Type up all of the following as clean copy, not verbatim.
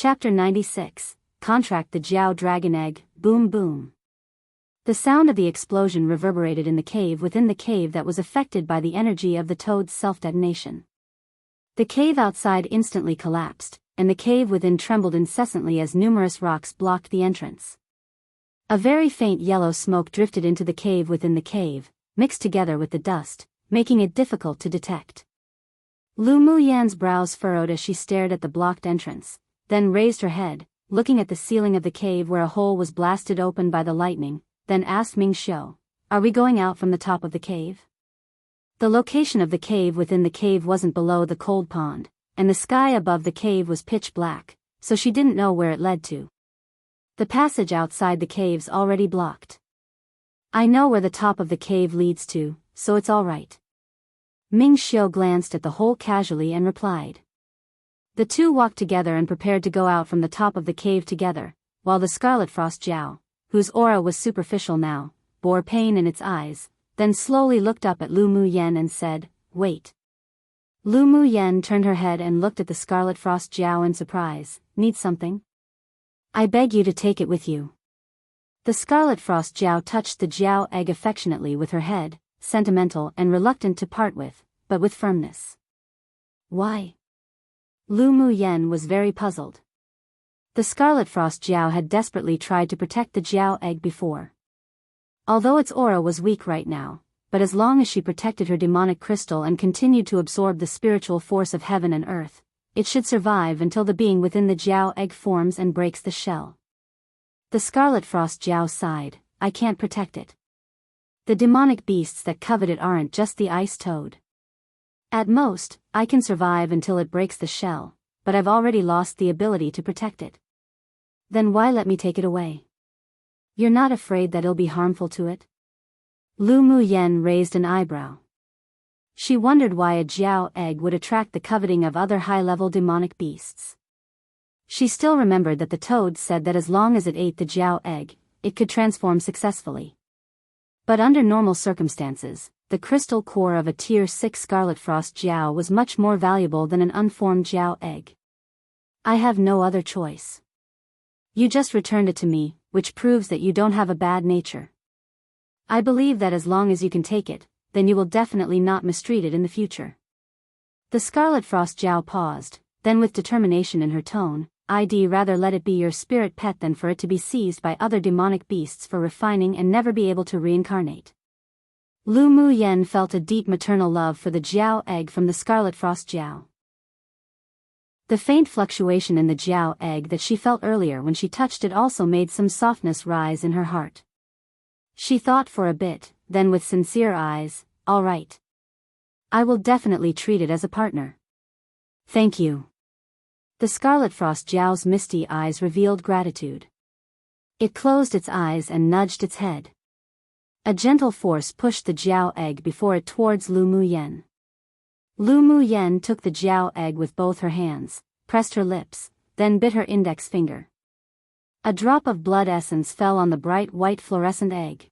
Chapter 96, Contract the Jiao Dragon Egg, Boom Boom. The sound of the explosion reverberated in the cave within the cave that was affected by the energy of the toad's self-detonation. The cave outside instantly collapsed, and the cave within trembled incessantly as numerous rocks blocked the entrance. A very faint yellow smoke drifted into the cave within the cave, mixed together with the dust, making it difficult to detect. Lu Muyan's brows furrowed as she stared at the blocked entrance, then raised her head, looking at the ceiling of the cave where a hole was blasted open by the lightning, then asked Ming Xiu, "Are we going out from the top of the cave?" The location of the cave within the cave wasn't below the cold pond, and the sky above the cave was pitch black, so she didn't know where it led to. The passage outside the cave's already blocked. "I know where the top of the cave leads to, so it's all right." Ming Xiu glanced at the hole casually and replied. The two walked together and prepared to go out from the top of the cave together, while the Scarlet Frost Jiao, whose aura was superficial now, bore pain in its eyes, then slowly looked up at Lu Muyan and said, "Wait." Lu Muyan turned her head and looked at the Scarlet Frost Jiao in surprise. "Need something? I beg you to take it with you." The Scarlet Frost Jiao touched the Jiao egg affectionately with her head, sentimental and reluctant to part with, but with firmness. "Why?" Lu Muyan was very puzzled. The Scarlet Frost Jiao had desperately tried to protect the Jiao egg before. Although its aura was weak right now, but as long as she protected her demonic crystal and continued to absorb the spiritual force of heaven and earth, it should survive until the being within the Jiao egg forms and breaks the shell. The Scarlet Frost Jiao sighed, "I can't protect it. The demonic beasts that covet it aren't just the ice toad. At most, I can survive until it breaks the shell, but I've already lost the ability to protect it." "Then why let me take it away? You're not afraid that it'll be harmful to it?" Lu Muyan raised an eyebrow. She wondered why a Jiao egg would attract the coveting of other high-level demonic beasts. She still remembered that the toad said that as long as it ate the Jiao egg, it could transform successfully. But under normal circumstances, the crystal core of a Tier 6 Scarlet Frost Jiao was much more valuable than an unformed Jiao egg. "I have no other choice. You just returned it to me, which proves that you don't have a bad nature. I believe that as long as you can take it, then you will definitely not mistreat it in the future." The Scarlet Frost Jiao paused, then with determination in her tone, "I'd rather let it be your spirit pet than for it to be seized by other demonic beasts for refining and never be able to reincarnate." Lu Muyan felt a deep maternal love for the Jiao egg from the Scarlet Frost Jiao. The faint fluctuation in the Jiao egg that she felt earlier when she touched it also made some softness rise in her heart. She thought for a bit, then with sincere eyes, "All right. I will definitely treat it as a partner." "Thank you." The Scarlet Frost Jiao's misty eyes revealed gratitude. It closed its eyes and nudged its head. A gentle force pushed the Jiao egg before it towards Lu Muyan. Lu Muyan took the Jiao egg with both her hands, pressed her lips, then bit her index finger. A drop of blood essence fell on the bright white fluorescent egg.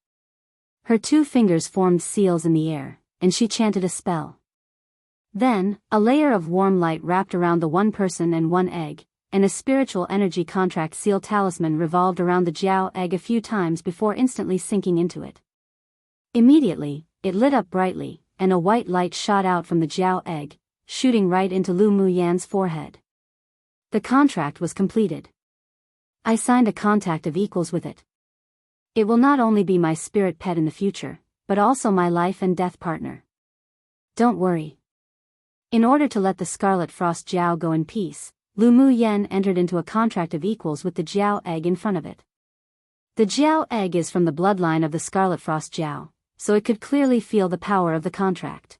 Her two fingers formed seals in the air, and she chanted a spell. Then, a layer of warm light wrapped around the one person and one egg, and a spiritual energy contract seal talisman revolved around the Jiao egg a few times before instantly sinking into it. Immediately, it lit up brightly, and a white light shot out from the Jiao egg, shooting right into Lu Muyan's forehead. The contract was completed. I signed a contract of equals with it. It will not only be my spirit pet in the future, but also my life and death partner. Don't worry. In order to let the Scarlet Frost Jiao go in peace, Lu Muyan entered into a contract of equals with the Jiao egg in front of it. The Jiao egg is from the bloodline of the Scarlet Frost Jiao, so it could clearly feel the power of the contract.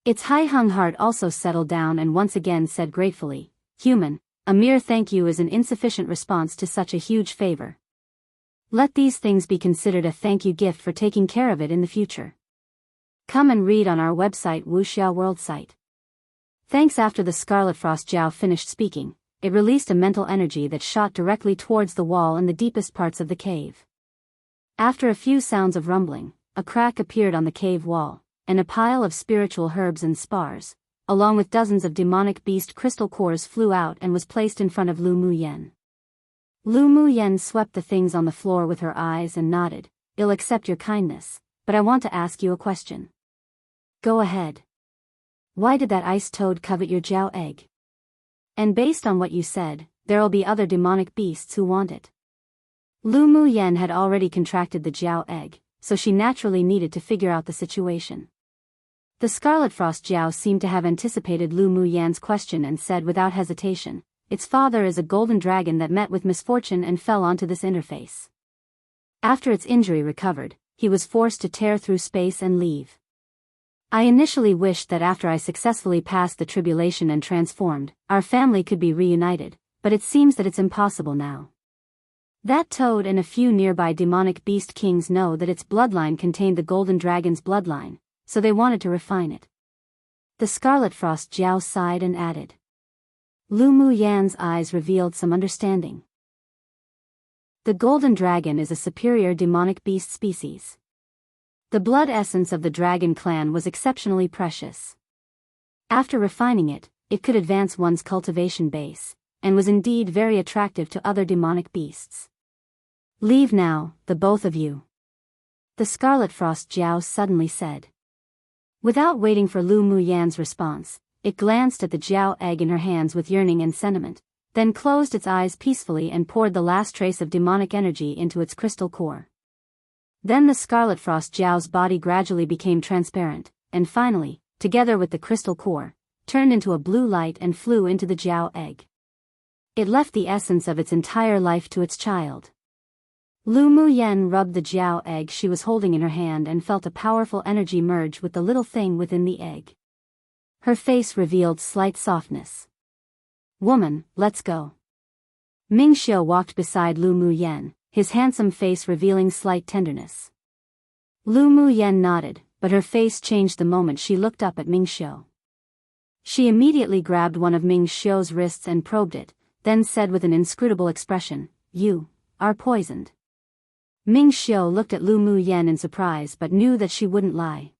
Its high-hung heart also settled down and once again said gratefully, "Human, a mere thank you is an insufficient response to such a huge favor. Let these things be considered a thank you gift for taking care of it in the future. Come and read on our website Wuxia World site." Thanks. After the Scarlet Frost Jiao finished speaking, it released a mental energy that shot directly towards the wall in the deepest parts of the cave. After a few sounds of rumbling, a crack appeared on the cave wall, and a pile of spiritual herbs and spars, along with dozens of demonic beast crystal cores, flew out and was placed in front of Lu Muyen. Lu Muyen swept the things on the floor with her eyes and nodded. "I'll accept your kindness, but I want to ask you a question." "Go ahead. Why did that ice toad covet your Jiao egg? And based on what you said, there'll be other demonic beasts who want it." Lu Muyen had already contracted the Jiao egg, so she naturally needed to figure out the situation. The Scarlet Frost Jiao seemed to have anticipated Lu Muyen's question and said without hesitation, "Its father is a golden dragon that met with misfortune and fell onto this interface. After its injury recovered, he was forced to tear through space and leave. I initially wished that after I successfully passed the tribulation and transformed, our family could be reunited, but it seems that it's impossible now. That toad and a few nearby demonic beast kings know that its bloodline contained the golden dragon's bloodline, so they wanted to refine it." The Scarlet Frost Jiao sighed and added. Lu Muyen's eyes revealed some understanding. The golden dragon is a superior demonic beast species. The blood essence of the dragon clan was exceptionally precious. After refining it, it could advance one's cultivation base, and was indeed very attractive to other demonic beasts. "Leave now, the both of you," the Scarlet Frost Jiao suddenly said. Without waiting for Lu Muyen's response, it glanced at the Jiao egg in her hands with yearning and sentiment, then closed its eyes peacefully and poured the last trace of demonic energy into its crystal core. Then the Scarlet Frost Jiao's body gradually became transparent, and finally, together with the crystal core, turned into a blue light and flew into the Jiao egg. It left the essence of its entire life to its child. Lu Muyen rubbed the Jiao egg she was holding in her hand and felt a powerful energy merge with the little thing within the egg. Her face revealed slight softness. "Woman, let's go." Ming Xiu walked beside Lu Muyen, his handsome face revealing slight tenderness. Lu Muyen nodded, but her face changed the moment she looked up at Ming Xiu. She immediately grabbed one of Ming Xiu's wrists and probed it, then said with an inscrutable expression, "You are poisoned." Ming Xiu looked at Lu Muyen in surprise but knew that she wouldn't lie.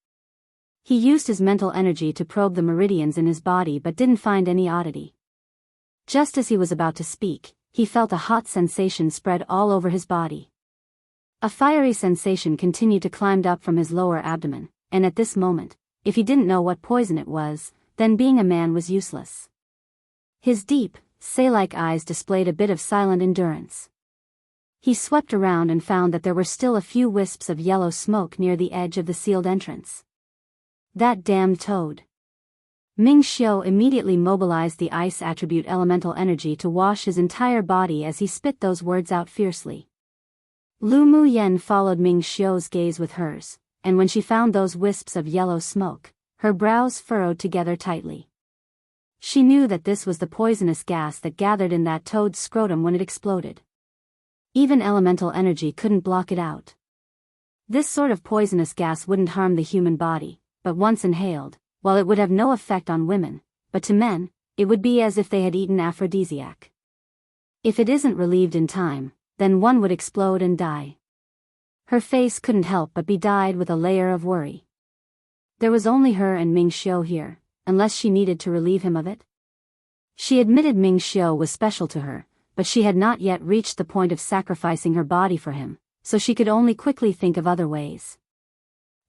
He used his mental energy to probe the meridians in his body but didn't find any oddity. Just as he was about to speak, he felt a hot sensation spread all over his body. A fiery sensation continued to climb up from his lower abdomen, and at this moment, if he didn't know what poison it was, then being a man was useless. His deep, say-like eyes displayed a bit of silent endurance. He swept around and found that there were still a few wisps of yellow smoke near the edge of the sealed entrance. That damned toad. Ming Xiu immediately mobilized the ice attribute elemental energy to wash his entire body as he spit those words out fiercely. Lu Muyen followed Ming Xiu's gaze with hers, and when she found those wisps of yellow smoke, her brows furrowed together tightly. She knew that this was the poisonous gas that gathered in that toad's scrotum when it exploded. Even elemental energy couldn't block it out. This sort of poisonous gas wouldn't harm the human body, but once inhaled, while it would have no effect on women, but to men, it would be as if they had eaten aphrodisiac. If it isn't relieved in time, then one would explode and die. Her face couldn't help but be dyed with a layer of worry. There was only her and Ming Xiu here, unless she needed to relieve him of it. She admitted Ming Xiu was special to her, but she had not yet reached the point of sacrificing her body for him, so she could only quickly think of other ways.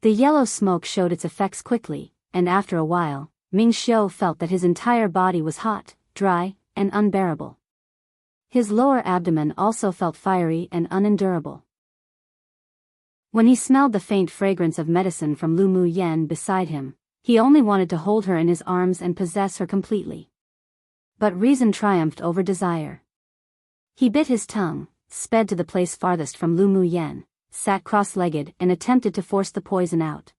The yellow smoke showed its effects quickly, and after a while, Ming Xiu felt that his entire body was hot, dry, and unbearable. His lower abdomen also felt fiery and unendurable. When he smelled the faint fragrance of medicine from Lu Muyen beside him, he only wanted to hold her in his arms and possess her completely. But reason triumphed over desire. He bit his tongue, sped to the place farthest from Lu Muyen, sat cross-legged and attempted to force the poison out.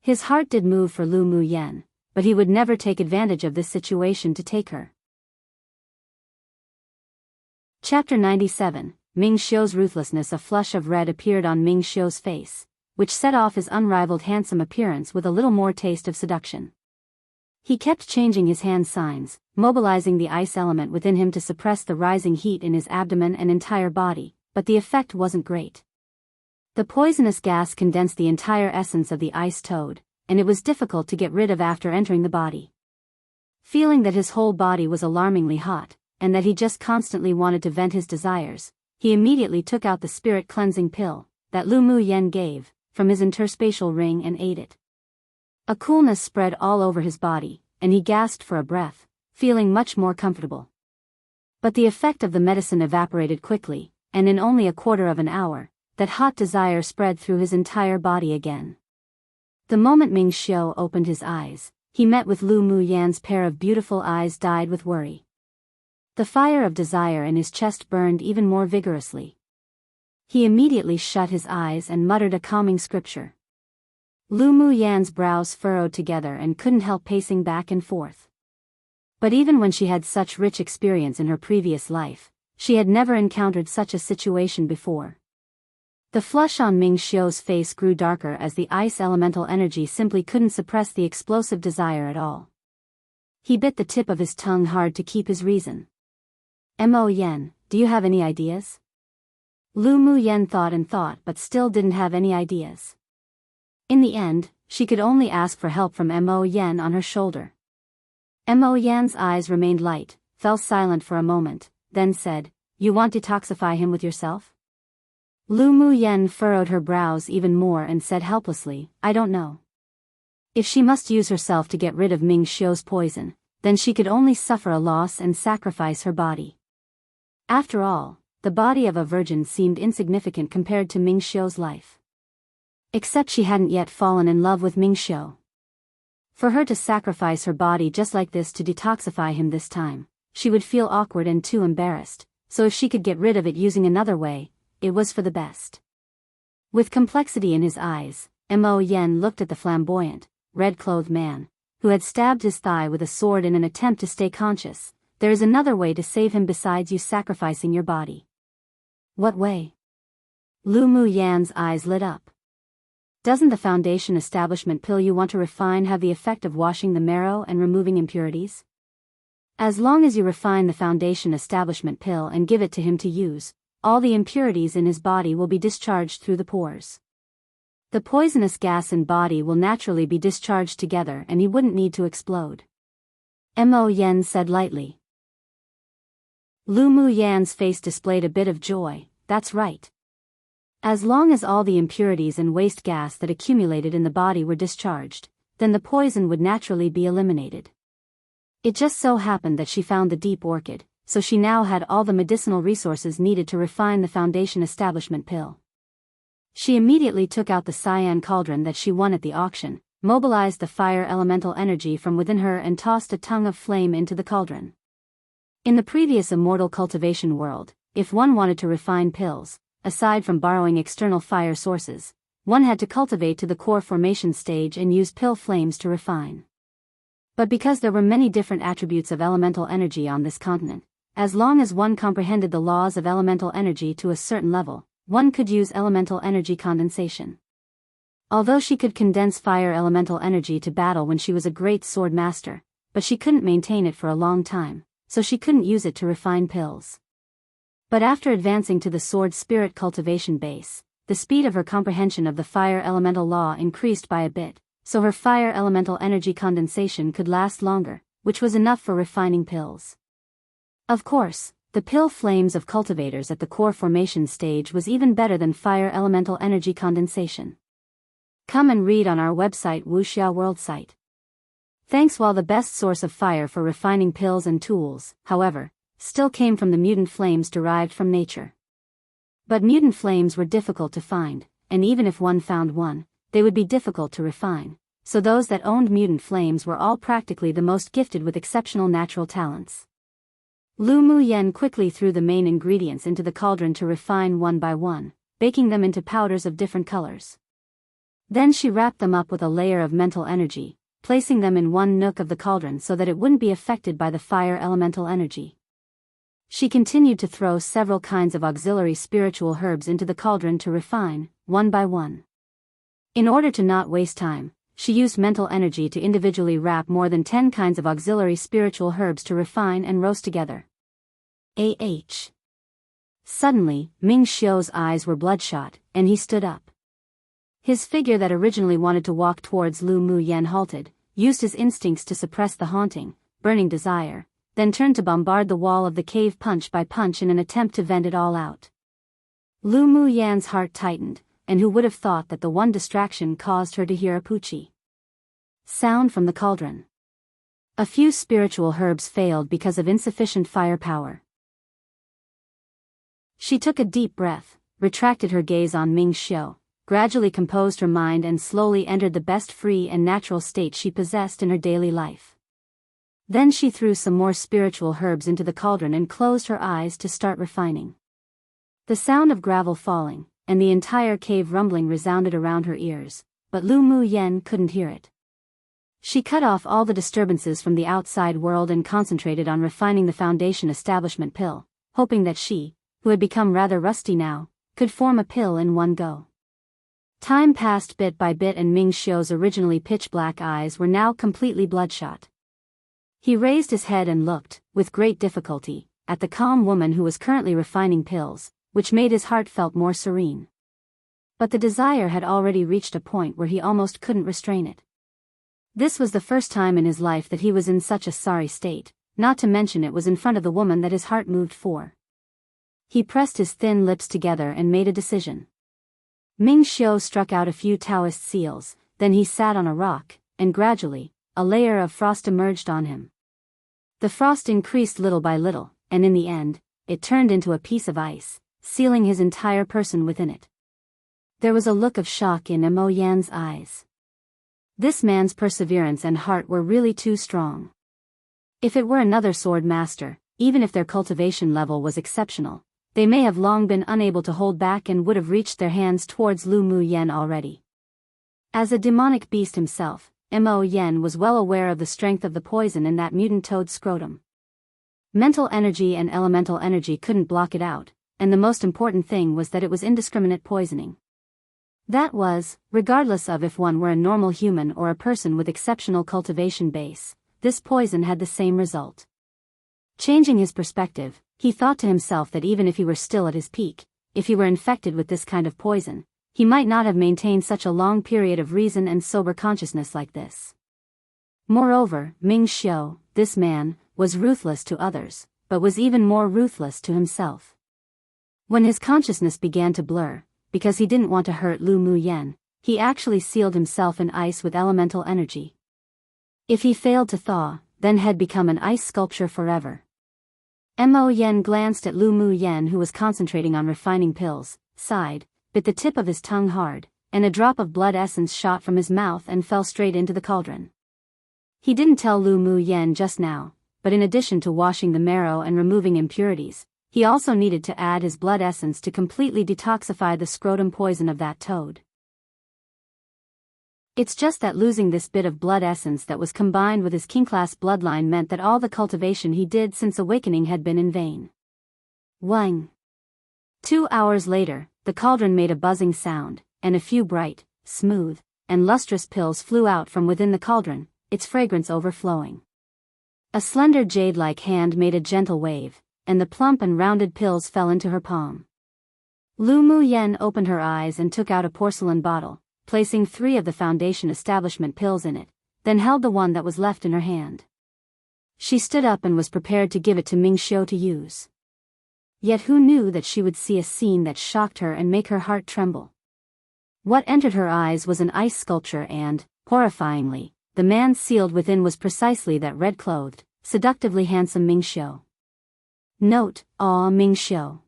His heart did move for Lu Muyen, but he would never take advantage of this situation to take her. Chapter 97, Ming Xiu's Ruthlessness. A flush of red appeared on Ming Xiu's face, which set off his unrivaled handsome appearance with a little more taste of seduction. He kept changing his hand signs, mobilizing the ice element within him to suppress the rising heat in his abdomen and entire body, but the effect wasn't great. The poisonous gas condensed the entire essence of the ice toad, and it was difficult to get rid of after entering the body. Feeling that his whole body was alarmingly hot, and that he just constantly wanted to vent his desires, he immediately took out the spirit cleansing pill that Lu Mu Yen gave from his interspatial ring and ate it. A coolness spread all over his body, and he gasped for a breath, feeling much more comfortable. But the effect of the medicine evaporated quickly, and in only a quarter of an hour, that hot desire spread through his entire body again. The moment Ming Xiu opened his eyes, he met with Lu Mu Yan's pair of beautiful eyes dyed with worry. The fire of desire in his chest burned even more vigorously. He immediately shut his eyes and muttered a calming scripture. Lu Mu Yan's brows furrowed together and couldn't help pacing back and forth. But even when she had such rich experience in her previous life, she had never encountered such a situation before. The flush on Ming Xiu's face grew darker as the ice elemental energy simply couldn't suppress the explosive desire at all. He bit the tip of his tongue hard to keep his reason. Mo Yen, do you have any ideas? Lu Mu Yen thought and thought but still didn't have any ideas. In the end, she could only ask for help from Mo Yen on her shoulder. Mo Yan's eyes remained light, fell silent for a moment, then said, "You want to detoxify him with yourself?" Lu Mu Yen furrowed her brows even more and said helplessly, "I don't know. If she must use herself to get rid of Ming Xiu's poison, then she could only suffer a loss and sacrifice her body." After all, the body of a virgin seemed insignificant compared to Ming Xiu's life. Except she hadn't yet fallen in love with Ming Xiu. For her to sacrifice her body just like this to detoxify him this time, she would feel awkward and too embarrassed, so if she could get rid of it using another way, it was for the best. With complexity in his eyes, Mo Yen looked at the flamboyant, red-clothed man, who had stabbed his thigh with a sword in an attempt to stay conscious. "There is another way to save him besides you sacrificing your body." "What way?" Lu Mu Yan's eyes lit up. "Doesn't the foundation establishment pill you want to refine have the effect of washing the marrow and removing impurities? As long as you refine the foundation establishment pill and give it to him to use, all the impurities in his body will be discharged through the pores. The poisonous gas in body will naturally be discharged together and he wouldn't need to explode." Mo Yen said lightly. Lu Mu Yan's face displayed a bit of joy. "That's right. As long as all the impurities and waste gas that accumulated in the body were discharged, then the poison would naturally be eliminated." It just so happened that she found the deep orchid, so she now had all the medicinal resources needed to refine the foundation establishment pill. She immediately took out the cyan cauldron that she won at the auction, mobilized the fire elemental energy from within her and tossed a tongue of flame into the cauldron. In the previous immortal cultivation world, if one wanted to refine pills, aside from borrowing external fire sources, one had to cultivate to the core formation stage and use pill flames to refine. But because there were many different attributes of elemental energy on this continent, as long as one comprehended the laws of elemental energy to a certain level, one could use elemental energy condensation. Although she could condense fire elemental energy to battle when she was a great sword master, but she couldn't maintain it for a long time, so she couldn't use it to refine pills. But after advancing to the sword spirit cultivation base, the speed of her comprehension of the fire elemental law increased by a bit, so her fire elemental energy condensation could last longer, which was enough for refining pills. Of course, the pill flames of cultivators at the core formation stage was even better than fire elemental energy condensation. Come and read on our website Wuxia World site. Thanks. While the best source of fire for refining pills and tools, however, still came from the mutant flames derived from nature. But mutant flames were difficult to find, and even if one found one, they would be difficult to refine, so those that owned mutant flames were all practically the most gifted with exceptional natural talents. Lu Mu Yen quickly threw the main ingredients into the cauldron to refine one by one, baking them into powders of different colors. Then she wrapped them up with a layer of mental energy, placing them in one nook of the cauldron so that it wouldn't be affected by the fire elemental energy. She continued to throw several kinds of auxiliary spiritual herbs into the cauldron to refine, one by one. In order to not waste time, she used mental energy to individually wrap more than 10 kinds of auxiliary spiritual herbs to refine and roast together. Suddenly, Ming Xiu's eyes were bloodshot, and he stood up. His figure that originally wanted to walk towards Lu Mu Yen halted, used his instincts to suppress the haunting, burning desire, then turned to bombard the wall of the cave punch by punch in an attempt to vent it all out. Lu Mu Yan's heart tightened, and who would have thought that the one distraction caused her to hear a poochie sound from the cauldron. A few spiritual herbs failed because of insufficient firepower. She took a deep breath, retracted her gaze on Ming Xiu, gradually composed her mind and slowly entered the best free and natural state she possessed in her daily life. Then she threw some more spiritual herbs into the cauldron and closed her eyes to start refining. The sound of gravel falling, and the entire cave rumbling resounded around her ears, but Lu Mu Yan couldn't hear it. She cut off all the disturbances from the outside world and concentrated on refining the foundation establishment pill, hoping that she, who had become rather rusty now, could form a pill in one go. Time passed bit by bit and Ming Xiu's originally pitch-black eyes were now completely bloodshot. He raised his head and looked, with great difficulty, at the calm woman who was currently refining pills, which made his heart felt more serene. But the desire had already reached a point where he almost couldn't restrain it. This was the first time in his life that he was in such a sorry state, not to mention it was in front of the woman that his heart moved for. He pressed his thin lips together and made a decision. Ming Xiu struck out a few Taoist seals, then he sat on a rock, and gradually, a layer of frost emerged on him. The frost increased little by little, and in the end, it turned into a piece of ice, sealing his entire person within it. There was a look of shock in Mo Yan's eyes. This man's perseverance and heart were really too strong. If it were another sword master, even if their cultivation level was exceptional, they may have long been unable to hold back and would have reached their hands towards Lu Mu Yan already. As a demonic beast himself, Mo Yan was well aware of the strength of the poison in that mutant toad's scrotum. Mental energy and elemental energy couldn't block it out, and the most important thing was that it was indiscriminate poisoning. That was, regardless of if one were a normal human or a person with exceptional cultivation base, this poison had the same result. Changing his perspective, he thought to himself that even if he were still at his peak, if he were infected with this kind of poison, he might not have maintained such a long period of reason and sober consciousness like this. Moreover, Ming Xiu, this man, was ruthless to others, but was even more ruthless to himself. When his consciousness began to blur, because he didn't want to hurt Lu Mu Yan, he actually sealed himself in ice with elemental energy. If he failed to thaw, then had become an ice sculpture forever. Mo Yan glanced at Lu Mu Yan who was concentrating on refining pills, sighed, bit the tip of his tongue hard, and a drop of blood essence shot from his mouth and fell straight into the cauldron. He didn't tell Lu Mu Yan just now, but in addition to washing the marrow and removing impurities, he also needed to add his blood essence to completely detoxify the scrotum poison of that toad. It's just that losing this bit of blood essence that was combined with his king-class bloodline meant that all the cultivation he did since awakening had been in vain. Wang. 2 hours later, the cauldron made a buzzing sound, and a few bright, smooth, and lustrous pills flew out from within the cauldron, its fragrance overflowing. A slender jade-like hand made a gentle wave, and the plump and rounded pills fell into her palm. Lu Mu Yan opened her eyes and took out a porcelain bottle, placing 3 of the foundation establishment pills in it, then held the one that was left in her hand. She stood up and was prepared to give it to Ming Xiu to use. Yet who knew that she would see a scene that shocked her and make her heart tremble? What entered her eyes was an ice sculpture and, horrifyingly, the man sealed within was precisely that red-clothed, seductively handsome Ming Xiu. Note, Aw Ming Xiu.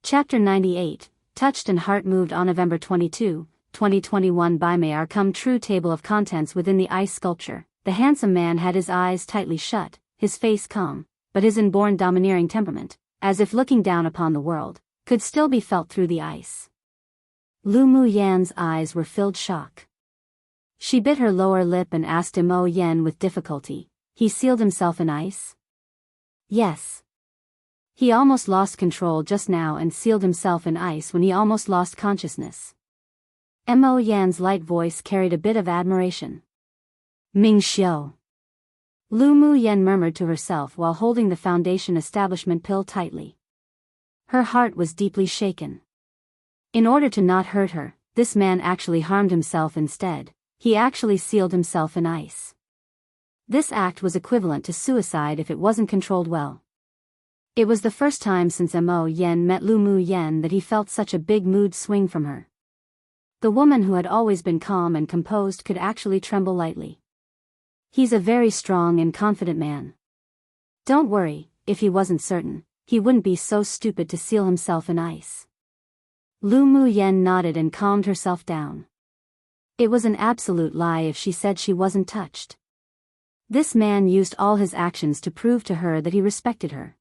Chapter 98, Touched and Heart Moved on November 22, 2021 by May Our Come True Table of Contents within the ice sculpture. The handsome man had his eyes tightly shut, his face calm, but his inborn domineering temperament, as if looking down upon the world, could still be felt through the ice. Lu Mu Yan's eyes were filled shock. She bit her lower lip and asked Mo Yan with difficulty, "He sealed himself in ice?" "Yes. He almost lost control just now and sealed himself in ice when he almost lost consciousness." Mo Yan's light voice carried a bit of admiration. "Ming Xiu." Lu Mu Yan murmured to herself while holding the foundation establishment pill tightly. Her heart was deeply shaken. In order to not hurt her, this man actually harmed himself instead, he actually sealed himself in ice. This act was equivalent to suicide if it wasn't controlled well. It was the first time since Mo Yen met Lu Mu Yen that he felt such a big mood swing from her. The woman who had always been calm and composed could actually tremble lightly. He's a very strong and confident man. Don't worry, if he wasn't certain, he wouldn't be so stupid to seal himself in ice. Lu Mu Yen nodded and calmed herself down. It was an absolute lie if she said she wasn't touched. This man used all his actions to prove to her that he respected her.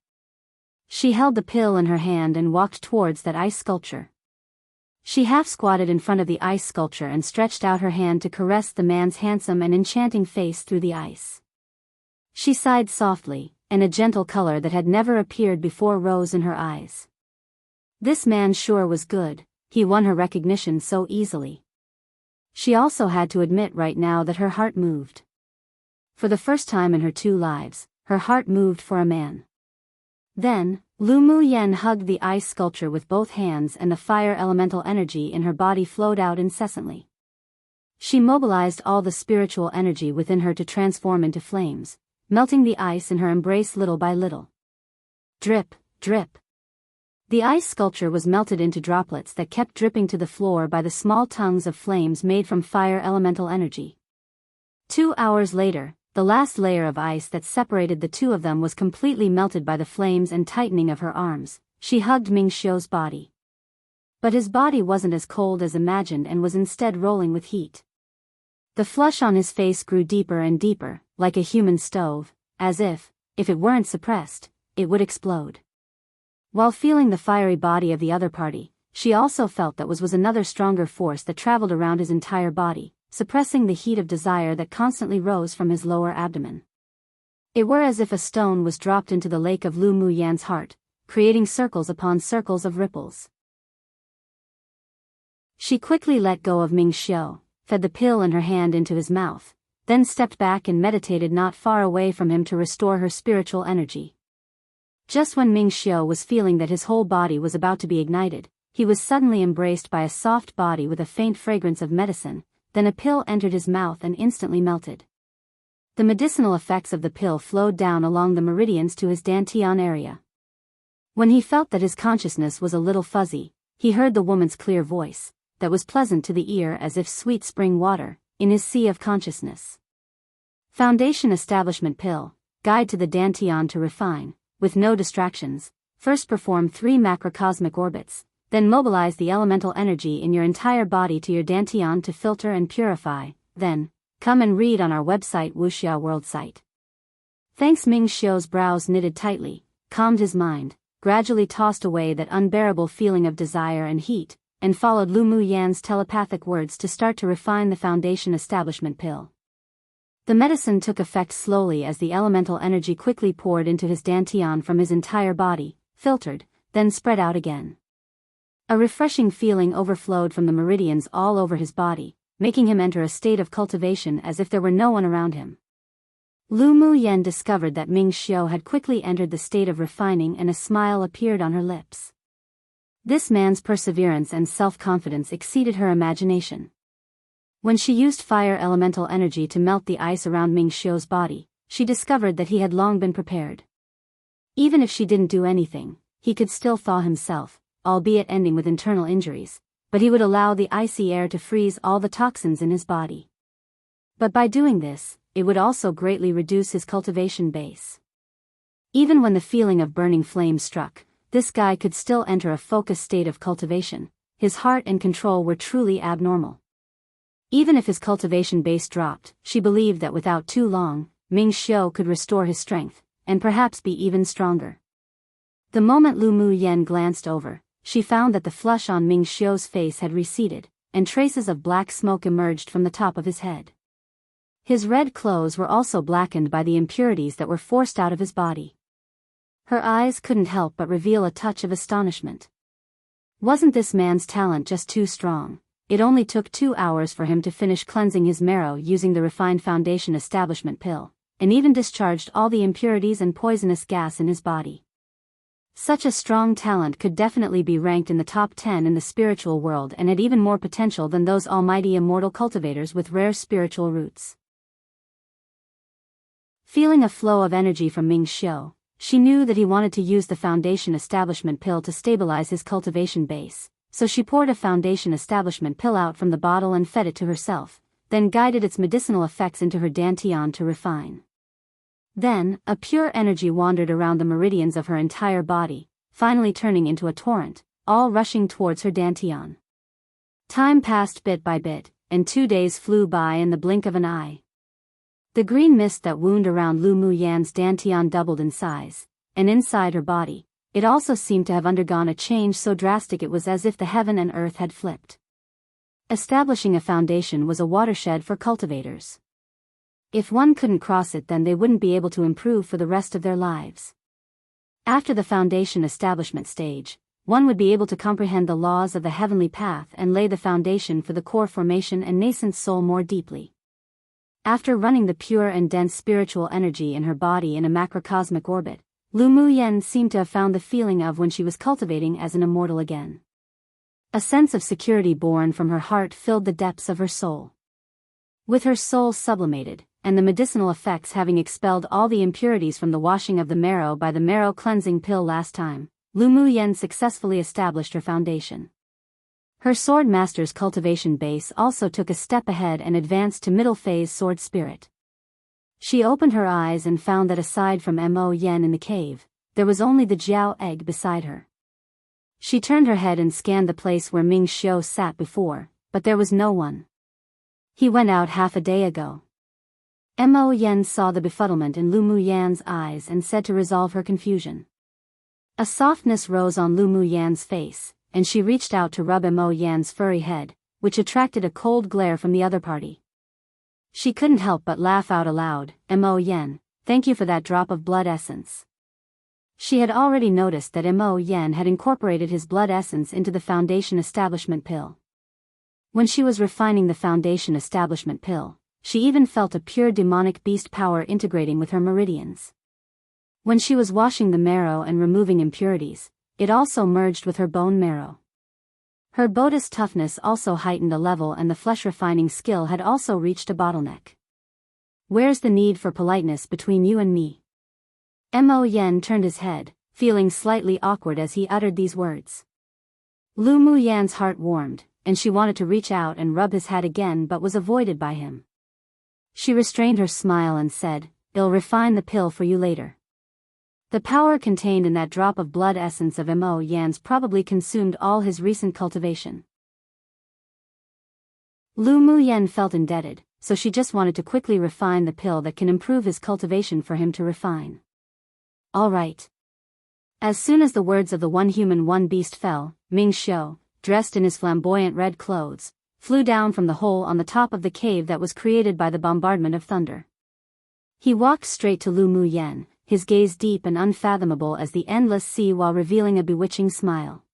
She held the pill in her hand and walked towards that ice sculpture. She half squatted in front of the ice sculpture and stretched out her hand to caress the man's handsome and enchanting face through the ice. She sighed softly, and a gentle color that had never appeared before rose in her eyes. This man sure was good, he won her recognition so easily. She also had to admit right now that her heart moved. For the first time in her 2 lives, her heart moved for a man. Then, Lu Mu Yen hugged the ice sculpture with both hands and the fire elemental energy in her body flowed out incessantly. She mobilized all the spiritual energy within her to transform into flames, melting the ice in her embrace little by little. Drip, drip. The ice sculpture was melted into droplets that kept dripping to the floor by the small tongues of flames made from fire elemental energy. 2 hours later, the last layer of ice that separated the two of them was completely melted by the flames and tightening of her arms. She hugged Ming Xiu's body. But his body wasn't as cold as imagined and was instead rolling with heat. The flush on his face grew deeper and deeper, like a human stove, as if it weren't suppressed, it would explode. While feeling the fiery body of the other party, she also felt that was another stronger force that traveled around his entire body, suppressing the heat of desire that constantly rose from his lower abdomen. It were as if a stone was dropped into the lake of Lu Mu Yan's heart, creating circles upon circles of ripples. She quickly let go of Ming Xiu, fed the pill in her hand into his mouth, then stepped back and meditated not far away from him to restore her spiritual energy. Just when Ming Xiu was feeling that his whole body was about to be ignited, he was suddenly embraced by a soft body with a faint fragrance of medicine. Then a pill entered his mouth and instantly melted. The medicinal effects of the pill flowed down along the meridians to his dantian area. When he felt that his consciousness was a little fuzzy, he heard the woman's clear voice, that was pleasant to the ear as if sweet spring water, in his sea of consciousness. Foundation Establishment Pill, Guide to the Dantian to Refine, with no distractions, first perform 3 macrocosmic orbits, then mobilize the elemental energy in your entire body to your dantian to filter and purify, then, come and read on our website Wuxia World site. Thanks. Ming Xiu's brows knitted tightly, calmed his mind, gradually tossed away that unbearable feeling of desire and heat, and followed Lu Mu Yan's telepathic words to start to refine the Foundation Establishment Pill. The medicine took effect slowly as the elemental energy quickly poured into his dantian from his entire body, filtered, then spread out again. A refreshing feeling overflowed from the meridians all over his body, making him enter a state of cultivation as if there were no one around him. Lu Mu Yen discovered that Ming Xiu had quickly entered the state of refining and a smile appeared on her lips. This man's perseverance and self-confidence exceeded her imagination. When she used fire elemental energy to melt the ice around Ming Xiu's body, she discovered that he had long been prepared. Even if she didn't do anything, he could still thaw himself, albeit ending with internal injuries, but he would allow the icy air to freeze all the toxins in his body. But by doing this, it would also greatly reduce his cultivation base. Even when the feeling of burning flame struck, this guy could still enter a focused state of cultivation. His heart and control were truly abnormal. Even if his cultivation base dropped, she believed that without too long, Ming Xiu could restore his strength, and perhaps be even stronger. The moment Lu Mu Yen glanced over, she found that the flush on Ming Xiu's face had receded, and traces of black smoke emerged from the top of his head. His red clothes were also blackened by the impurities that were forced out of his body. Her eyes couldn't help but reveal a touch of astonishment. Wasn't this man's talent just too strong? It only took 2 hours for him to finish cleansing his marrow using the refined Foundation Establishment Pill, and even discharged all the impurities and poisonous gas in his body. Such a strong talent could definitely be ranked in the top 10 in the spiritual world and had even more potential than those almighty immortal cultivators with rare spiritual roots. Feeling a flow of energy from Ming Xiu, she knew that he wanted to use the Foundation Establishment Pill to stabilize his cultivation base, so she poured a Foundation Establishment Pill out from the bottle and fed it to herself, then guided its medicinal effects into her dantian to refine. Then, a pure energy wandered around the meridians of her entire body, finally turning into a torrent, all rushing towards her dantian. Time passed bit by bit, and 2 days flew by in the blink of an eye. The green mist that wound around Lu Muyan's dantian doubled in size, and inside her body, it also seemed to have undergone a change so drastic it was as if the heaven and earth had flipped. Establishing a foundation was a watershed for cultivators. If one couldn't cross it, then they wouldn't be able to improve for the rest of their lives. After the foundation establishment stage, one would be able to comprehend the laws of the heavenly path and lay the foundation for the core formation and nascent soul more deeply. After running the pure and dense spiritual energy in her body in a macrocosmic orbit, Lu Muyan seemed to have found the feeling of when she was cultivating as an immortal again. A sense of security born from her heart filled the depths of her soul. With her soul sublimated, and the medicinal effects having expelled all the impurities from the washing of the marrow by the marrow cleansing pill last time, Lu Muyan successfully established her foundation. Her sword master's cultivation base also took a step ahead and advanced to middle phase sword spirit. She opened her eyes and found that aside from Mo Yen in the cave, there was only the Jiao egg beside her. She turned her head and scanned the place where Ming Xiu sat before, but there was no one. He went out half a day ago. Mo Yen saw the befuddlement in Lu Muyan's eyes and said to resolve her confusion. A softness rose on Lu Muyan's face, and she reached out to rub Mo Yan's furry head, which attracted a cold glare from the other party. She couldn't help but laugh out aloud. Mo Yan, thank you for that drop of blood essence. She had already noticed that Mo Yan had incorporated his blood essence into the Foundation Establishment Pill. When she was refining the Foundation Establishment Pill, she even felt a pure demonic beast power integrating with her meridians. When she was washing the marrow and removing impurities, it also merged with her bone marrow. Her Bodhi's toughness also heightened a level, and the flesh-refining skill had also reached a bottleneck. Where's the need for politeness between you and me? Mo Yen turned his head, feeling slightly awkward as he uttered these words. Lu Muyan's heart warmed, and she wanted to reach out and rub his head again but was avoided by him. She restrained her smile and said, "I'll refine the pill for you later." The power contained in that drop of blood essence of Mo Yan's probably consumed all his recent cultivation. Lu Muyan felt indebted, so she just wanted to quickly refine the pill that can improve his cultivation for him to refine. All right. As soon as the words of the one human one beast fell, Ming Xiu, dressed in his flamboyant red clothes, flew down from the hole on the top of the cave that was created by the bombardment of thunder. He walked straight to Lu Muyan, his gaze deep and unfathomable as the endless sea while revealing a bewitching smile.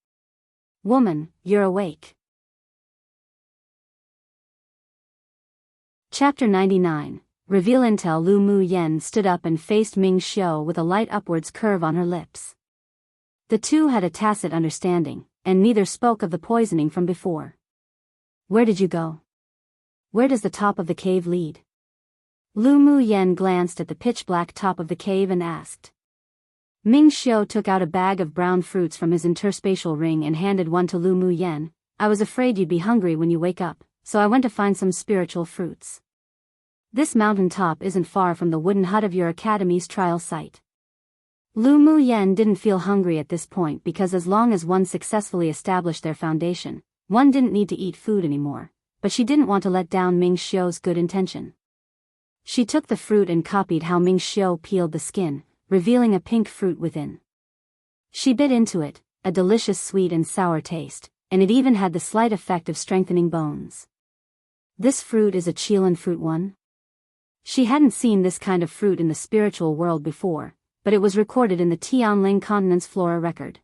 "Woman, you're awake." Chapter 99. Reveal intel. Lu Muyan stood up and faced Ming Xiu with a light upwards curve on her lips. The two had a tacit understanding, and neither spoke of the poisoning from before. "Where did you go? Where does the top of the cave lead?" Lu Muyan glanced at the pitch-black top of the cave and asked. Ming Xiu took out a bag of brown fruits from his interspatial ring and handed one to Lu Muyan. "I was afraid you'd be hungry when you wake up, so I went to find some spiritual fruits. This mountain top isn't far from the wooden hut of your academy's trial site." Lu Muyan didn't feel hungry at this point because as long as one successfully established their foundation, one didn't need to eat food anymore, but she didn't want to let down Ming Xiu's good intention. She took the fruit and copied how Ming Xiu peeled the skin, revealing a pink fruit within. She bit into it, a delicious sweet and sour taste, and it even had the slight effect of strengthening bones. "This fruit is a Qilan fruit one?" She hadn't seen this kind of fruit in the spiritual world before, but it was recorded in the Tianling continent's flora record.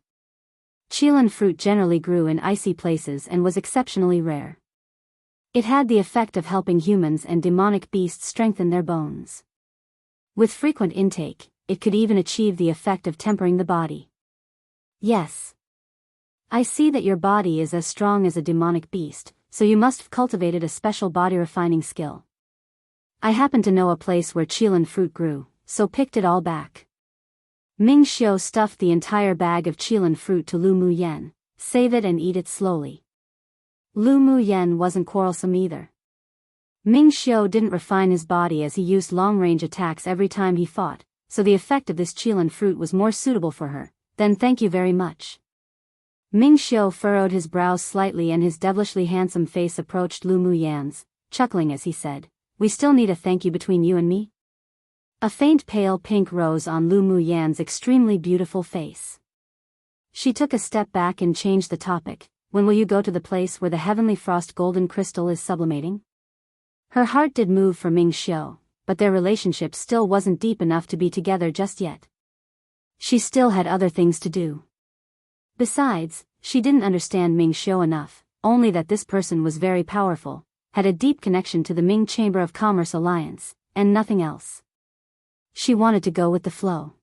Qilan fruit generally grew in icy places and was exceptionally rare. It had the effect of helping humans and demonic beasts strengthen their bones. With frequent intake, it could even achieve the effect of tempering the body. Yes. I see that your body is as strong as a demonic beast, so you must have cultivated a special body-refining skill. I happen to know a place where Qilan fruit grew, so picked it all back. Ming Xiu stuffed the entire bag of Qilan fruit to Lu Muyen. Save it and eat it slowly. Lu Muyen wasn't quarrelsome either. Ming Xiu didn't refine his body as he used long-range attacks every time he fought, so the effect of this Qilan fruit was more suitable for her. Then thank you very much. Ming Xiu furrowed his brows slightly and his devilishly handsome face approached Lu Muyen's, chuckling as he said, "We still need a thank you between you and me?" A faint pale pink rose on Lu Muyen's extremely beautiful face. She took a step back and changed the topic. When will you go to the place where the heavenly frost golden crystal is sublimating? Her heart did move for Ming Xiu, but their relationship still wasn't deep enough to be together just yet. She still had other things to do. Besides, she didn't understand Ming Xiu enough, only that this person was very powerful, had a deep connection to the Ming Chamber of Commerce Alliance, and nothing else. She wanted to go with the flow.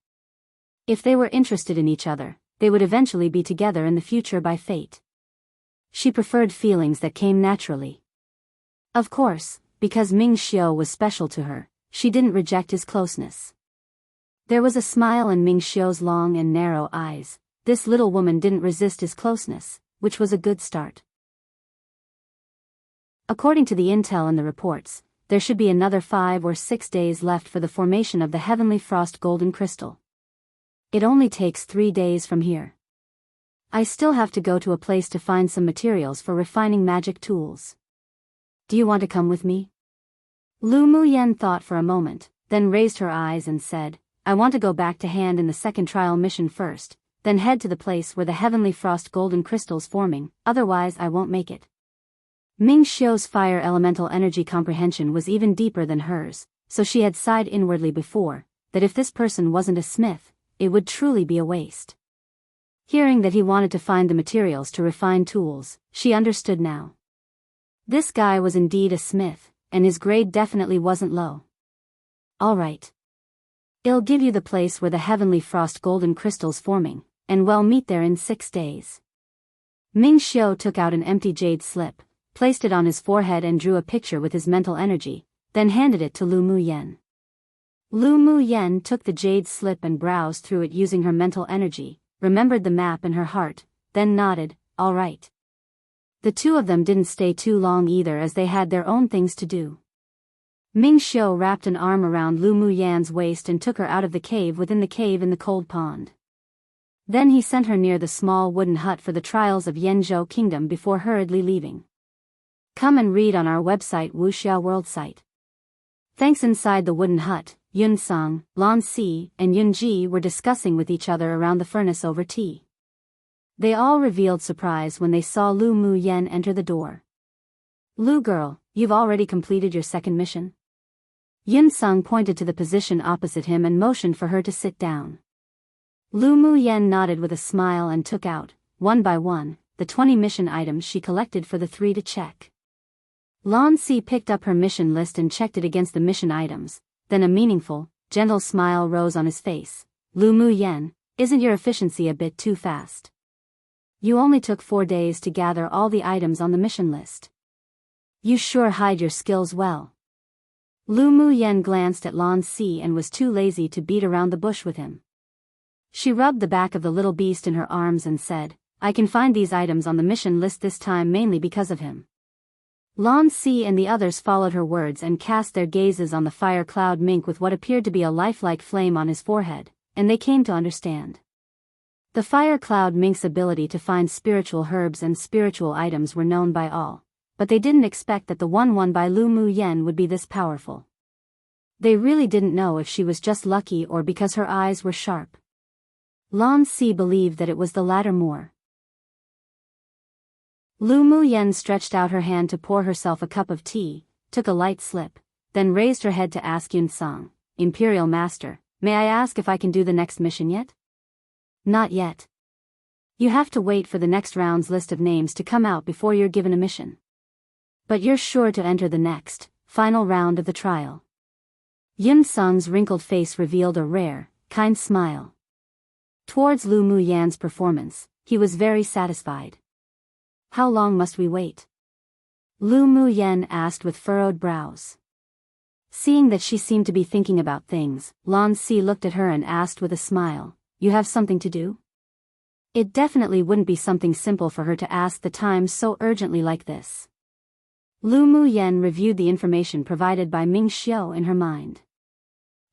If they were interested in each other, they would eventually be together in the future by fate. She preferred feelings that came naturally. Of course, because Ming Xiu was special to her, she didn't reject his closeness. There was a smile in Ming Xiu's long and narrow eyes. This little woman didn't resist his closeness, which was a good start. According to the intel and the reports, there should be another 5 or 6 days left for the formation of the heavenly frost golden crystal. It only takes 3 days from here. I still have to go to a place to find some materials for refining magic tools. Do you want to come with me? Lu Muyen thought for a moment, then raised her eyes and said, I want to go back to hand in the second trial mission first, then head to the place where the heavenly frost golden crystal's forming, otherwise I won't make it. Ming Xiu's fire elemental energy comprehension was even deeper than hers, so she had sighed inwardly before, that if this person wasn't a smith, it would truly be a waste. Hearing that he wanted to find the materials to refine tools, she understood now. This guy was indeed a smith, and his grade definitely wasn't low. All right. I'll give you the place where the heavenly frost golden crystal's forming, and we'll meet there in 6 days. Ming Xiu took out an empty jade slip, placed it on his forehead and drew a picture with his mental energy, then handed it to Lu Muyen. Lu Muyen took the jade slip and browsed through it using her mental energy, remembered the map in her heart, then nodded, all right. The two of them didn't stay too long either as they had their own things to do. Ming Xiu wrapped an arm around Lu Muyen's waist and took her out of the cave within the cave in the cold pond. Then he sent her near the small wooden hut for the trials of Yanzhou Kingdom before hurriedly leaving. Come and read on our website Wuxia World site. Thanks. Inside the wooden hut, Yun Song, Lan Si, and Yun Ji were discussing with each other around the furnace over tea. They all revealed surprise when they saw Lu Muyen enter the door. Lu girl, you've already completed your second mission? Yun Song pointed to the position opposite him and motioned for her to sit down. Lu Muyen nodded with a smile and took out, one by one, the 20 mission items she collected for the 3 to check. Lan Si picked up her mission list and checked it against the mission items, then a meaningful, gentle smile rose on his face. Lu Muyen, isn't your efficiency a bit too fast? You only took 4 days to gather all the items on the mission list. You sure hide your skills well. Lu Muyen glanced at Lan Si and was too lazy to beat around the bush with him. She rubbed the back of the little beast in her arms and said, I can find these items on the mission list this time mainly because of him. Lan Si and the others followed her words and cast their gazes on the fire cloud mink with what appeared to be a lifelike flame on his forehead, and they came to understand. The fire cloud mink's ability to find spiritual herbs and spiritual items were known by all, but they didn't expect that the one by Lu Muyen would be this powerful. They really didn't know if she was just lucky or because her eyes were sharp. Lan Si believed that it was the latter more. Lu Muyen stretched out her hand to pour herself a cup of tea, took a light sip, then raised her head to ask Yun Song, Imperial Master, may I ask if I can do the next mission yet? Not yet. You have to wait for the next round's list of names to come out before you're given a mission. But you're sure to enter the next, final round of the trial. Yun Song's wrinkled face revealed a rare, kind smile. Towards Lu Muyan's performance, he was very satisfied. How long must we wait? Lu Muyan asked with furrowed brows. Seeing that she seemed to be thinking about things, Lan Si looked at her and asked with a smile, "You have something to do?" It definitely wouldn't be something simple for her to ask the time so urgently like this. Lu Muyan reviewed the information provided by Ming Xiao in her mind.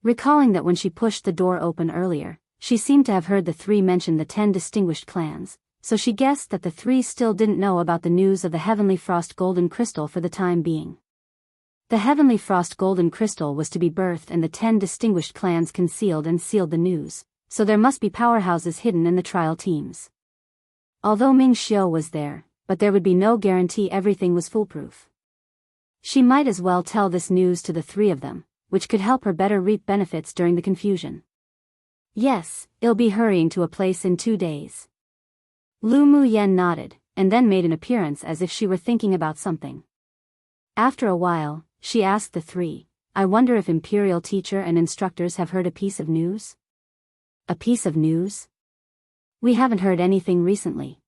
Recalling that when she pushed the door open earlier, she seemed to have heard the three mention the 10 distinguished clans, so she guessed that the three still didn't know about the news of the Heavenly Frost Golden Crystal for the time being. The Heavenly Frost Golden Crystal was to be birthed and the 10 distinguished clans concealed and sealed the news, so there must be powerhouses hidden in the trial teams. Although Ming Xiao was there, but there would be no guarantee everything was foolproof. She might as well tell this news to the three of them, which could help her better reap benefits during the confusion. Yes, I'll be hurrying to a place in 2 days. Lu Muyan nodded, and then made an appearance as if she were thinking about something. After a while, she asked the three, "I wonder if Imperial teacher and instructors have heard a piece of news?" "A piece of news? We haven't heard anything recently."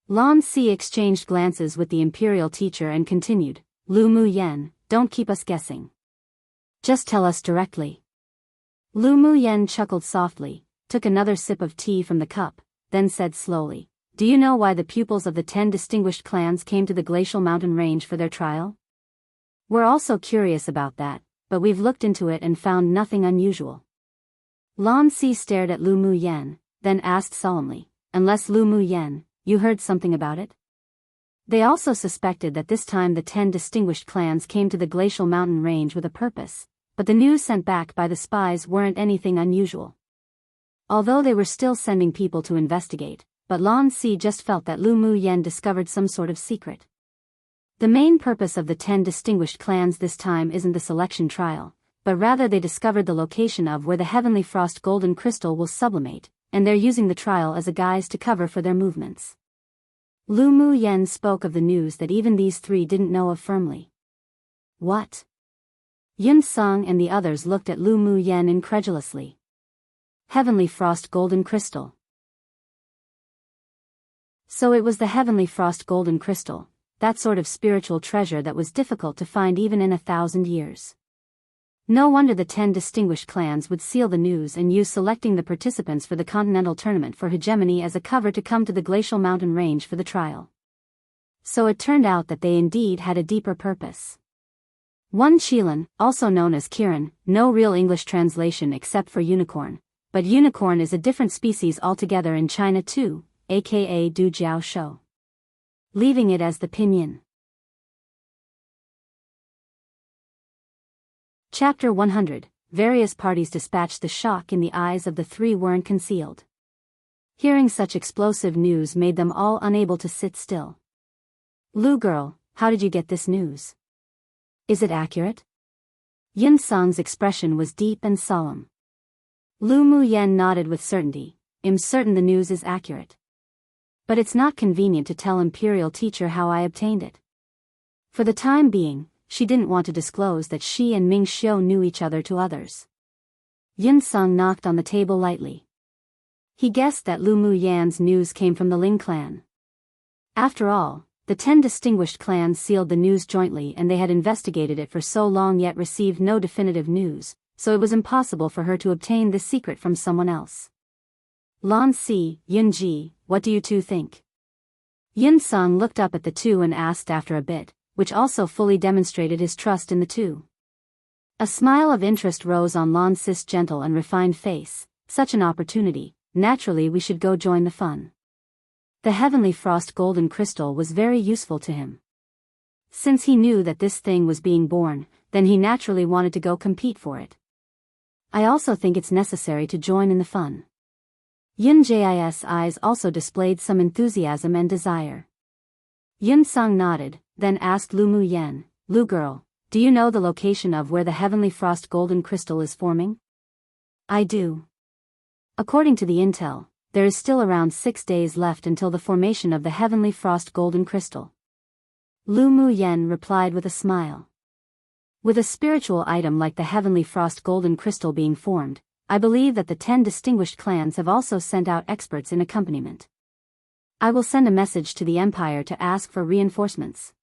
Lan Si exchanged glances with the Imperial teacher and continued, "Lu Muyan, don't keep us guessing. Just tell us directly." Lu Muyan chuckled softly, took another sip of tea from the cup, then said slowly, "Do you know why the pupils of the 10 distinguished clans came to the glacial mountain range for their trial? We're also curious about that, but we've looked into it and found nothing unusual." Lan Si stared at Lu Muyan, then asked solemnly, "Unless Lu Muyan, you heard something about it?" They also suspected that this time the 10 distinguished clans came to the glacial mountain range with a purpose, but the news sent back by the spies weren't anything unusual. Although they were still sending people to investigate, but Lan Si just felt that Lu Muyan discovered some sort of secret. The main purpose of the 10 distinguished clans this time isn't the selection trial, but rather they discovered the location of where the Heavenly Frost Golden Crystal will sublimate, and they're using the trial as a guise to cover for their movements. Lu Muyan spoke of the news that even these three didn't know of firmly. What? Yun Sung and the others looked at Lu Muyan incredulously. Heavenly Frost Golden Crystal. So it was the Heavenly Frost Golden Crystal, that sort of spiritual treasure that was difficult to find even in 1,000 years. No wonder the 10 distinguished clans would seal the news and use selecting the participants for the continental tournament for hegemony as a cover to come to the glacial mountain range for the trial. So it turned out that they indeed had a deeper purpose. One Qilin, also known as Kirin, no real English translation except for unicorn, but unicorn is a different species altogether in China too, aka Du Jiao Shou. Leaving it as the pinyin. Chapter 100. Various parties dispatched. The shock in the eyes of the three weren't concealed. Hearing such explosive news made them all unable to sit still. "Lu girl, how did you get this news? Is it accurate?" Yun Sung's expression was deep and solemn. Lu Muyan nodded with certainty. "I'm certain the news is accurate. But it's not convenient to tell Imperial teacher how I obtained it." For the time being, she didn't want to disclose that she and Ming Xiao knew each other to others. Yun Sung knocked on the table lightly. He guessed that Lu Muyan's news came from the Ling clan. After all, the 10 distinguished clans sealed the news jointly and they had investigated it for so long yet received no definitive news, so it was impossible for her to obtain this secret from someone else. Lan Si, Yunji, what do you two think? Yun Sung looked up at the two and asked after a bit, which also fully demonstrated his trust in the two. A smile of interest rose on Lan Si's gentle and refined face. Such an opportunity, naturally we should go join the fun. The Heavenly Frost Golden Crystal was very useful to him. Since he knew that this thing was being born, then he naturally wanted to go compete for it. I also think it's necessary to join in the fun. Yun Ji's eyes also displayed some enthusiasm and desire. Yun Sung nodded, then asked Lu Muyan, "Lu girl, do you know the location of where the Heavenly Frost Golden Crystal is forming?" "I do. According to the intel, there is still around 6 days left until the formation of the Heavenly Frost Golden Crystal." Lu Muyan replied with a smile. With a spiritual item like the Heavenly Frost Golden Crystal being formed, I believe that the 10 distinguished clans have also sent out experts in accompaniment. I will send a message to the Empire to ask for reinforcements.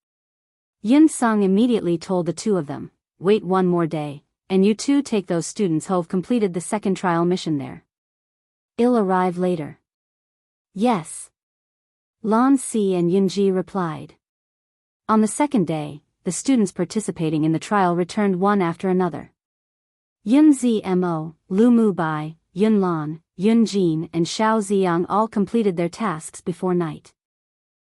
Yun Sung immediately told the two of them, wait one more day, and you two take those students who've completed the second trial mission there. I'll arrive later. Yes. Lan Si and Yunji replied. On the second day, the students participating in the trial returned one after another. Yun Zmo, Lu Mu Bai, Yun Lan, Yun Jin and Xiao Ziyang all completed their tasks before night.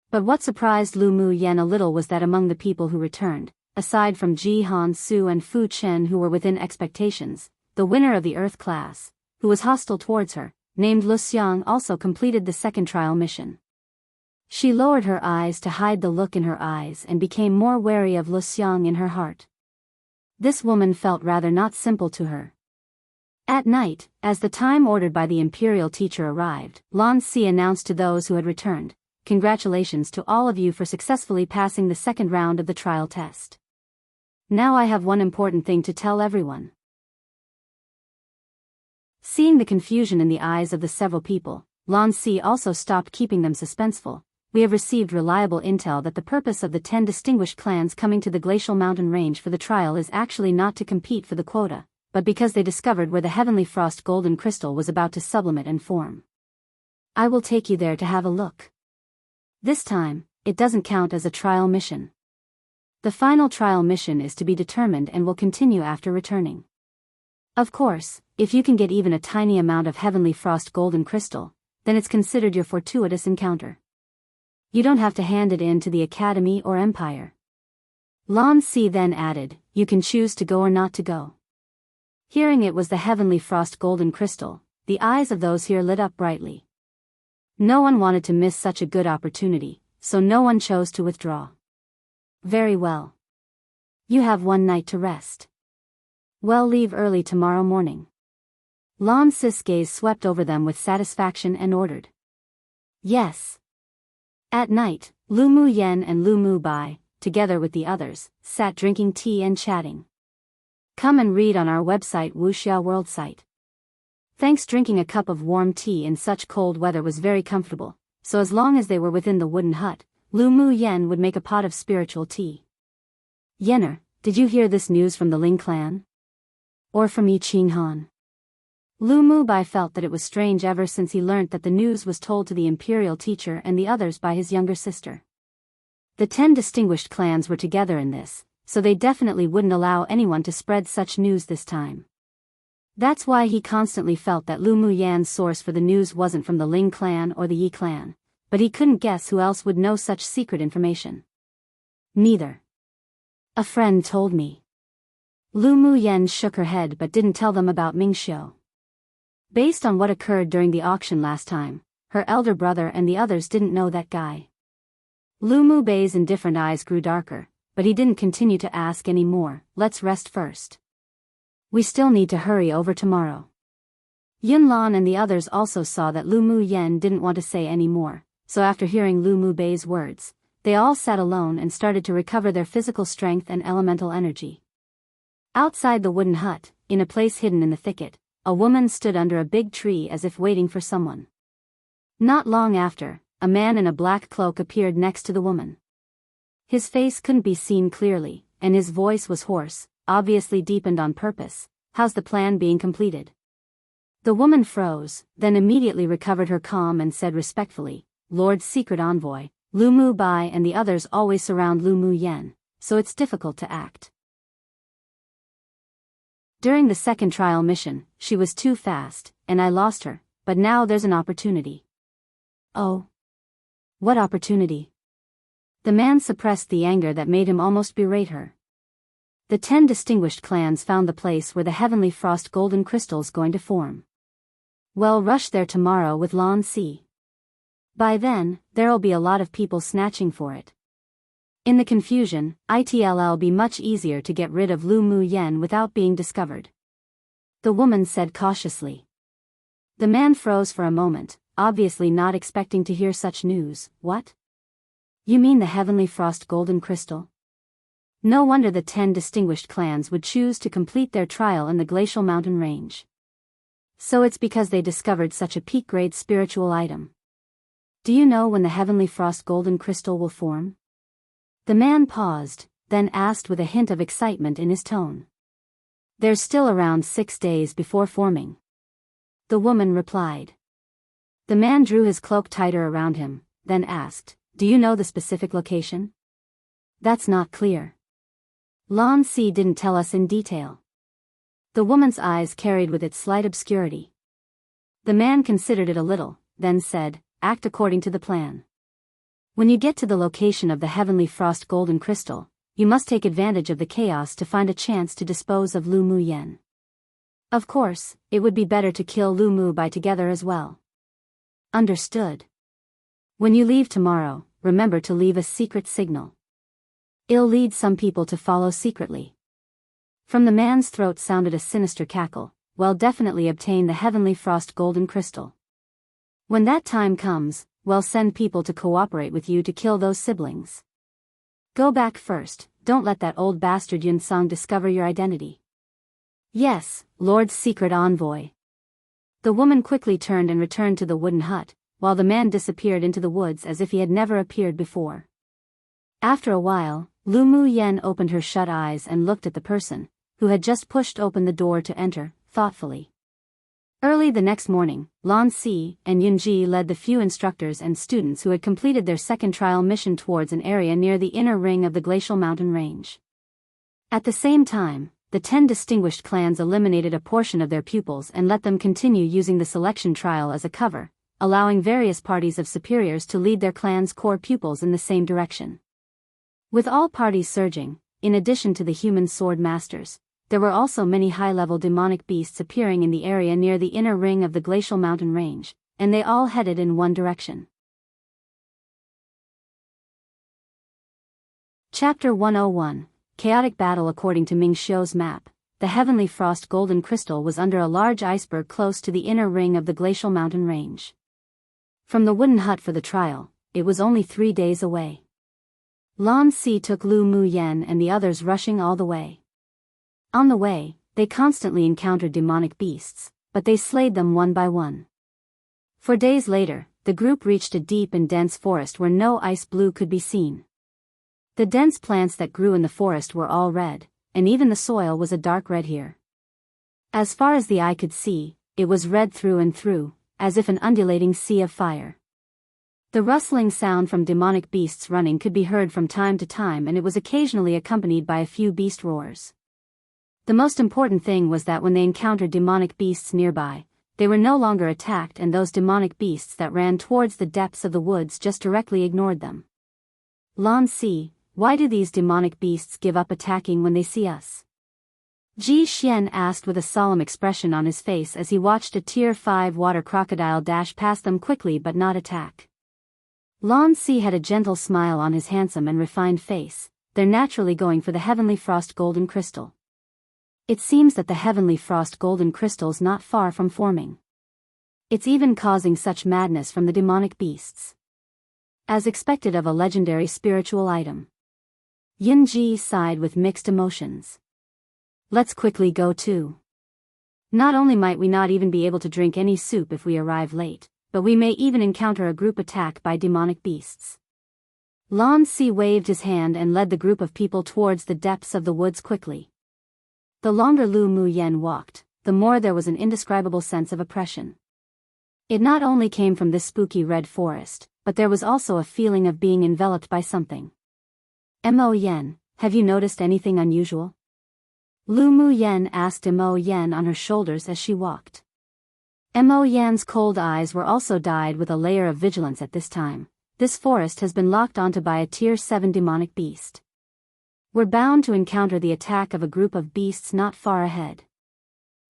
But what surprised Lu Mu Yen a little was that among the people who returned, aside from Ji Han Su and Fu Chen who were within expectations, the winner of the Earth class, who was hostile towards her, named Lu Xiang also completed the second trial mission. She lowered her eyes to hide the look in her eyes and became more wary of Lu Xiang in her heart. This woman felt rather not simple to her. At night, as the time ordered by the imperial teacher arrived, Lan Si announced to those who had returned, congratulations to all of you for successfully passing the second round of the trial test. Now I have one important thing to tell everyone. Seeing the confusion in the eyes of the several people, Lan Si also stopped keeping them suspenseful. We have received reliable intel that the purpose of the 10 distinguished clans coming to the glacial mountain range for the trial is actually not to compete for the quota, but because they discovered where the heavenly frost golden crystal was about to sublimate and form. I will take you there to have a look. This time, it doesn't count as a trial mission. The final trial mission is to be determined and will continue after returning. Of course, if you can get even a tiny amount of heavenly frost golden crystal, then it's considered your fortuitous encounter. You don't have to hand it in to the Academy or Empire. Lan Si then added, you can choose to go or not to go. Hearing it was the heavenly frost golden crystal, the eyes of those here lit up brightly. No one wanted to miss such a good opportunity, so no one chose to withdraw. Very well. You have one night to rest. Well, leave early tomorrow morning. Lan Si's gaze swept over them with satisfaction and ordered. Yes. At night, Lu Mu Yen and Lu Mu Bai, together with the others, sat drinking tea and chatting. Come and read on our website Wuxia World site. Thanks, drinking a cup of warm tea in such cold weather was very comfortable, so as long as they were within the wooden hut, Lu Mu Yen would make a pot of spiritual tea. Yenner, did you hear this news from the Ling clan? Or from Yi Qinghan? Lu Mu Bai felt that it was strange ever since he learnt that the news was told to the imperial teacher and the others by his younger sister. The 10 distinguished clans were together in this, so they definitely wouldn't allow anyone to spread such news this time. That's why he constantly felt that Lu Mu Yan's source for the news wasn't from the Ling clan or the Yi clan, but he couldn't guess who else would know such secret information. Neither. A friend told me. Lu Mu Yan shook her head but didn't tell them about Ming Xiu. Based on what occurred during the auction last time, her elder brother and the others didn't know that guy. Lu Mu Bai's indifferent eyes grew darker, but he didn't continue to ask any more. Let's rest first. We still need to hurry over tomorrow. Yun Lan and the others also saw that Lu Mu Yen didn't want to say any more, so after hearing Lu Mu Bai's words, they all sat alone and started to recover their physical strength and elemental energy. Outside the wooden hut, in a place hidden in the thicket, a woman stood under a big tree as if waiting for someone. Not long after, a man in a black cloak appeared next to the woman. His face couldn't be seen clearly, and his voice was hoarse, obviously deepened on purpose. How's the plan being completed? The woman froze, then immediately recovered her calm and said respectfully, Lord's secret envoy, Lu Mu Bai and the others always surround Lu Mu Yen, so it's difficult to act. During the second trial mission, she was too fast, and I lost her, but now there's an opportunity. Oh. What opportunity? The man suppressed the anger that made him almost berate her. The 10 distinguished clans found the place where the heavenly frost golden crystal's going to form. Well, rush there tomorrow with Lan Si. By then, there'll be a lot of people snatching for it. In the confusion, it'll be much easier to get rid of Lu Mu Yen without being discovered. The woman said cautiously. The man froze for a moment, obviously not expecting to hear such news. What? You mean the heavenly frost golden crystal? No wonder the 10 distinguished clans would choose to complete their trial in the glacial mountain range. So it's because they discovered such a peak-grade spiritual item. Do you know when the heavenly frost golden crystal will form? The man paused, then asked with a hint of excitement in his tone. There's still around 6 days before forming. The woman replied. The man drew his cloak tighter around him, then asked, do you know the specific location? That's not clear. Lan Si didn't tell us in detail. The woman's eyes carried with it slight obscurity. The man considered it a little, then said, act according to the plan. When you get to the location of the heavenly frost golden crystal, you must take advantage of the chaos to find a chance to dispose of Lu Mu Yen. Of course, it would be better to kill Lu Mu Bai together as well. Understood. When you leave tomorrow, remember to leave a secret signal. It'll lead some people to follow secretly. From the man's throat sounded a sinister cackle. Well, definitely obtain the heavenly frost golden crystal. When that time comes, well, send people to cooperate with you to kill those siblings. Go back first, don't let that old bastard Yun Song discover your identity. Yes, Lord's secret envoy. The woman quickly turned and returned to the wooden hut, while the man disappeared into the woods as if he had never appeared before. After a while, Lu Mu Yen opened her shut eyes and looked at the person, who had just pushed open the door to enter, thoughtfully. Early the next morning, Lan Si and Yunji led the few instructors and students who had completed their second trial mission towards an area near the inner ring of the glacial mountain range. At the same time, the 10 distinguished clans eliminated a portion of their pupils and let them continue using the selection trial as a cover, allowing various parties of superiors to lead their clan's core pupils in the same direction. With all parties surging, in addition to the human sword masters, there were also many high-level demonic beasts appearing in the area near the inner ring of the glacial mountain range, and they all headed in one direction. Chapter 101, Chaotic Battle. According to Ming Xiu's map, the heavenly frost golden crystal was under a large iceberg close to the inner ring of the glacial mountain range. From the wooden hut for the trial, it was only 3 days away. Lan Si took Lu Mu Yen and the others rushing all the way. On the way, they constantly encountered demonic beasts, but they slayed them one by one. 4 days later, the group reached a deep and dense forest where no ice blue could be seen. The dense plants that grew in the forest were all red, and even the soil was a dark red here. As far as the eye could see, it was red through and through, as if an undulating sea of fire. The rustling sound from demonic beasts running could be heard from time to time, and it was occasionally accompanied by a few beast roars. The most important thing was that when they encountered demonic beasts nearby, they were no longer attacked, and those demonic beasts that ran towards the depths of the woods just directly ignored them. Lan Si, why do these demonic beasts give up attacking when they see us? Ji Xian asked with a solemn expression on his face as he watched a Tier 5 water crocodile dash past them quickly but not attack. Lan Si had a gentle smile on his handsome and refined face. They're naturally going for the heavenly frost golden crystal. It seems that the heavenly frost golden crystal's not far from forming. It's even causing such madness from the demonic beasts. As expected of a legendary spiritual item. Yin Ji sighed with mixed emotions. Let's quickly go too. Not only might we not even be able to drink any soup if we arrive late, but we may even encounter a group attack by demonic beasts. Lan Si waved his hand and led the group of people towards the depths of the woods quickly. The longer Lu Mu Yen walked, the more there was an indescribable sense of oppression. It not only came from this spooky red forest, but there was also a feeling of being enveloped by something. Mo Yen, have you noticed anything unusual? Lu Mu Yen asked Mo Yen on her shoulders as she walked. Mo Yen's cold eyes were also dyed with a layer of vigilance at this time. This forest has been locked onto by a Tier 7 demonic beast. We're bound to encounter the attack of a group of beasts not far ahead.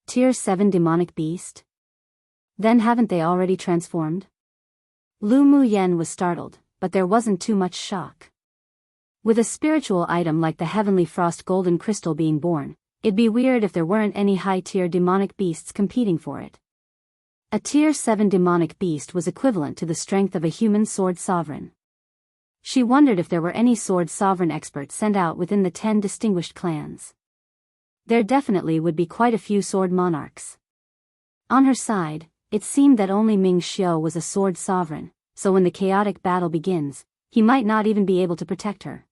Tier 7 demonic beast? Then haven't they already transformed? Lu Mu Yen was startled, but there wasn't too much shock. With a spiritual item like the heavenly frost golden crystal being born, it'd be weird if there weren't any high-tier demonic beasts competing for it. A Tier 7 demonic beast was equivalent to the strength of a human sword sovereign. She wondered if there were any sword sovereign experts sent out within the 10 distinguished clans. There definitely would be quite a few sword monarchs. On her side, it seemed that only Ming Xiu was a sword sovereign, so when the chaotic battle begins, he might not even be able to protect her.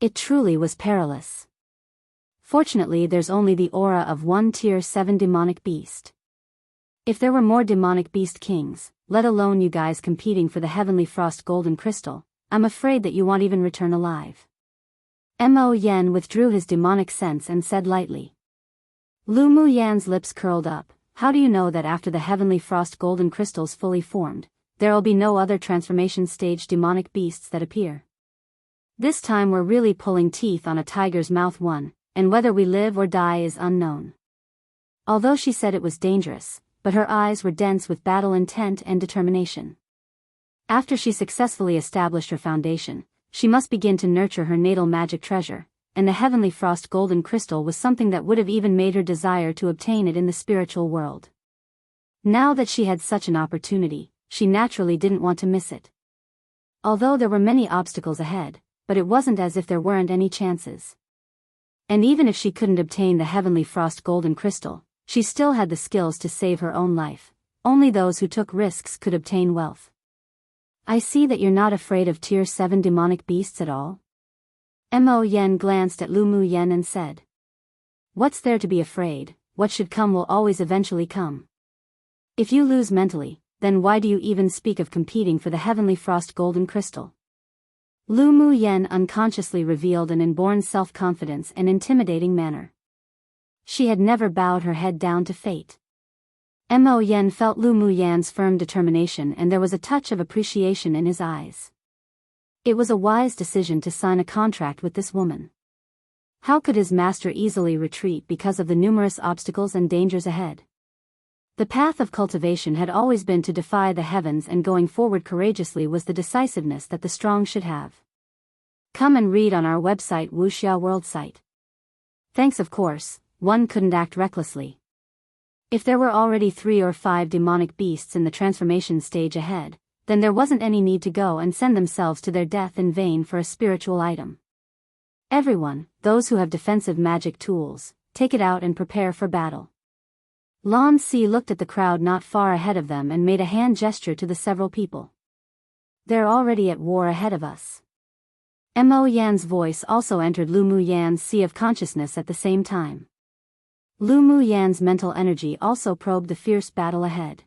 It truly was perilous. Fortunately, there's only the aura of one tier 7 demonic beast. If there were more demonic beast kings, let alone you guys competing for the heavenly frost golden crystal, I'm afraid that you won't even return alive. Mo Yen withdrew his demonic sense and said lightly. Lu Mu Yan's lips curled up. How do you know that after the heavenly frost golden crystals fully formed, there'll be no other transformation stage demonic beasts that appear? This time we're really pulling teeth on a tiger's mouth one, and whether we live or die is unknown. Although she said it was dangerous, but her eyes were dense with battle intent and determination. After she successfully established her foundation, she must begin to nurture her natal magic treasure, and the heavenly frost golden crystal was something that would have even made her desire to obtain it in the spiritual world. Now that she had such an opportunity, she naturally didn't want to miss it. Although there were many obstacles ahead, but it wasn't as if there weren't any chances. And even if she couldn't obtain the heavenly frost golden crystal, she still had the skills to save her own life. Only those who took risks could obtain wealth. I see that you're not afraid of tier 7 demonic beasts at all. Mo Yen glanced at Lu Mu Yen and said. What's there to be afraid? What should come will always eventually come. If you lose mentally, then why do you even speak of competing for the heavenly frost golden crystal? Lu Mu Yen unconsciously revealed an inborn self-confidence and intimidating manner. She had never bowed her head down to fate. Mo Yen felt Lu Mu Yan's firm determination and there was a touch of appreciation in his eyes. It was a wise decision to sign a contract with this woman. How could his master easily retreat because of the numerous obstacles and dangers ahead? The path of cultivation had always been to defy the heavens, and going forward courageously was the decisiveness that the strong should have. Come and read on our website Wuxia World site. Thanks, of course, one couldn't act recklessly. If there were already 3 or 5 demonic beasts in the transformation stage ahead, then there wasn't any need to go and send themselves to their death in vain for a spiritual item. Everyone, those who have defensive magic tools, take it out and prepare for battle. Lan Si looked at the crowd not far ahead of them and made a hand gesture to the several people. They're already at war ahead of us. Mo Yan's voice also entered Lu Mu Yan's sea of consciousness at the same time. Lu Mu Yan's mental energy also probed the fierce battle ahead.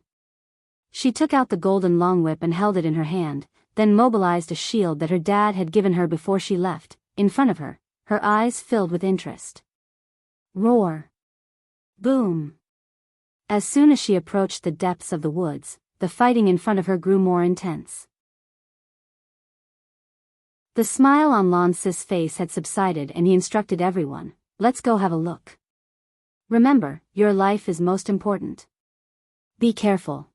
She took out the golden long whip and held it in her hand, then mobilized a shield that her dad had given her before she left, in front of her, her eyes filled with interest. Roar! Boom! As soon as she approached the depths of the woods, the fighting in front of her grew more intense. The smile on Lan Si's face had subsided and he instructed everyone, let's go have a look. Remember, your life is most important. Be careful.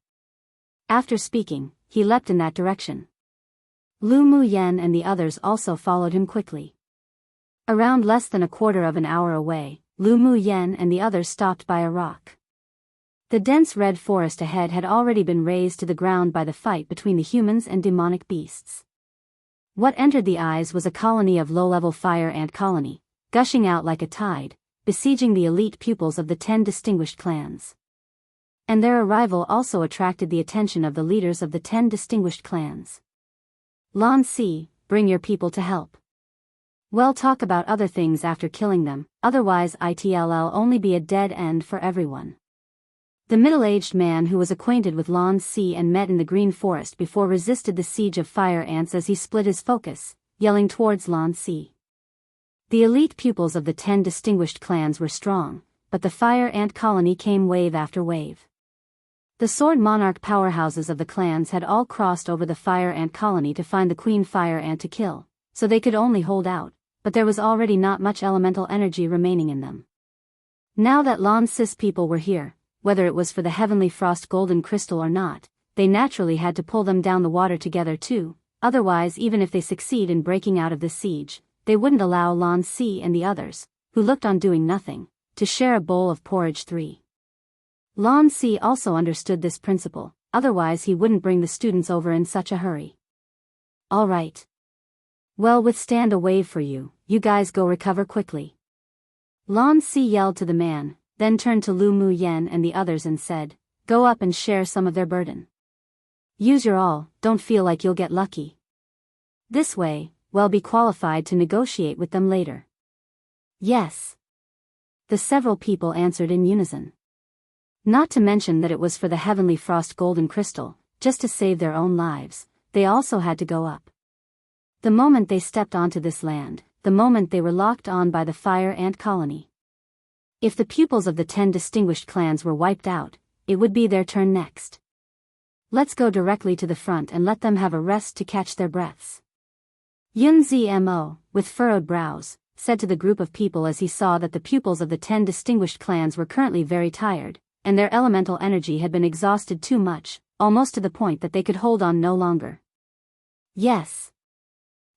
After speaking, he leapt in that direction. Lu Mu Yen and the others also followed him quickly. Around less than a quarter of an hour away, Lu Mu Yen and the others stopped by a rock. The dense red forest ahead had already been razed to the ground by the fight between the humans and demonic beasts. What entered the eyes was a colony of low-level fire ant colony, gushing out like a tide, besieging the elite pupils of the 10 distinguished clans. And their arrival also attracted the attention of the leaders of the 10 distinguished clans. Lan Si, bring your people to help. We'll talk about other things after killing them, otherwise it'll only be a dead end for everyone. The middle-aged man who was acquainted with Lan Si and met in the green forest before resisted the siege of fire ants as he split his focus, yelling towards Lan Si. The elite pupils of the 10 distinguished clans were strong, but the fire ant colony came wave after wave. The sword monarch powerhouses of the clans had all crossed over the fire ant colony to find the queen fire ant to kill, so they could only hold out, but there was already not much elemental energy remaining in them. Now that Lan Si's people were here, whether it was for the heavenly frost golden crystal or not, they naturally had to pull them down the water together too, otherwise even if they succeed in breaking out of this siege, they wouldn't allow Lan Si and the others, who looked on doing nothing, to share a bowl of porridge 3. Lan Si also understood this principle, otherwise he wouldn't bring the students over in such a hurry. All right. Well, withstand a wave for you, you guys go recover quickly. Lan Si yelled to the man, then turned to Lu Mu Yen and the others and said, "Go up and share some of their burden. Use your all, don't feel like you'll get lucky. This way, we'll be qualified to negotiate with them later." "Yes." The several people answered in unison. Not to mention that it was for the heavenly frost golden crystal, just to save their own lives, they also had to go up. The moment they stepped onto this land, the moment they were locked on by the fire ant colony. If the pupils of the 10 distinguished clans were wiped out, it would be their turn next. "Let's go directly to the front and let them have a rest to catch their breaths." Yun Zmo, with furrowed brows, said to the group of people as he saw that the pupils of the 10 distinguished clans were currently very tired, and their elemental energy had been exhausted too much, almost to the point that they could hold on no longer. "Yes."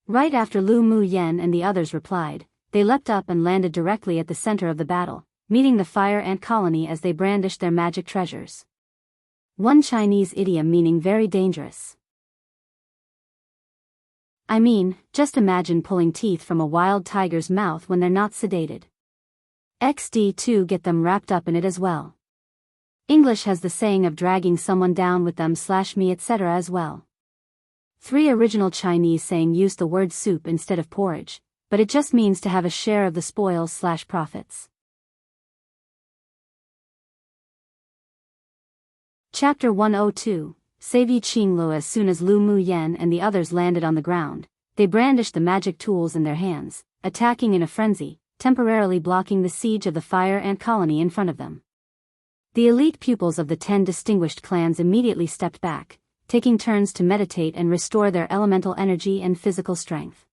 Right after Lu Mu Yen and the others replied, they leapt up and landed directly at the center of the battle, meeting the fire ant colony as they brandished their magic treasures. One Chinese idiom meaning very dangerous. I mean, just imagine pulling teeth from a wild tiger's mouth when they're not sedated. XD2 get them wrapped up in it as well. English has the saying of dragging someone down with them / me etc. as well. 3 original Chinese saying use the word soup instead of porridge, but it just means to have a share of the spoils / profits. Chapter 102, Save Yi Qinglu. As soon as Lu Mu Yen and the others landed on the ground, they brandished the magic tools in their hands, attacking in a frenzy, temporarily blocking the siege of the fire ant colony in front of them. The elite pupils of the 10 distinguished clans immediately stepped back, taking turns to meditate and restore their elemental energy and physical strength.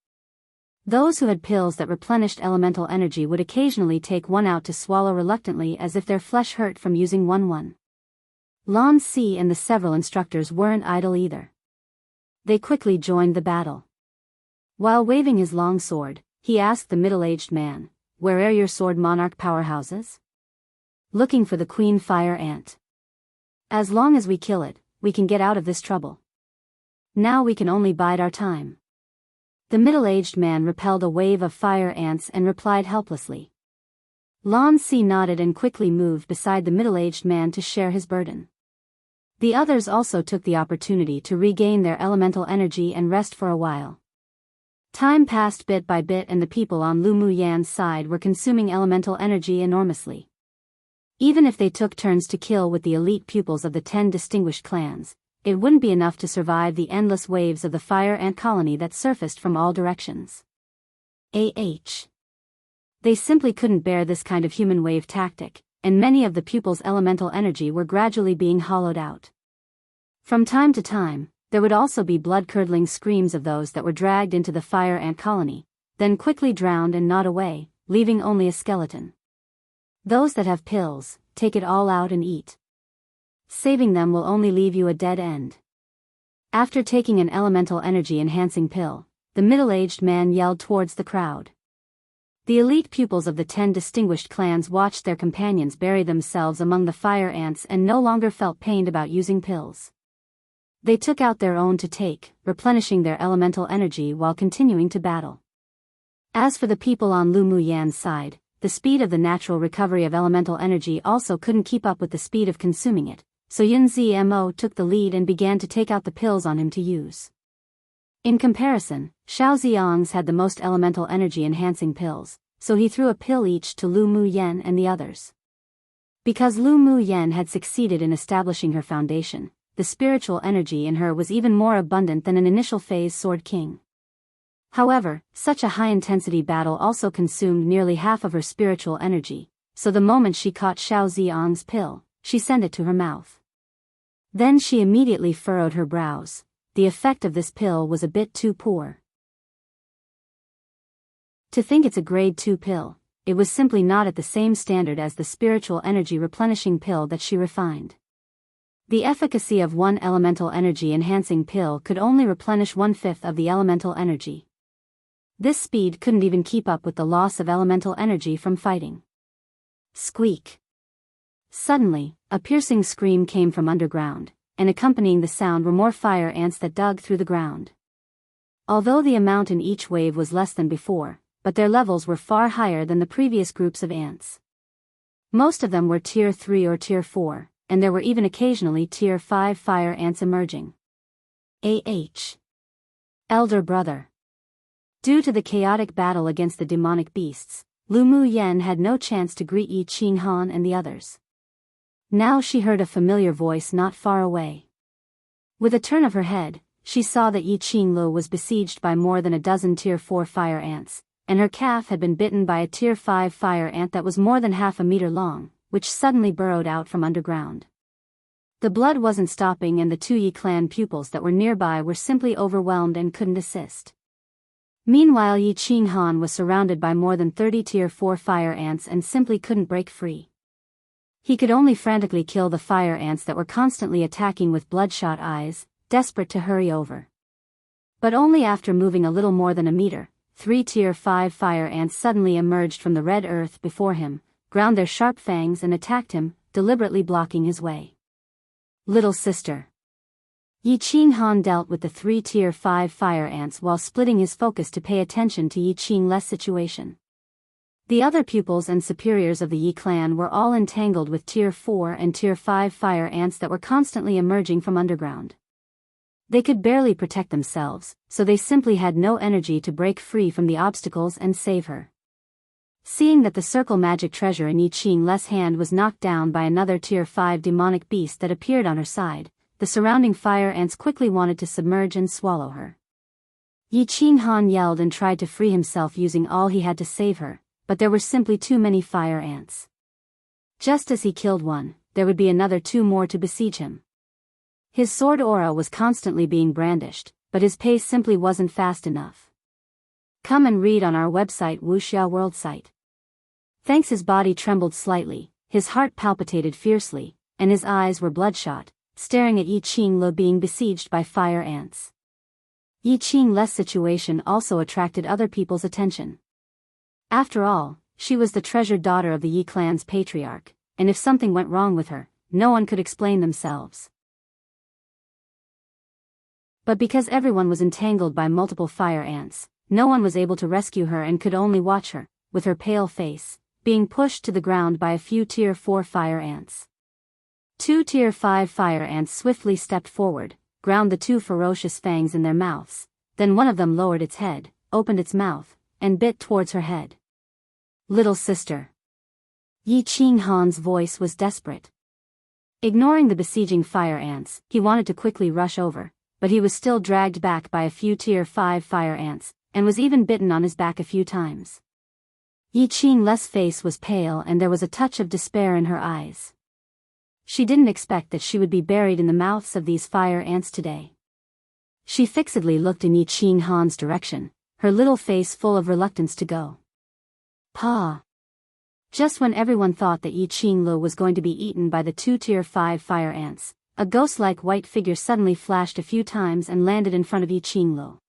Those who had pills that replenished elemental energy would occasionally take one out to swallow reluctantly as if their flesh hurt from using one. Lan Si and the several instructors weren't idle either. They quickly joined the battle. While waving his long sword, he asked the middle-aged man, "Where are your sword monarch powerhouses?" "Looking for the queen fire ant. As long as we kill it, we can get out of this trouble. Now we can only bide our time." The middle-aged man repelled a wave of fire ants and replied helplessly. Lan Si nodded and quickly moved beside the middle-aged man to share his burden. The others also took the opportunity to regain their elemental energy and rest for a while. Time passed bit by bit and the people on Lu Mu Yan's side were consuming elemental energy enormously. Even if they took turns to kill with the elite pupils of the 10 distinguished clans, it wouldn't be enough to survive the endless waves of the fire ant colony that surfaced from all directions. They simply couldn't bear this kind of human wave tactic, and many of the pupils' elemental energy were gradually being hollowed out. From time to time, there would also be blood-curdling screams of those that were dragged into the fire ant colony, then quickly drowned and gnawed away, leaving only a skeleton. Those that have pills, take it all out and eat. Saving them will only leave you a dead end. After taking an elemental energy-enhancing pill, the middle-aged man yelled towards the crowd. The elite pupils of the 10 distinguished clans watched their companions bury themselves among the fire ants and no longer felt pained about using pills. They took out their own to take, replenishing their elemental energy while continuing to battle. As for the people on Lu Mu Yan's side, the speed of the natural recovery of elemental energy also couldn't keep up with the speed of consuming it, so Yun Zmo took the lead and began to take out the pills on him to use. In comparison, Xiao Xiang's had the most elemental energy-enhancing pills, so he threw a pill each to Lu Mu Yen and the others. Because Lu Mu Yen had succeeded in establishing her foundation, the spiritual energy in her was even more abundant than an initial phase Sword King. However, such a high-intensity battle also consumed nearly half of her spiritual energy, so the moment she caught Xiao Xiang's pill, she sent it to her mouth. Then she immediately furrowed her brows. The effect of this pill was a bit too poor. To think it's a grade 2 pill, it was simply not at the same standard as the spiritual energy replenishing pill that she refined. The efficacy of one elemental energy enhancing pill could only replenish 1/5 of the elemental energy. This speed couldn't even keep up with the loss of elemental energy from fighting. Squeak! Suddenly, a piercing scream came from underground, and accompanying the sound were more fire ants that dug through the ground. Although the amount in each wave was less than before, but their levels were far higher than the previous groups of ants. Most of them were Tier 3 or Tier 4, and there were even occasionally Tier 5 fire ants emerging. Elder brother. Due to the chaotic battle against the demonic beasts, Lu Mu Yen had no chance to greet Yi Qing Han and the others. Now she heard a familiar voice not far away. With a turn of her head, she saw that Yi Qing Lu was besieged by more than a dozen Tier 4 fire ants, and her calf had been bitten by a Tier 5 fire ant that was more than half a meter long, which suddenly burrowed out from underground. The blood wasn't stopping, and the two Yi clan pupils that were nearby were simply overwhelmed and couldn't assist. Meanwhile, Yi Qing Han was surrounded by more than 30 Tier 4 fire ants and simply couldn't break free. He could only frantically kill the fire ants that were constantly attacking with bloodshot eyes, desperate to hurry over. But only after moving a little more than a meter, 3 Tier 5 fire ants suddenly emerged from the red earth before him, ground their sharp fangs and attacked him, deliberately blocking his way. Little sister. Yi Qing Han dealt with the 3 Tier 5 fire ants while splitting his focus to pay attention to Yi Qing Le's situation. The other pupils and superiors of the Yi clan were all entangled with Tier 4 and Tier 5 fire ants that were constantly emerging from underground. They could barely protect themselves, so they simply had no energy to break free from the obstacles and save her. Seeing that the circle magic treasure in Yi Qing Le's hand was knocked down by another Tier 5 demonic beast that appeared on her side, the surrounding fire ants quickly wanted to submerge and swallow her. Yi Qing Han yelled and tried to free himself using all he had to save her, but there were simply too many fire ants. Just as he killed one, there would be another 2 more to besiege him. His sword aura was constantly being brandished, but his pace simply wasn't fast enough. Come and read on our website Wuxia World site. Thanks. His body trembled slightly, his heart palpitated fiercely, and his eyes were bloodshot, staring at Yi Qing Lu being besieged by fire ants. Yi Qing Le's situation also attracted other people's attention. After all, she was the treasured daughter of the Yi clan's patriarch, and if something went wrong with her, no one could explain themselves. But because everyone was entangled by multiple fire ants, no one was able to rescue her and could only watch her, with her pale face, being pushed to the ground by a few Tier 4 fire ants. 2 Tier 5 fire ants swiftly stepped forward, ground the 2 ferocious fangs in their mouths, then one of them lowered its head, opened its mouth, and bit towards her head. Little sister. Yi Qing Han's voice was desperate. Ignoring the besieging fire ants, he wanted to quickly rush over, but he was still dragged back by a few Tier 5 fire ants, and was even bitten on his back a few times. Yi Qing Le's face was pale and there was a touch of despair in her eyes. She didn't expect that she would be buried in the mouths of these fire ants today. She fixedly looked in Yi Qing Han's direction, her little face full of reluctance to go. Pa! Just when everyone thought that Yi Qing Lu was going to be eaten by the 2 Tier 5 fire ants, a ghost-like white figure suddenly flashed a few times and landed in front of Yi Qing Lu.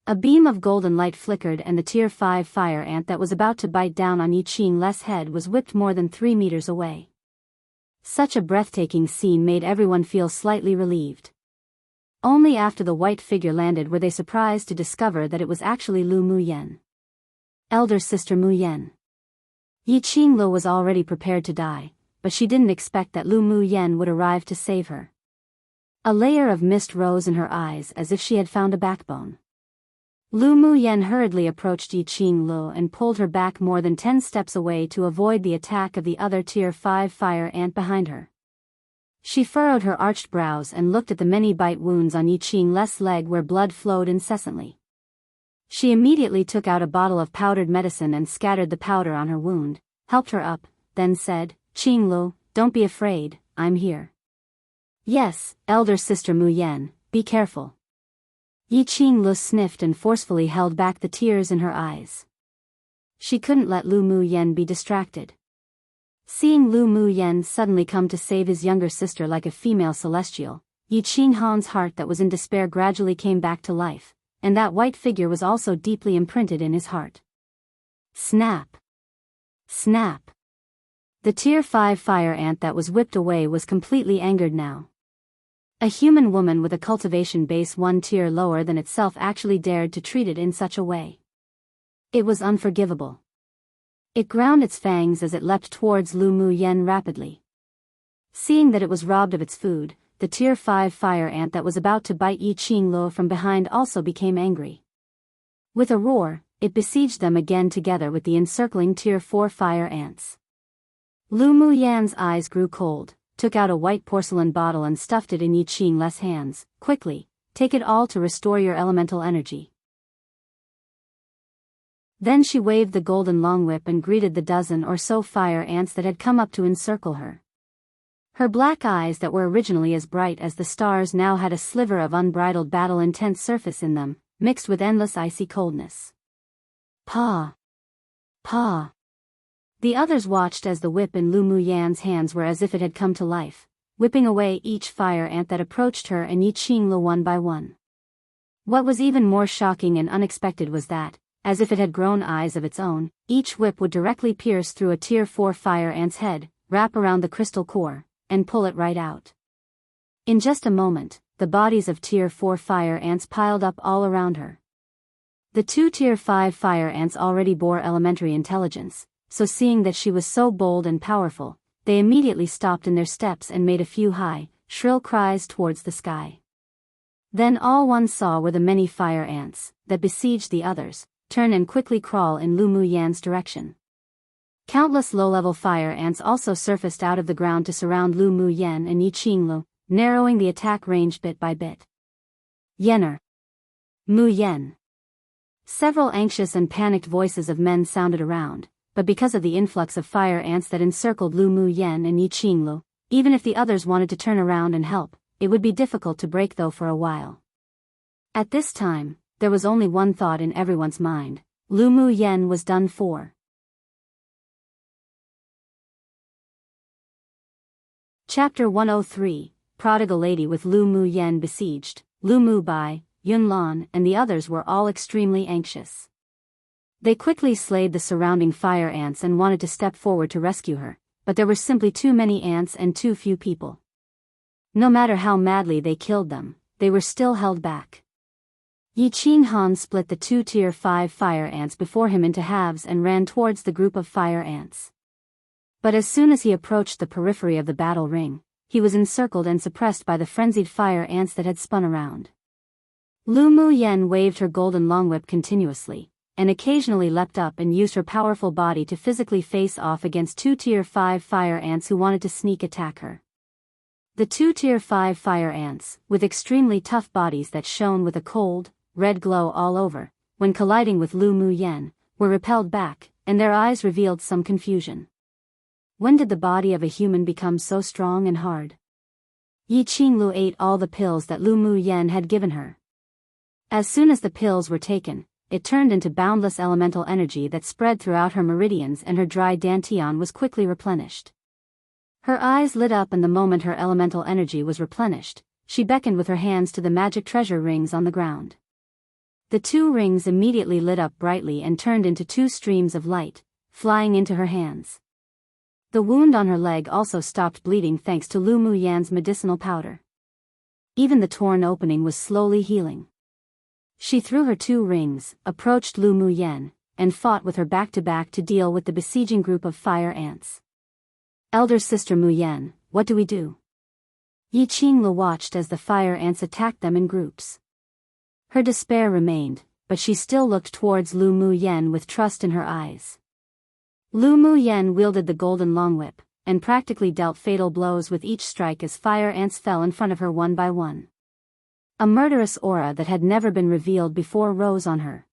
A beam of golden light flickered and the Tier 5 fire ant that was about to bite down on Yi Qing Le's head was whipped more than 3 meters away. Such a breathtaking scene made everyone feel slightly relieved. Only after the white figure landed were they surprised to discover that it was actually Lu Mu Yen. Elder sister Mu Yen. Yi Qing Lu was already prepared to die, but she didn't expect that Lu Mu Yen would arrive to save her. A layer of mist rose in her eyes as if she had found a backbone. Lu Mu Yen hurriedly approached Yi Qing Lu and pulled her back more than 10 steps away to avoid the attack of the other Tier 5 fire ant behind her. She furrowed her arched brows and looked at the many bite wounds on Yi Qing Le's leg where blood flowed incessantly. She immediately took out a bottle of powdered medicine and scattered the powder on her wound, helped her up, then said, Qing Lu, don't be afraid, I'm here. Yes, elder sister Mu Yen, be careful. Yi Qing Lu sniffed and forcefully held back the tears in her eyes. She couldn't let Lu Mu Yen be distracted. Seeing Lu Mu Yen suddenly come to save his younger sister like a female celestial, Yi Qing Han's heart that was in despair gradually came back to life, and that white figure was also deeply imprinted in his heart. Snap! Snap! The Tier 5 fire ant that was whipped away was completely angered now. A human woman with a cultivation base 1 tier lower than itself actually dared to treat it in such a way. It was unforgivable. It ground its fangs as it leapt towards Lu Mu Yen rapidly. Seeing that it was robbed of its food, the Tier 5 fire ant that was about to bite Yi Qinglu from behind also became angry. With a roar, it besieged them again together with the encircling Tier 4 fire ants. Lu Mu Yan's eyes grew cold, took out a white porcelain bottle and stuffed it in Yi Qinglu's hands. Quickly, take it all to restore your elemental energy. Then she waved the golden long whip and greeted the dozen or so fire ants that had come up to encircle her. Her black eyes that were originally as bright as the stars now had a sliver of unbridled battle-intent surface in them, mixed with endless icy coldness. Pa! Pa! The others watched as the whip in Lu Mu Yan's hands were as if it had come to life, whipping away each fire ant that approached her and Yi Qinglu one by one. What was even more shocking and unexpected was that, as if it had grown eyes of its own, each whip would directly pierce through a Tier 4 fire ant's head, wrap around the crystal core, and pull it right out. In just a moment, the bodies of Tier 4 fire ants piled up all around her. The two Tier 5 fire ants already bore elementary intelligence, so seeing that she was so bold and powerful, they immediately stopped in their steps and made a few high, shrill cries towards the sky. Then all one saw were the many fire ants, that besieged the others, turn and quickly crawl in Lu Mu Yan's direction. Countless low-level fire ants also surfaced out of the ground to surround Lu Mu Yan and Yi Qinglu, narrowing the attack range bit by bit. Yener! Mu Yen! Several anxious and panicked voices of men sounded around, but because of the influx of fire ants that encircled Lu Mu Yen and Yi Qinglu, even if the others wanted to turn around and help, it would be difficult to break though for a while. At this time, there was only one thought in everyone's mind: Lu Mu Yen was done for. Chapter 103, Prodigal Lady. With Lu Mu Yen besieged, Lu Mu Bai, Yun Lan and the others were all extremely anxious. They quickly slayed the surrounding fire ants and wanted to step forward to rescue her, but there were simply too many ants and too few people. No matter how madly they killed them, they were still held back. Yi Qinghan split the two Tier 5 fire ants before him into halves and ran towards the group of fire ants. But as soon as he approached the periphery of the battle ring, he was encircled and suppressed by the frenzied fire ants that had spun around. Lu Mu Yen waved her golden long whip continuously, and occasionally leapt up and used her powerful body to physically face off against two Tier 5 fire ants who wanted to sneak attack her. The two Tier 5 fire ants, with extremely tough bodies that shone with a cold, red glow all over, when colliding with Lu Mu Yen, were repelled back, and their eyes revealed some confusion. When did the body of a human become so strong and hard? Yi Qinglu ate all the pills that Lu Mu Yen had given her. As soon as the pills were taken, it turned into boundless elemental energy that spread throughout her meridians, and her dry dantian was quickly replenished. Her eyes lit up, and the moment her elemental energy was replenished, she beckoned with her hands to the magic treasure rings on the ground. The two rings immediately lit up brightly and turned into two streams of light, flying into her hands. The wound on her leg also stopped bleeding thanks to Lu Mu Yan's medicinal powder. Even the torn opening was slowly healing. She threw her two rings, approached Lu Mu Yen, and fought with her back-to-back to deal with the besieging group of fire ants. Elder Sister Mu Yen, what do we do? Yi Qinglu watched as the fire ants attacked them in groups. Her despair remained, but she still looked towards Lu Mu Yen with trust in her eyes. Lu Mu Yen wielded the golden long whip, and practically dealt fatal blows with each strike as fire ants fell in front of her one by one. A murderous aura that had never been revealed before rose on her.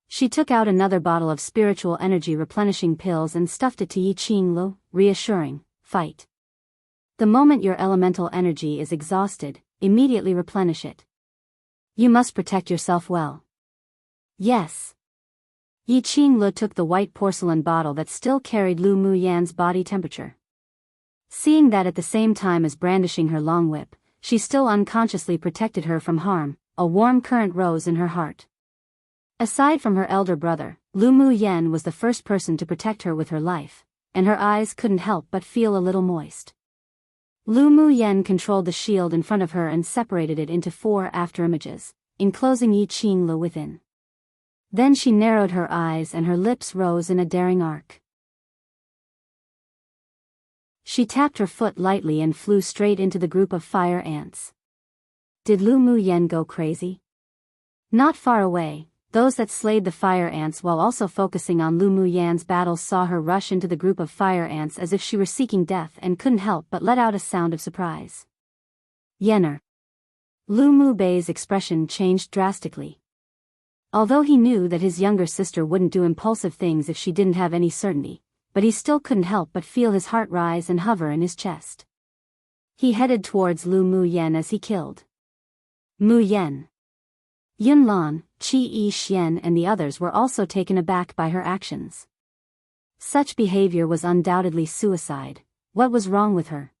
She took out another bottle of spiritual energy replenishing pills and stuffed it to Yi Qinglu, reassuring, fight. The moment your elemental energy is exhausted, immediately replenish it. You must protect yourself well. Yes. Yi Qinglu took the white porcelain bottle that still carried Lu Mu Yan's body temperature. Seeing that at the same time as brandishing her long whip, she still unconsciously protected her from harm, a warm current rose in her heart. Aside from her elder brother, Lu Mu Yen was the first person to protect her with her life, and her eyes couldn't help but feel a little moist. Lu Mu Yen controlled the shield in front of her and separated it into 4 afterimages, enclosing Yi Qinglu within. Then she narrowed her eyes and her lips rose in a daring arc. She tapped her foot lightly and flew straight into the group of fire ants. Did Lu Mu Yen go crazy? Not far away, those that slayed the fire ants while also focusing on Lu Mu Yan's battles saw her rush into the group of fire ants as if she were seeking death and couldn't help but let out a sound of surprise. Yener. Lu Mu Bei's expression changed drastically. Although he knew that his younger sister wouldn't do impulsive things if she didn't have any certainty, but he still couldn't help but feel his heart rise and hover in his chest. He headed towards Lu Mu Yen as he killed Mu Yen. Yun Lan, Qi Yi Xian and the others were also taken aback by her actions. Such behavior was undoubtedly suicide. What was wrong with her?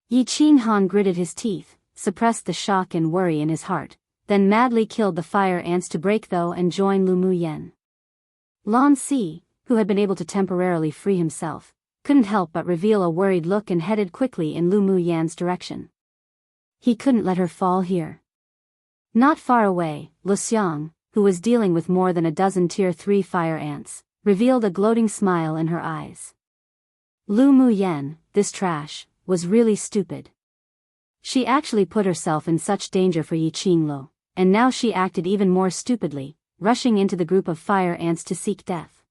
Yi Qing Han gritted his teeth, suppressed the shock and worry in his heart, then madly killed the fire ants to break through and join Lu Mu Yen. Lan Si, who had been able to temporarily free himself, couldn't help but reveal a worried look and headed quickly in Lu Mu Yan's direction. He couldn't let her fall here. Not far away, Lu Xiang, who was dealing with more than a dozen Tier 3 fire ants, revealed a gloating smile in her eyes. Lu Mu Yen, this trash, was really stupid. She actually put herself in such danger for Yi Qinglo, and now she acted even more stupidly, rushing into the group of fire ants to seek death.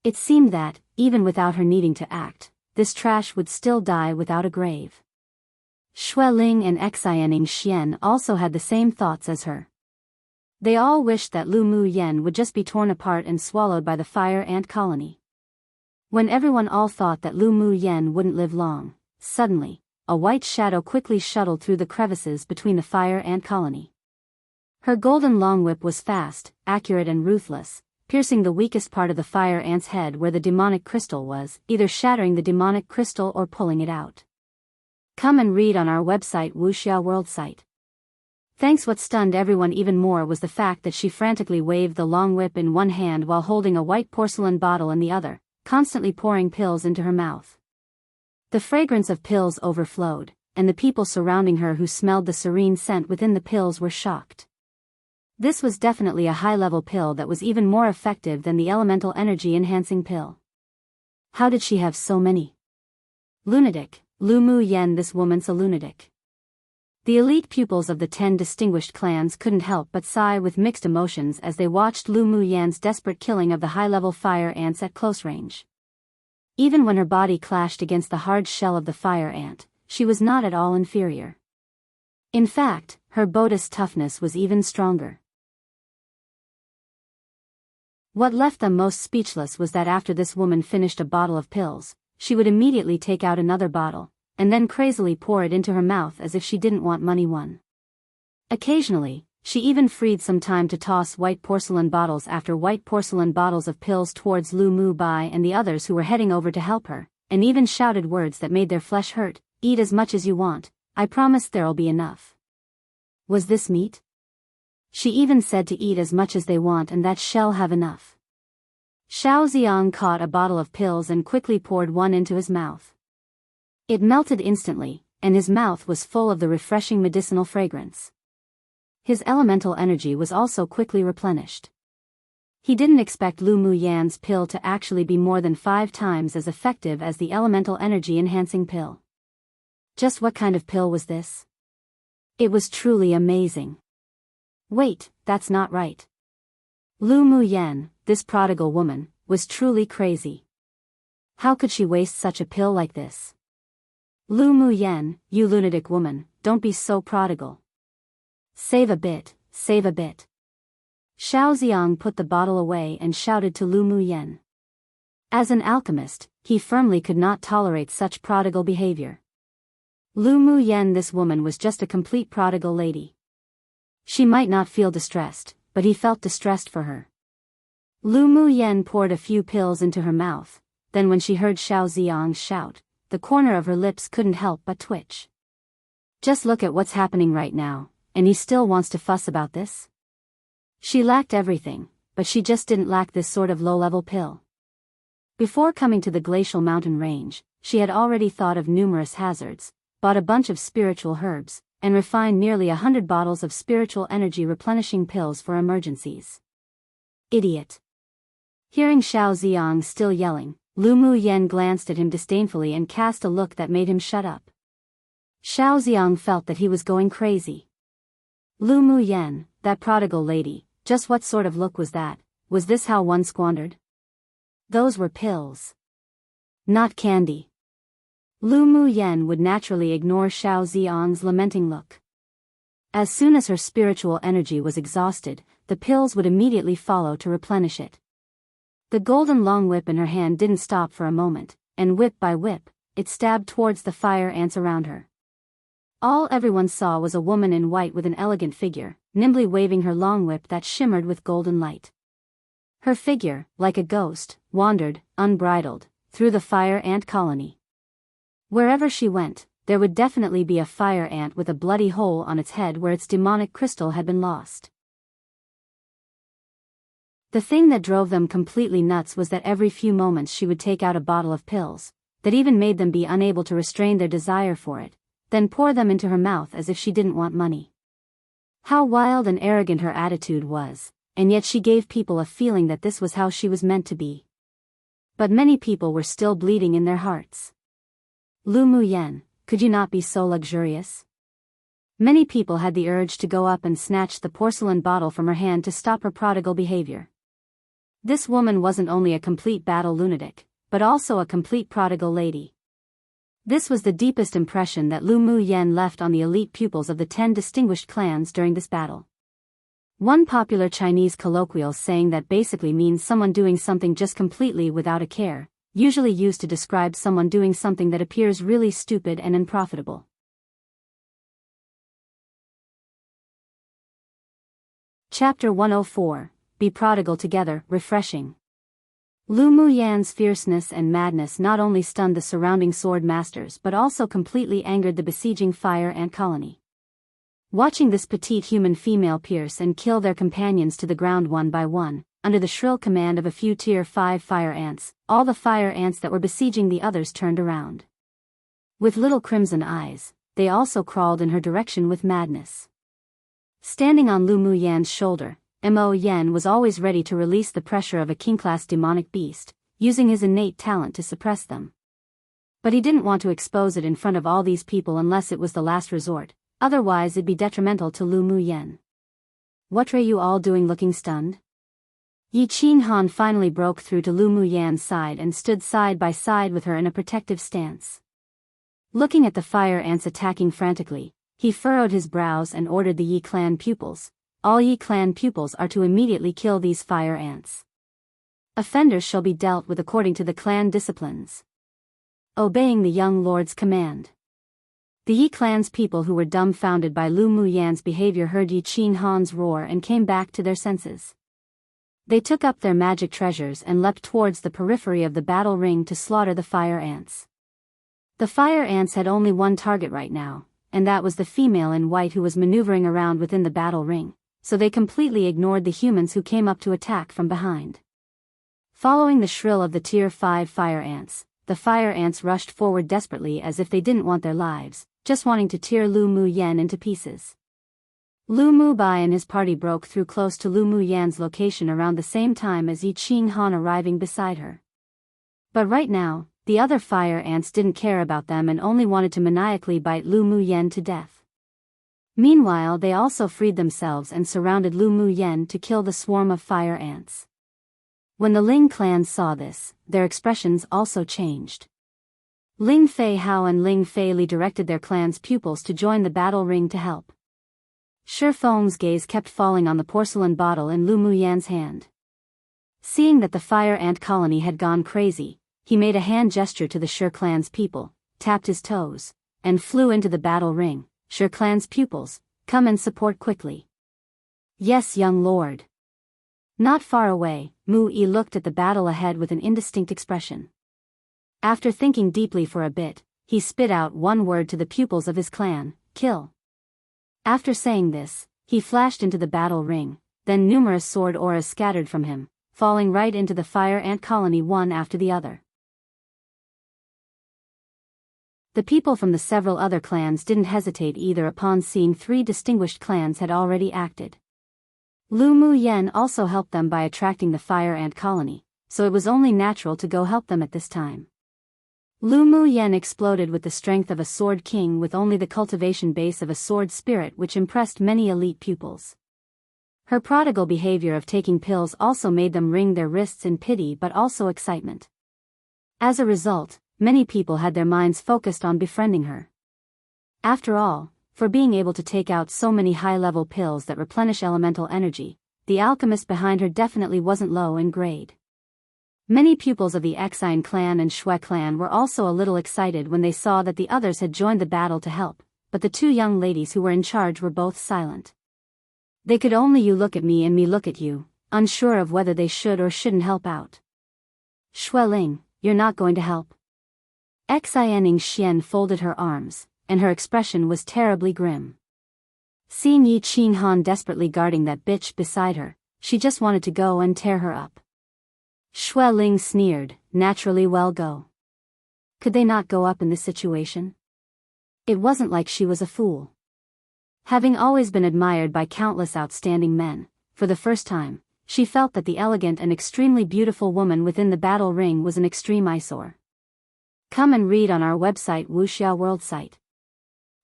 It seemed that, even without her needing to act, this trash would still die without a grave. Xue Ling and Xianing Xian also had the same thoughts as her. They all wished that Lu Mu Yen would just be torn apart and swallowed by the fire ant colony. When everyone all thought that Lu Mu Yen wouldn't live long, suddenly, a white shadow quickly shuttled through the crevices between the fire ant colony. Her golden long whip was fast, accurate and ruthless, piercing the weakest part of the fire ant's head where the demonic crystal was, either shattering the demonic crystal or pulling it out. Come and read on our website Wuxia World site. Thanks. What stunned everyone even more was the fact that she frantically waved the long whip in one hand while holding a white porcelain bottle in the other, constantly pouring pills into her mouth. The fragrance of pills overflowed, and the people surrounding her who smelled the serene scent within the pills were shocked. This was definitely a high-level pill that was even more effective than the elemental energy-enhancing pill. How did she have so many? Lunatic, Lu Mu Yen. This woman's a lunatic. The elite pupils of the 10 distinguished clans couldn't help but sigh with mixed emotions as they watched Lu Mu Yan's desperate killing of the high-level fire ants at close range. Even when her body clashed against the hard shell of the fire ant, she was not at all inferior. In fact, her Buddhist toughness was even stronger. What left them most speechless was that after this woman finished a bottle of pills, she would immediately take out another bottle, and then crazily pour it into her mouth as if she didn't want money won. Occasionally, she even freed some time to toss white porcelain bottles after white porcelain bottles of pills towards Lu Mu Bai and the others who were heading over to help her, and even shouted words that made their flesh hurt. Eat as much as you want, I promise there'll be enough. Was this meat? She even said to eat as much as they want and that shall have enough. Xiao Ziang caught a bottle of pills and quickly poured one into his mouth. It melted instantly, and his mouth was full of the refreshing medicinal fragrance. His elemental energy was also quickly replenished. He didn't expect Lu Mu Yan's pill to actually be more than 5 times as effective as the elemental energy-enhancing pill. Just what kind of pill was this? It was truly amazing. Wait, that's not right. Lu Mu Yan, this prodigal woman, was truly crazy. How could she waste such a pill like this? Lu Mu Yan, you lunatic woman, don't be so prodigal. Save a bit, save a bit. Xiao Ziang put the bottle away and shouted to Lu Mu Yan. As an alchemist, he firmly could not tolerate such prodigal behavior. Lu Mu Yan, this woman was just a complete prodigal lady. She might not feel distressed, but he felt distressed for her. Lu Mu Yan poured a few pills into her mouth, then when she heard Xiao Ziang shout, the corner of her lips couldn't help but twitch. Just look at what's happening right now, and he still wants to fuss about this? She lacked everything, but she just didn't lack this sort of low-level pill. Before coming to the glacial mountain range, she had already thought of numerous hazards, bought a bunch of spiritual herbs, and refined nearly 100 bottles of spiritual energy replenishing pills for emergencies. Idiot. Hearing Xiao Ziang still yelling, Lu Mu Yen glanced at him disdainfully and cast a look that made him shut up. Xiao Ziang felt that he was going crazy. Lu Mu Yen, that prodigal lady, just what sort of look was that? Was this how one squandered? Those were pills. Not candy. Lu Mu Yen would naturally ignore Xiao Ziang's lamenting look. As soon as her spiritual energy was exhausted, the pills would immediately follow to replenish it. The golden long whip in her hand didn't stop for a moment, and whip by whip, it stabbed towards the fire ants around her. All everyone saw was a woman in white with an elegant figure, nimbly waving her long whip that shimmered with golden light. Her figure, like a ghost, wandered, unbridled, through the fire ant colony. Wherever she went, there would definitely be a fire ant with a bloody hole on its head where its demonic crystal had been lost. The thing that drove them completely nuts was that every few moments she would take out a bottle of pills, that even made them be unable to restrain their desire for it, then pour them into her mouth as if she didn't want money. How wild and arrogant her attitude was, and yet she gave people a feeling that this was how she was meant to be. But many people were still bleeding in their hearts. Lu Mu Yen, could you not be so luxurious? Many people had the urge to go up and snatch the porcelain bottle from her hand to stop her prodigal behavior. This woman wasn't only a complete battle lunatic, but also a complete prodigal lady. This was the deepest impression that Lu Mu Yen left on the elite pupils of the 10 distinguished clans during this battle. One popular Chinese colloquial saying that basically means someone doing something just completely without a care, usually used to describe someone doing something that appears really stupid and unprofitable. Chapter 104, Be Prodigal Together, Refreshing. Lu Mu Yan's fierceness and madness not only stunned the surrounding sword masters but also completely angered the besieging fire ant colony. Watching this petite human female pierce and kill their companions to the ground one by one, under the shrill command of a few tier 5 fire ants, all the fire ants that were besieging the others turned around. With little crimson eyes, they also crawled in her direction with madness. Standing on Lu Mu Yan's shoulder, Mo Yen was always ready to release the pressure of a king-class demonic beast, using his innate talent to suppress them. But he didn't want to expose it in front of all these people unless it was the last resort, otherwise it'd be detrimental to Lu Mu Yen. What are you all doing looking stunned? Yi Qin Han finally broke through to Lu Mu Yan's side and stood side by side with her in a protective stance. Looking at the fire ants attacking frantically, he furrowed his brows and ordered the Yi clan pupils. All Yi clan pupils are to immediately kill these fire ants. Offenders shall be dealt with according to the clan disciplines. Obeying the young lord's command. The Yi clan's people who were dumbfounded by Lu Mu Yan's behavior heard Yi Qin Han's roar and came back to their senses. They took up their magic treasures and leapt towards the periphery of the battle ring to slaughter the fire ants. The fire ants had only one target right now, and that was the female in white who was maneuvering around within the battle ring, so they completely ignored the humans who came up to attack from behind. Following the shrill of the tier 5 fire ants, the fire ants rushed forward desperately as if they didn't want their lives, just wanting to tear Lu Mu Yen into pieces. Lu Mu Bai and his party broke through close to Lu Mu Yan's location around the same time as Yi Qin Han arriving beside her. But right now, the other fire ants didn't care about them and only wanted to maniacally bite Lu Mu Yen to death. Meanwhile, they also freed themselves and surrounded Lu Mu Yen to kill the swarm of fire ants. When the Ling clan saw this, their expressions also changed. Ling Fei Hao and Ling Fei Li directed their clan's pupils to join the battle ring to help. Shi Feng's gaze kept falling on the porcelain bottle in Lu Mu Yan's hand. Seeing that the fire ant colony had gone crazy, he made a hand gesture to the Shi clan's people, tapped his toes, and flew into the battle ring. Shi clan's pupils, come and support quickly. Yes, young lord. Not far away, Mu Yi looked at the battle ahead with an indistinct expression. After thinking deeply for a bit, he spit out one word to the pupils of his clan, kill. After saying this, he flashed into the battle ring, then numerous sword auras scattered from him, falling right into the fire ant colony one after the other. The people from the several other clans didn't hesitate either upon seeing 3 distinguished clans had already acted. Lu Mu Yen also helped them by attracting the fire ant colony, so it was only natural to go help them at this time. Lu Mu Yen exploded with the strength of a sword king with only the cultivation base of a sword spirit, which impressed many elite pupils. Her prodigal behavior of taking pills also made them wring their wrists in pity but also excitement. As a result, many people had their minds focused on befriending her. After all, for being able to take out so many high-level pills that replenish elemental energy, the alchemist behind her definitely wasn't low in grade. Many pupils of the Exine clan and Shui clan were also a little excited when they saw that the others had joined the battle to help, but the two young ladies who were in charge were both silent. They could only you look at me and me look at you, unsure of whether they should or shouldn't help out. Shueling, you're not going to help? Xianing Xian folded her arms, and her expression was terribly grim. Seeing Yi Qinghan desperately guarding that bitch beside her, she just wanted to go and tear her up. Xue Ling sneered, naturally, well, go. Could they not go up in this situation? It wasn't like she was a fool. Having always been admired by countless outstanding men, for the first time, she felt that the elegant and extremely beautiful woman within the battle ring was an extreme eyesore. Come and read on our website Wuxia World site.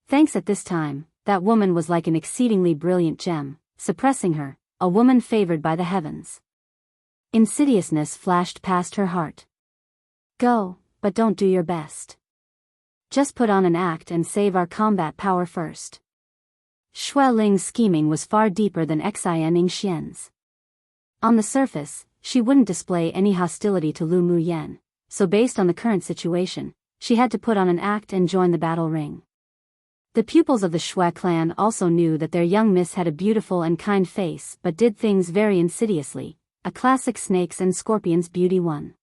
Thanks. At this time, that woman was like an exceedingly brilliant gem, suppressing her, a woman favored by the heavens. Insidiousness flashed past her heart. Go, but don't do your best. Just put on an act and save our combat power first. Xue Ling's scheming was far deeper than Xianing Xian's. On the surface, she wouldn't display any hostility to Lu Mu Yen, so based on the current situation, she had to put on an act and join the battle ring. The pupils of the Shui clan also knew that their young miss had a beautiful and kind face but did things very insidiously, a classic snakes and scorpions beauty one.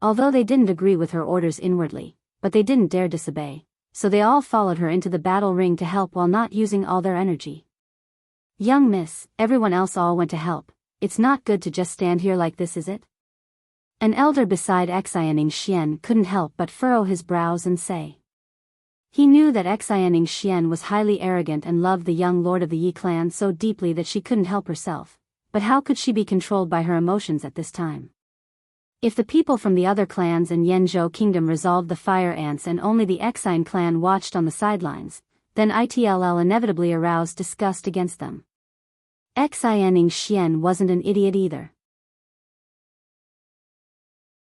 Although they didn't agree with her orders inwardly, but they didn't dare disobey, so they all followed her into the battle ring to help while not using all their energy. Young miss, everyone else all went to help. It's not good to just stand here like this, is it? An elder beside Xianing Xian couldn't help but furrow his brows and say. He knew that Xianing Xian was highly arrogant and loved the young lord of the Yi clan so deeply that she couldn't help herself, but how could she be controlled by her emotions at this time? If the people from the other clans and Yanzhou kingdom resolved the fire ants and only the Exine clan watched on the sidelines, then ITLL inevitably aroused disgust against them. Xianing Xian wasn't an idiot either.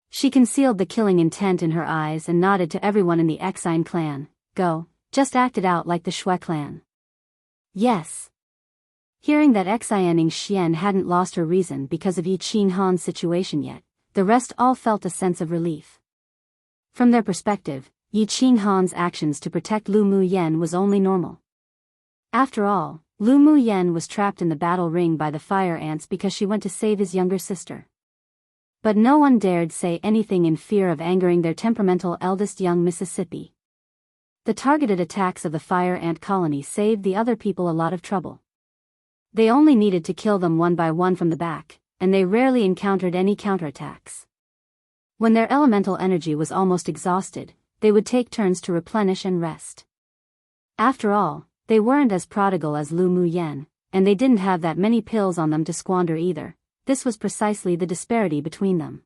She concealed the killing intent in her eyes and nodded to everyone in the Exine clan. Go, just act it out like the Shui clan. Yes. Hearing that Xianing Xian hadn't lost her reason because of Yi Qinghan's situation yet, the rest all felt a sense of relief. From their perspective, Yi Qinghan's actions to protect Lu Mu Yen was only normal. After all, Lu Mu Yen was trapped in the battle ring by the fire ants because she went to save his younger sister. But no one dared say anything in fear of angering their temperamental eldest young Mississippi. The targeted attacks of the fire ant colony saved the other people a lot of trouble. They only needed to kill them one by one from the back, and they rarely encountered any counterattacks. When their elemental energy was almost exhausted, they would take turns to replenish and rest. After all, they weren't as prodigal as Lu Mu Yen, and they didn't have that many pills on them to squander either. This was precisely the disparity between them.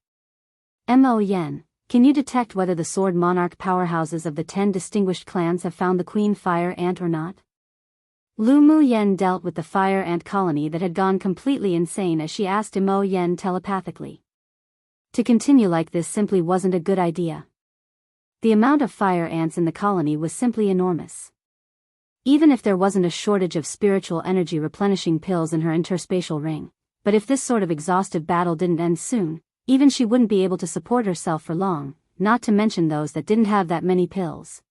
Mo Yen, can you detect whether the sword monarch powerhouses of the 10 distinguished clans have found the queen fire ant or not? Lu Mu Yen dealt with the fire ant colony that had gone completely insane as she asked Mo Yen telepathically. To continue like this simply wasn't a good idea. The amount of fire ants in the colony was simply enormous. Even if there wasn't a shortage of spiritual energy replenishing pills in her interspatial ring, but if this sort of exhaustive battle didn't end soon, even she wouldn't be able to support herself for long, not to mention those that didn't have that many pills.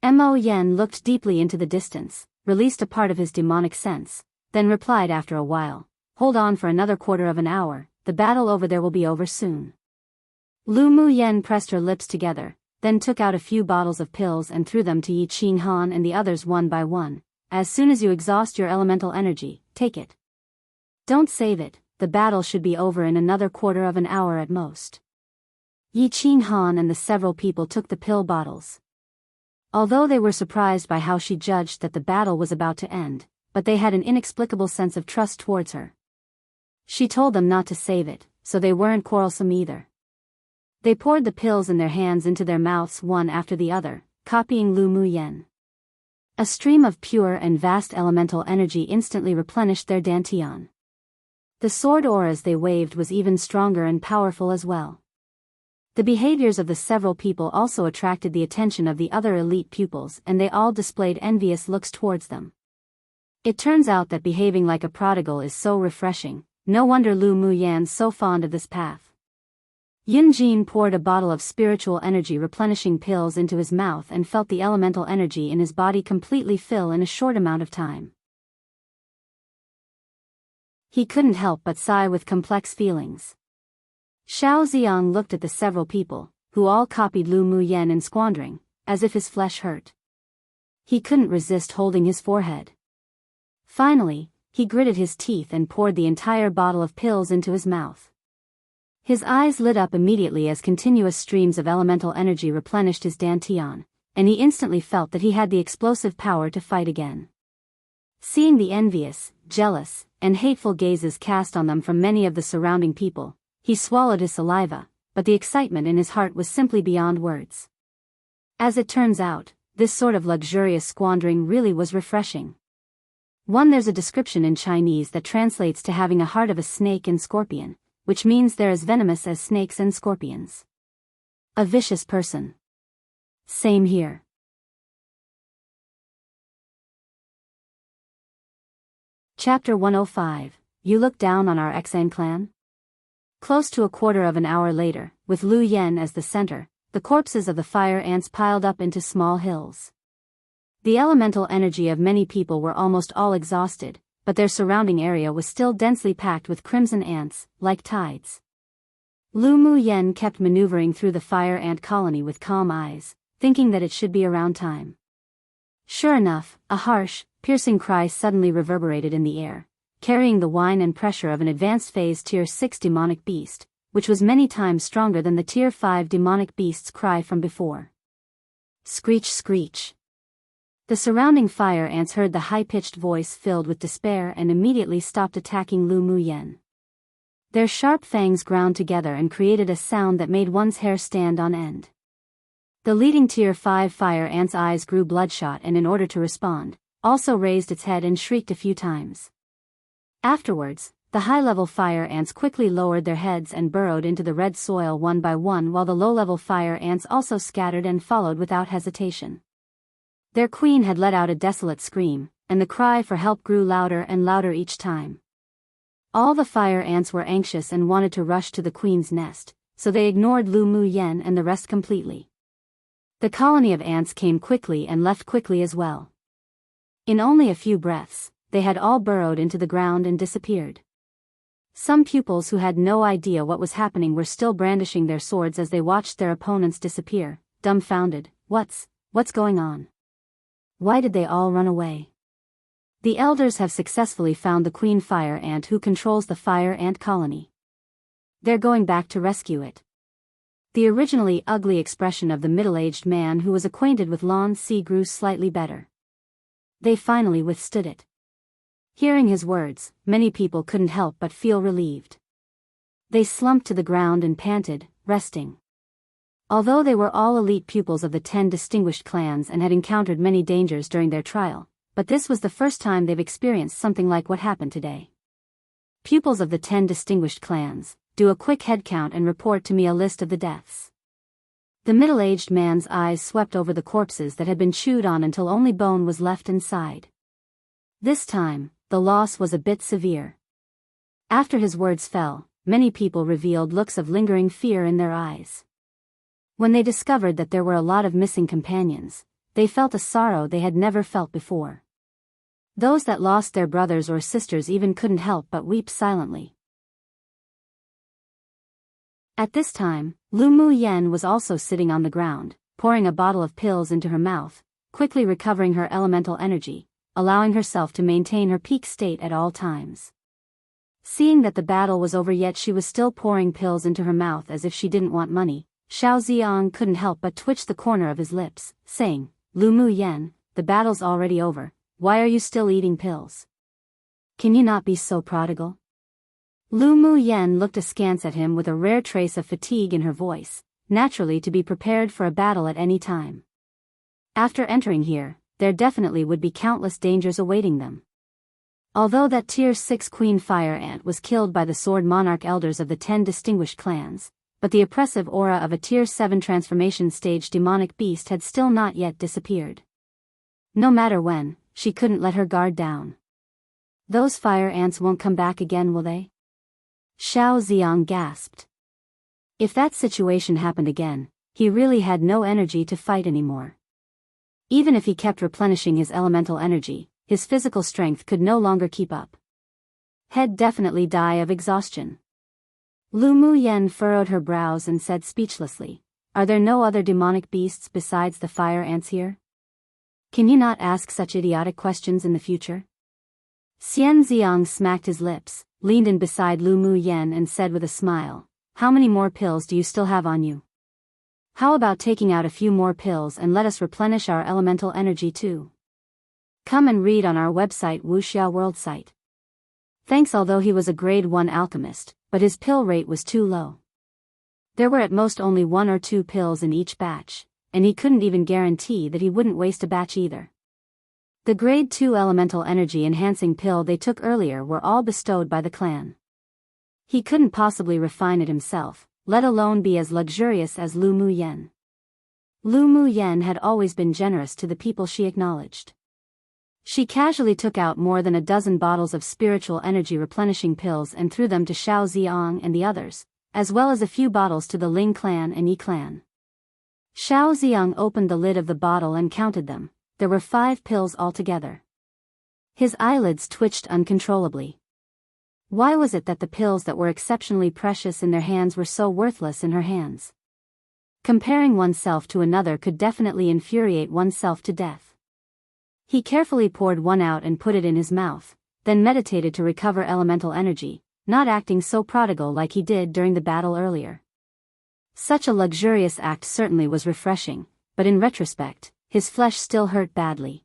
Mo Yen looked deeply into the distance, released a part of his demonic sense, then replied after a while, hold on for another quarter of an hour, the battle over there will be over soon. Lu Mu Yen pressed her lips together, then took out a few bottles of pills and threw them to Yi Qinghan and the others one by one. As soon as you exhaust your elemental energy, take it. Don't save it, the battle should be over in another quarter of an hour at most. Yi Qinghan and the several people took the pill bottles. Although they were surprised by how she judged that the battle was about to end, but they had an inexplicable sense of trust towards her. She told them not to save it, so they weren't quarrelsome either. They poured the pills in their hands into their mouths one after the other, copying Lu Muyen. A stream of pure and vast elemental energy instantly replenished their dantian. The sword auras they waved was even stronger and powerful as well. The behaviors of the several people also attracted the attention of the other elite pupils, and they all displayed envious looks towards them. It turns out that behaving like a prodigal is so refreshing, no wonder Lu Muyan's so fond of this path. Yunjin poured a bottle of spiritual energy replenishing pills into his mouth and felt the elemental energy in his body completely fill in a short amount of time. He couldn't help but sigh with complex feelings. Xiao Ziang looked at the several people, who all copied Lu Muyen in squandering, as if his flesh hurt. He couldn't resist holding his forehead. Finally, he gritted his teeth and poured the entire bottle of pills into his mouth. His eyes lit up immediately as continuous streams of elemental energy replenished his dantian, and he instantly felt that he had the explosive power to fight again. Seeing the envious, jealous, and hateful gazes cast on them from many of the surrounding people, he swallowed his saliva, but the excitement in his heart was simply beyond words. As it turns out, this sort of luxurious squandering really was refreshing. There's a description in Chinese that translates to having a heart of a snake and scorpion, which means they're as venomous as snakes and scorpions. A vicious person. Same here. Chapter 105, You Look Down on Our Xan Clan? Close to a quarter of an hour later, with Lu Yen as the center, the corpses of the fire ants piled up into small hills. The elemental energy of many people were almost all exhausted, but their surrounding area was still densely packed with crimson ants, like tides. Lu Muyen kept maneuvering through the fire ant colony with calm eyes, thinking that it should be around time. Sure enough, a harsh, piercing cry suddenly reverberated in the air, carrying the whine and pressure of an advanced phase Tier 6 demonic beast, which was many times stronger than the Tier 5 demonic beast's cry from before. Screech screech. The surrounding fire ants heard the high-pitched voice filled with despair and immediately stopped attacking Lu Muyen. Their sharp fangs ground together and created a sound that made one's hair stand on end. The leading Tier 5 fire ant's eyes grew bloodshot and in order to respond, also raised its head and shrieked a few times. Afterwards, the high-level fire ants quickly lowered their heads and burrowed into the red soil one by one while the low-level fire ants also scattered and followed without hesitation. Their queen had let out a desolate scream, and the cry for help grew louder and louder each time. All the fire ants were anxious and wanted to rush to the queen's nest, so they ignored Lu Muyen and the rest completely. The colony of ants came quickly and left quickly as well. In only a few breaths, they had all burrowed into the ground and disappeared. Some pupils who had no idea what was happening were still brandishing their swords as they watched their opponents disappear, dumbfounded. What's going on? Why did they all run away? The elders have successfully found the queen fire ant who controls the fire ant colony. They're going back to rescue it. The originally ugly expression of the middle-aged man who was acquainted with Lan Si grew slightly better. They finally withstood it. Hearing his words, many people couldn't help but feel relieved. They slumped to the ground and panted, resting. Although they were all elite pupils of the 10 distinguished clans and had encountered many dangers during their trial, but this was the first time they've experienced something like what happened today. Pupils of the 10 distinguished clans, do a quick head count and report to me a list of the deaths. The middle-aged man's eyes swept over the corpses that had been chewed on until only bone was left inside. This time, the loss was a bit severe. After his words fell, many people revealed looks of lingering fear in their eyes. When they discovered that there were a lot of missing companions, they felt a sorrow they had never felt before. Those that lost their brothers or sisters even couldn't help but weep silently. At this time, Lu Muyen was also sitting on the ground, pouring a bottle of pills into her mouth, quickly recovering her elemental energy, allowing herself to maintain her peak state at all times. Seeing that the battle was over yet she was still pouring pills into her mouth as if she didn't want money, Xiao Ziang couldn't help but twitch the corner of his lips, saying, Lu Muyen, the battle's already over, why are you still eating pills? Can you not be so prodigal? Lu Mu Yen looked askance at him with a rare trace of fatigue in her voice, naturally to be prepared for a battle at any time. After entering here, there definitely would be countless dangers awaiting them. Although that Tier 6 Queen Fire Ant was killed by the Sword Monarch elders of the 10 distinguished clans, but the oppressive aura of a Tier 7 transformation stage demonic beast had still not yet disappeared. No matter when, she couldn't let her guard down. Those fire ants won't come back again, will they? Xiao Ziang gasped. If that situation happened again, he really had no energy to fight anymore. Even if he kept replenishing his elemental energy, his physical strength could no longer keep up. He'd definitely die of exhaustion. Lu Mu Yen furrowed her brows and said speechlessly, "Are there no other demonic beasts besides the fire ants here? Can you not ask such idiotic questions in the future?" Xian Ziang smacked his lips, leaned in beside Lu Mu Yen and said with a smile, "How many more pills do you still have on you? How about taking out a few more pills and let us replenish our elemental energy too? Come and read on our website Wuxia World site." Thanks, although he was a grade 1 alchemist, but his pill rate was too low. There were at most only 1 or 2 pills in each batch, and he couldn't even guarantee that he wouldn't waste a batch either. The grade 2 elemental energy enhancing pill they took earlier were all bestowed by the clan. He couldn't possibly refine it himself, let alone be as luxurious as Lu Mu Yen. Lu Mu Yen had always been generous to the people she acknowledged. She casually took out more than a dozen bottles of spiritual energy replenishing pills and threw them to Xiao Ziang and the others, as well as a few bottles to the Ling clan and Yi clan. Xiao Ziang opened the lid of the bottle and counted them. There were 5 pills altogether. His eyelids twitched uncontrollably. Why was it that the pills that were exceptionally precious in their hands were so worthless in her hands? Comparing oneself to another could definitely infuriate oneself to death. He carefully poured one out and put it in his mouth, then meditated to recover elemental energy, not acting so prodigal like he did during the battle earlier. Such a luxurious act certainly was refreshing, but in retrospect, his flesh still hurt badly.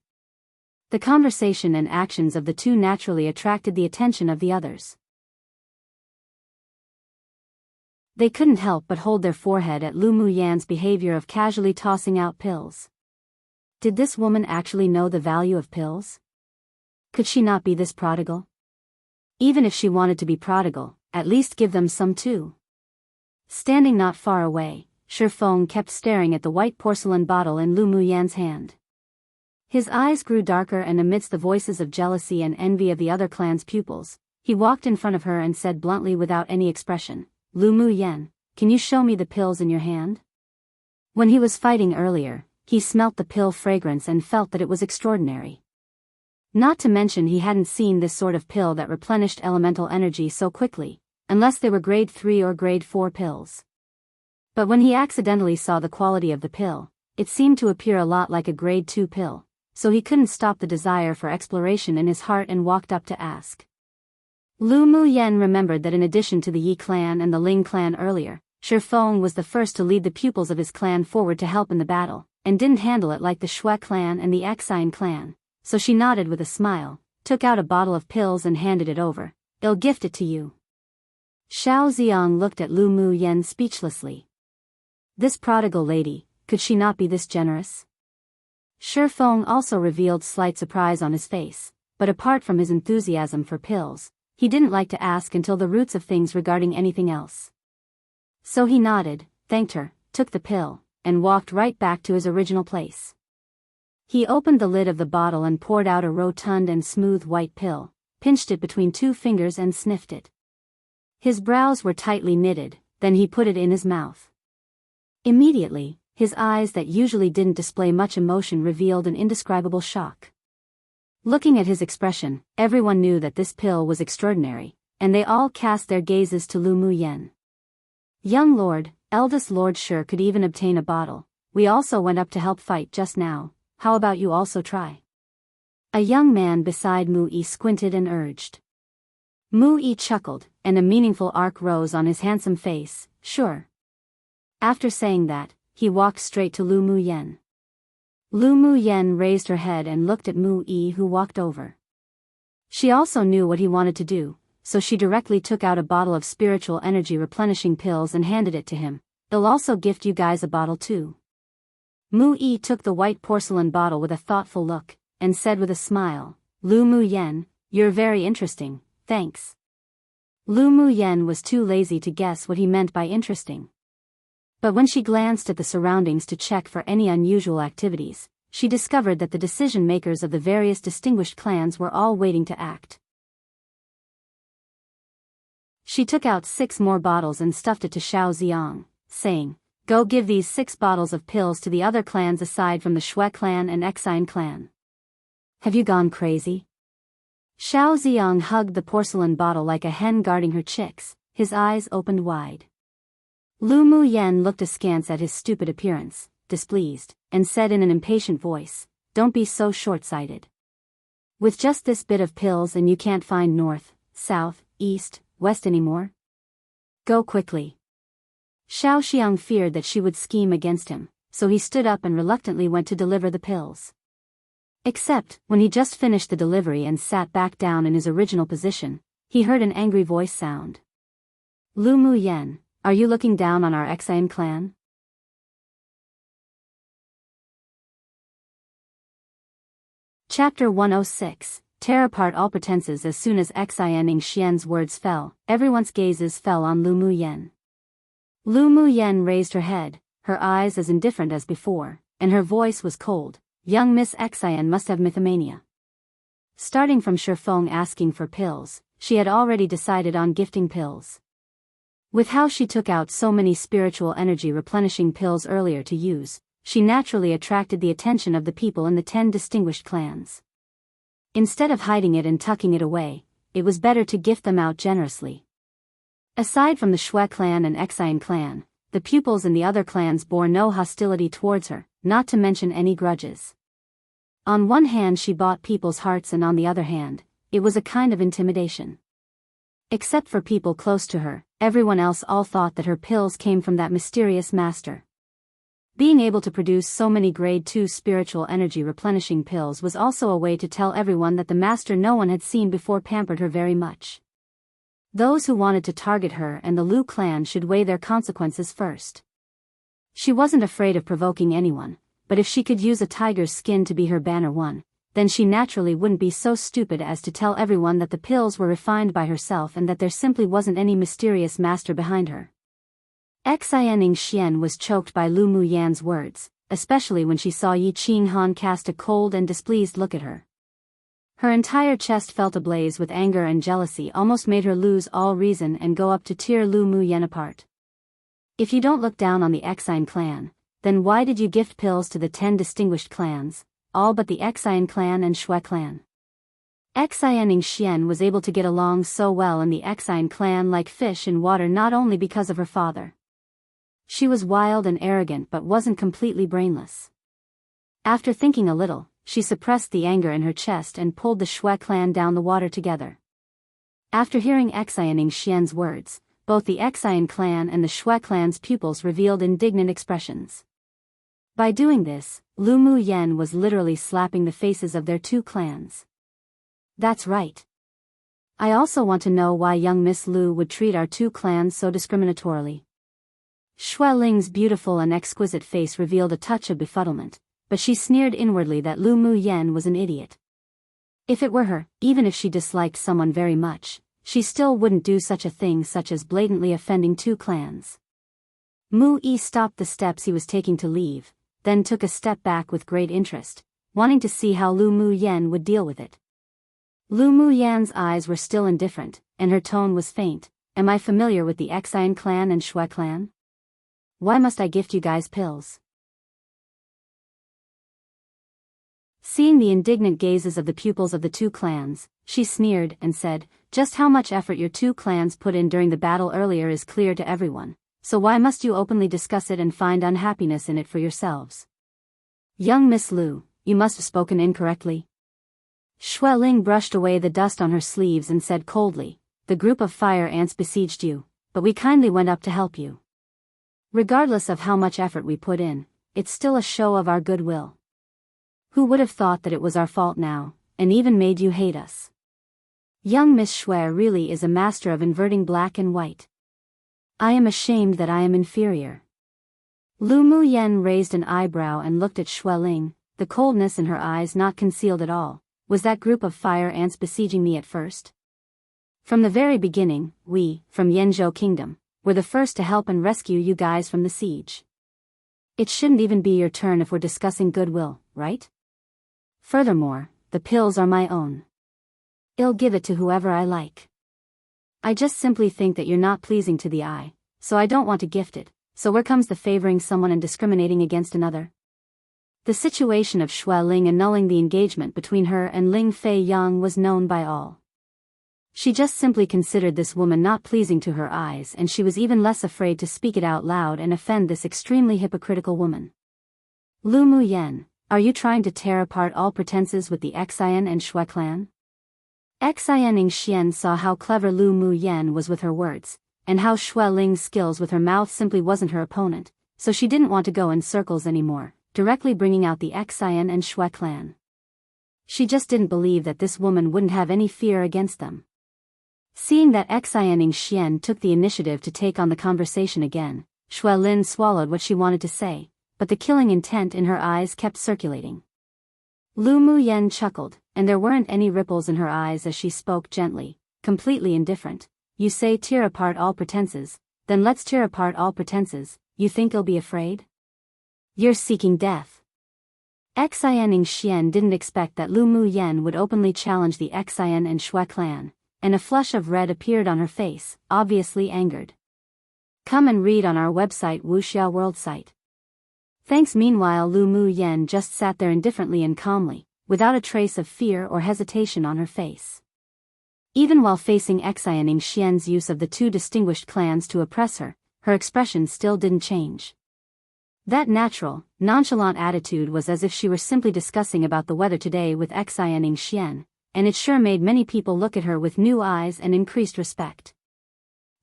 The conversation and actions of the two naturally attracted the attention of the others. They couldn't help but hold their forehead at Lu Mu Yan's behavior of casually tossing out pills. Did this woman actually know the value of pills? Could she not be this prodigal? Even if she wanted to be prodigal, at least give them some too. Standing not far away, Shi Feng kept staring at the white porcelain bottle in Lu Mu Yan's hand. His eyes grew darker, and amidst the voices of jealousy and envy of the other clan's pupils, he walked in front of her and said bluntly without any expression, "Lu Mu Yan, can you show me the pills in your hand?" When he was fighting earlier, he smelt the pill fragrance and felt that it was extraordinary. Not to mention he hadn't seen this sort of pill that replenished elemental energy so quickly, unless they were grade 3 or grade 4 pills. But when he accidentally saw the quality of the pill, it seemed to appear a lot like a grade 2 pill, so he couldn't stop the desire for exploration in his heart and walked up to ask. Lu Mu Yen remembered that in addition to the Yi clan and the Ling clan earlier, Shi Feng was the first to lead the pupils of his clan forward to help in the battle, and didn't handle it like the Shui clan and the Exine clan, so she nodded with a smile, took out a bottle of pills and handed it over. "I'll gift it to you." Xiao Ziang looked at Lu Mu Yen speechlessly. This prodigal lady, could she not be this generous? Shi Feng also revealed slight surprise on his face, but apart from his enthusiasm for pills, he didn't like to ask until the roots of things regarding anything else. So he nodded, thanked her, took the pill, and walked right back to his original place. He opened the lid of the bottle and poured out a rotund and smooth white pill, pinched it between 2 fingers and sniffed it. His brows were tightly knitted, then he put it in his mouth. Immediately, his eyes that usually didn't display much emotion revealed an indescribable shock. Looking at his expression, everyone knew that this pill was extraordinary, and they all cast their gazes to Lu Mu Yen. "Young lord, eldest Lord Shi could even obtain a bottle. We also went up to help fight just now. How about you also try?" A young man beside Mu Yi squinted and urged. Mu Yi chuckled, and a meaningful arc rose on his handsome face. "Sure." After saying that, he walked straight to Lu Mu Yen. Lu Mu Yen raised her head and looked at Mu Yi, who walked over. She also knew what he wanted to do, so she directly took out a bottle of spiritual energy replenishing pills and handed it to him. "They'll also gift you guys a bottle too." Mu Yi took the white porcelain bottle with a thoughtful look, and said with a smile, "Lu Mu Yen, you're very interesting, thanks." Lu Mu Yen was too lazy to guess what he meant by interesting. But when she glanced at the surroundings to check for any unusual activities, she discovered that the decision-makers of the various distinguished clans were all waiting to act. She took out 6 more bottles and stuffed it to Xiao Xiang, saying, "Go give these 6 bottles of pills to the other clans aside from the Shui clan and Exine clan." "Have you gone crazy?" Xiao Xiang hugged the porcelain bottle like a hen guarding her chicks, his eyes opened wide. Lu Mu Yen looked askance at his stupid appearance, displeased, and said in an impatient voice, "Don't be so short-sighted. With just this bit of pills and you can't find north, south, east, west anymore? Go quickly." Xiao Xiang feared that she would scheme against him, so he stood up and reluctantly went to deliver the pills. Except, when he just finished the delivery and sat back down in his original position, he heard an angry voice sound. "Lu Mu Yen, are you looking down on our Exine clan?" Chapter 106, Tear apart all pretenses. As soon as Xian Xian's words fell, everyone's gazes fell on Lu Mu Yen. Lu Mu Yen raised her head, her eyes as indifferent as before, and her voice was cold. Young Miss Xian must have mythomania. Starting from Shifeng asking for pills, she had already decided on gifting pills. With how she took out so many spiritual energy replenishing pills earlier to use, she naturally attracted the attention of the people in the 10 distinguished clans. Instead of hiding it and tucking it away, it was better to gift them out generously. Aside from the Shui clan and Exine clan, the pupils in the other clans bore no hostility towards her, not to mention any grudges. On one hand she bought people's hearts and on the other hand, it was a kind of intimidation. Except for people close to her, everyone else all thought that her pills came from that mysterious master. Being able to produce so many grade 2 spiritual energy replenishing pills was also a way to tell everyone that the master no one had seen before pampered her very much. Those who wanted to target her and the Lu clan should weigh their consequences first. She wasn't afraid of provoking anyone, but if she could use a tiger's skin to be her banner one, then she naturally wouldn't be so stupid as to tell everyone that the pills were refined by herself and that there simply wasn't any mysterious master behind her. Xian Xian was choked by Lu Mu Yan's words, especially when she saw Yi Qinghan cast a cold and displeased look at her. Her entire chest felt ablaze with anger, and jealousy almost made her lose all reason and go up to tear Lu Mu Yan apart. "If you don't look down on the Exine clan, then why did you gift pills to the 10 distinguished clans, all but the Exine clan and Shui clan?" Xian Xian was able to get along so well in the Exine clan like fish in water not only because of her father. She was wild and arrogant but wasn't completely brainless. After thinking a little, she suppressed the anger in her chest and pulled the Shui clan down the water together. After hearing Xian Xian's words, both the Exine clan and the Shui clan's pupils revealed indignant expressions. By doing this, Lu Mu Yen was literally slapping the faces of their 2 clans. "That's right. I also want to know why young Miss Lu would treat our 2 clans so discriminatorily." Shui Ling's beautiful and exquisite face revealed a touch of befuddlement, but she sneered inwardly that Lu Mu Yen was an idiot. If it were her, even if she disliked someone very much, she still wouldn't do such a thing such as blatantly offending 2 clans. Mu Yi stopped the steps he was taking to leave, then took a step back with great interest, wanting to see how Lu Mu Yen would deal with it. Lu Mu Yan's eyes were still indifferent, and her tone was faint. "Am I familiar with the Exine clan and Shui clan? Why must I gift you guys pills?" Seeing the indignant gazes of the pupils of the 2 clans, she sneered and said, "Just how much effort your 2 clans put in during the battle earlier is clear to everyone, so why must you openly discuss it and find unhappiness in it for yourselves? Young Miss Lu, you must have spoken incorrectly." Shui Ling brushed away the dust on her sleeves and said coldly, "The group of fire ants besieged you, but we kindly went up to help you. Regardless of how much effort we put in, it's still a show of our goodwill. Who would have thought that it was our fault now, and even made you hate us? Young Miss Shui really is a master of inverting black and white. I am ashamed that I am inferior. Lu Muyen raised an eyebrow and looked at Shui Ling, the coldness in her eyes not concealed at all. Was that group of fire ants besieging me at first? From the very beginning, we, from Yanzhou Kingdom, were the first to help and rescue you guys from the siege. It shouldn't even be your turn if we're discussing goodwill, right? Furthermore, the pills are my own. I'll give it to whoever I like. I just simply think that you're not pleasing to the eye, so I don't want to gift it. So where comes the favoring someone and discriminating against another? The situation of Shui Ling annulling the engagement between her and Ling Fei Yang was known by all. She just simply considered this woman not pleasing to her eyes, and she was even less afraid to speak it out loud and offend this extremely hypocritical woman. Lu Muyen, are you trying to tear apart all pretenses with the Xian and Shui clan? Xian Xian saw how clever Lu Muyen was with her words, and how Shui Ling's skills with her mouth simply wasn't her opponent, so she didn't want to go in circles anymore, directly bringing out the Xian and Shui clan. She just didn't believe that this woman wouldn't have any fear against them. Seeing that Xian Xian took the initiative to take on the conversation again, Shui Lin swallowed what she wanted to say, but the killing intent in her eyes kept circulating. Lu Muyen chuckled, and there weren't any ripples in her eyes as she spoke gently, completely indifferent. You say tear apart all pretenses, then let's tear apart all pretenses. You think I'll be afraid? You're seeking death. Xian Xian didn't expect that Lu Muyen would openly challenge the Xian and Shui clan, and a flush of red appeared on her face, obviously angered. Come and read on our website Wuxia World site. Thanks. Meanwhile, Lu Muyen just sat there indifferently and calmly, without a trace of fear or hesitation on her face. Even while facing Xian Xian's use of the two distinguished clans to oppress her, her expression still didn't change. That natural, nonchalant attitude was as if she were simply discussing about the weather today with Xian Xian, and it sure made many people look at her with new eyes and increased respect.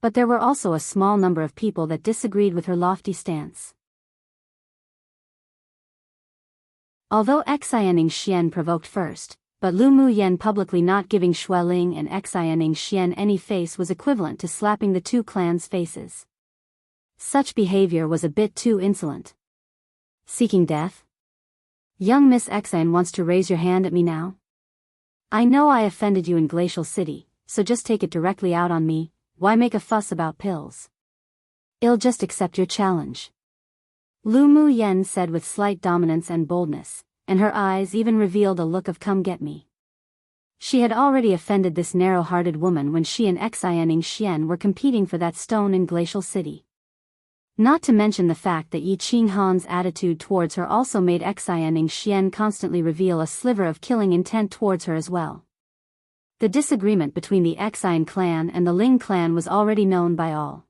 But there were also a small number of people that disagreed with her lofty stance. Although Xian Xian provoked first, but Lu Muyen publicly not giving Shui Ling and Xian Xian any face was equivalent to slapping the two clans' faces. Such behavior was a bit too insolent. Seeking death? Young Miss Xian wants to raise your hand at me now? I know I offended you in Glacial City, so just take it directly out on me. Why make a fuss about pills? I'll just accept your challenge. Lu Muyen said with slight dominance and boldness, and her eyes even revealed a look of come get me. She had already offended this narrow-hearted woman when she and Xian Xian were competing for that stone in Glacial City. Not to mention the fact that Yi Qinghan's attitude towards her also made Xian Xian constantly reveal a sliver of killing intent towards her as well. The disagreement between the Xian clan and the Ling clan was already known by all.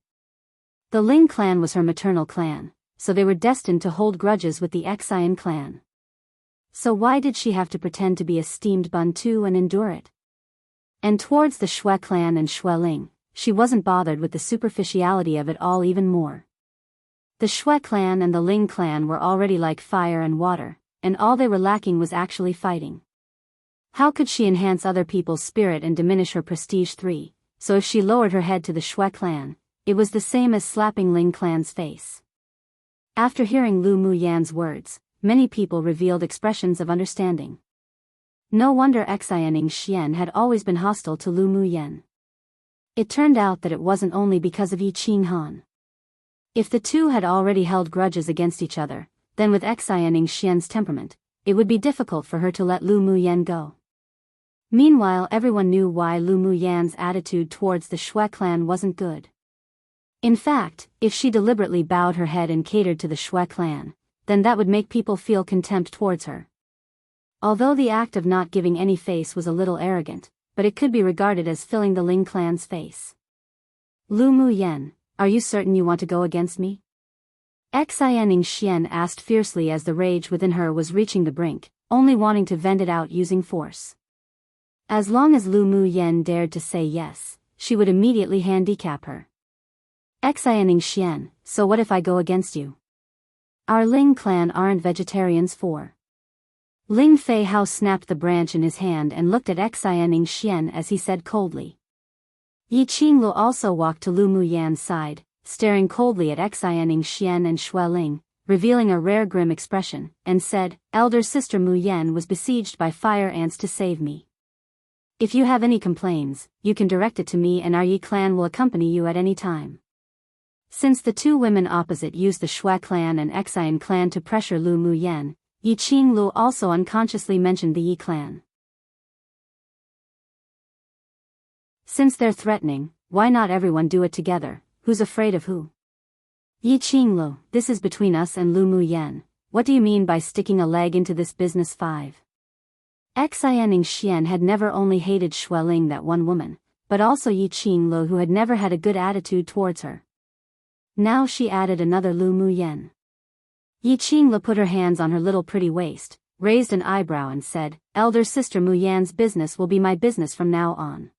The Ling clan was her maternal clan, so they were destined to hold grudges with the Xian clan. So why did she have to pretend to be a steamed bun too and endure it? And towards the Shui clan and Shui Ling, she wasn't bothered with the superficiality of it all even more. The Shui clan and the Ling clan were already like fire and water, and all they were lacking was actually fighting. How could she enhance other people's spirit and diminish her prestige? So if she lowered her head to the Shui clan, it was the same as slapping Ling clan's face. After hearing Lu Muyen's words, many people revealed expressions of understanding. No wonder Xian Xian had always been hostile to Lu Muyen. It turned out that it wasn't only because of Yi Qinghan. If the two had already held grudges against each other, then with Xian Xian's temperament, it would be difficult for her to let Lu Muyen go. Meanwhile, everyone knew why Lu Muyen's attitude towards the Shui clan wasn't good. In fact, if she deliberately bowed her head and catered to the Shui clan, then that would make people feel contempt towards her. Although the act of not giving any face was a little arrogant, but it could be regarded as filling the Ling clan's face. Lu Muyen, are you certain you want to go against me? Xian Xian asked fiercely as the rage within her was reaching the brink, only wanting to vent it out using force. As long as Lu Muyen dared to say yes, she would immediately handicap her. Xian Xian, so what if I go against you? Our Ling clan aren't vegetarians for. Ling Fei Hao snapped the branch in his hand and looked at Xianing Xian as he said coldly. Yi Qinglu also walked to Lu Muyan's side, staring coldly at Xianing Xian and Xueling, revealing a rare grim expression, and said, "Elder sister Mu Yan was besieged by fire ants to save me. If you have any complaints, you can direct it to me and our Yi clan will accompany you at any time." Since the two women opposite used the Shui clan and Xian clan to pressure Lu Muyan, Yi Qinglu also unconsciously mentioned the Yi clan. Since they're threatening, why not everyone do it together? Who's afraid of who? Yi Qinglu, this is between us and Lu Muyan. What do you mean by sticking a leg into this business? 5. Xianing Xian had never only hated Xueling, that one woman, but also Yi Qinglu, who had never had a good attitude towards her. Now she added another Lu Muyan. Yi Qinglu put her hands on her little pretty waist, raised an eyebrow and said, "Elder sister Mu Yan's business will be my business from now on.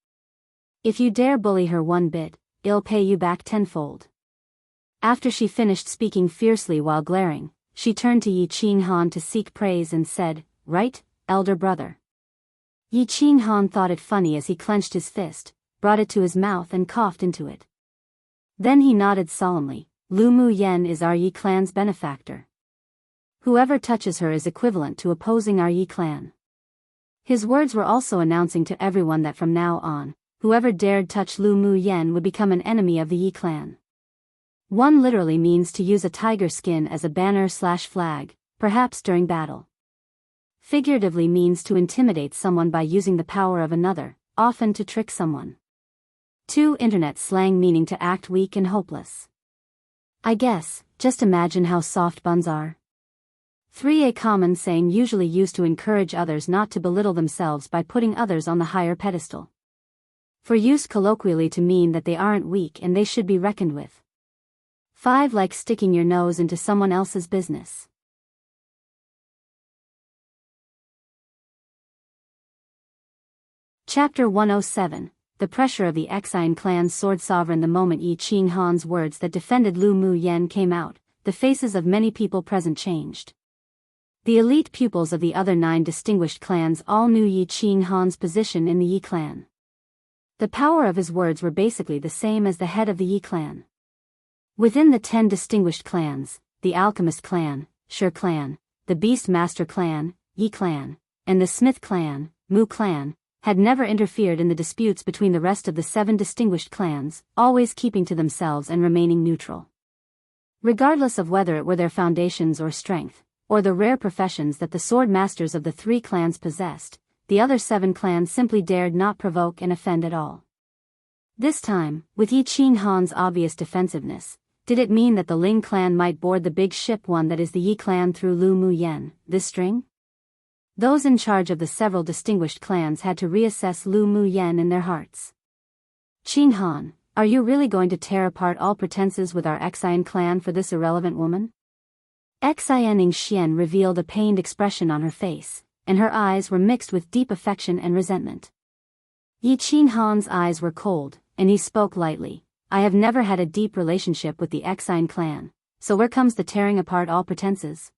If you dare bully her one bit, I'll pay you back tenfold." After she finished speaking fiercely while glaring, she turned to Yi Qinghan to seek praise and said, "Right, elder brother." Yi Qinghan thought it funny as he clenched his fist, brought it to his mouth and coughed into it. Then he nodded solemnly, "Lu Muyan is our Yi clan's benefactor. Whoever touches her is equivalent to opposing our Yi clan." His words were also announcing to everyone that from now on, whoever dared touch Lu Muyan would become an enemy of the Yi clan. One literally means to use a tiger skin as a banner/flag, perhaps during battle. Figuratively means to intimidate someone by using the power of another, often to trick someone. 2. Internet slang meaning to act weak and hopeless. I guess, just imagine how soft buns are. 3. A common saying usually used to encourage others not to belittle themselves by putting others on the higher pedestal. For use colloquially to mean that they aren't weak and they should be reckoned with. 5. Like sticking your nose into someone else's business. Chapter 107. The pressure of the Xian clan's sword sovereign. The moment Yi Qinghan's words that defended Lu Muyan came out, the faces of many people present changed. The elite pupils of the other 9 distinguished clans all knew Yi Qinghan's position in the Yi clan. The power of his words were basically the same as the head of the Yi clan. Within the 10 distinguished clans, the Alchemist clan, Shi clan, the Beast Master clan, Yi clan, and the Smith clan, Mu clan, had never interfered in the disputes between the rest of the 7 distinguished clans, always keeping to themselves and remaining neutral. Regardless of whether it were their foundations or strength, or the rare professions that the sword masters of the 3 clans possessed, the other 7 clans simply dared not provoke and offend at all. This time, with Yi Qinghan's obvious defensiveness, did it mean that the Ling clan might board the big ship one that is the Yi clan through Lu Muyan, this string? Those in charge of the several distinguished clans had to reassess Lu Muyan in their hearts. "Qinghan, are you really going to tear apart all pretenses with our Xian clan for this irrelevant woman?" Xianing Xian revealed a pained expression on her face, and her eyes were mixed with deep affection and resentment. Yi Qinghan's eyes were cold, and he spoke lightly, "I have never had a deep relationship with the Xian clan, so where comes the tearing apart all pretenses?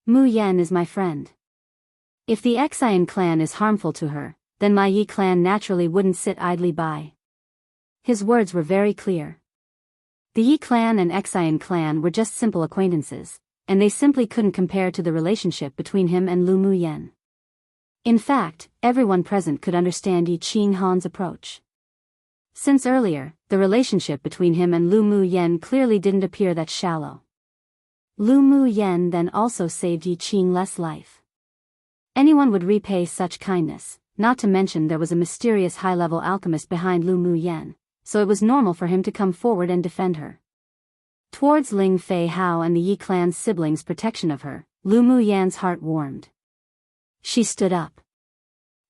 Mu Yan is my friend. If the Xian clan is harmful to her, then my Yi clan naturally wouldn't sit idly by." His words were very clear. The Yi clan and Xian clan were just simple acquaintances, and they simply couldn't compare to the relationship between him and Lu Muyan. In fact, everyone present could understand Yi Qinghan's approach. Since earlier, the relationship between him and Lu Muyan clearly didn't appear that shallow. Lu Muyan then also saved Yi Qing's life. Anyone would repay such kindness, not to mention there was a mysterious high-level alchemist behind Lu Muyan, so it was normal for him to come forward and defend her. Towards Ling Fei Hao and the Yi clan's siblings' protection of her, Lu Muyan's heart warmed. She stood up.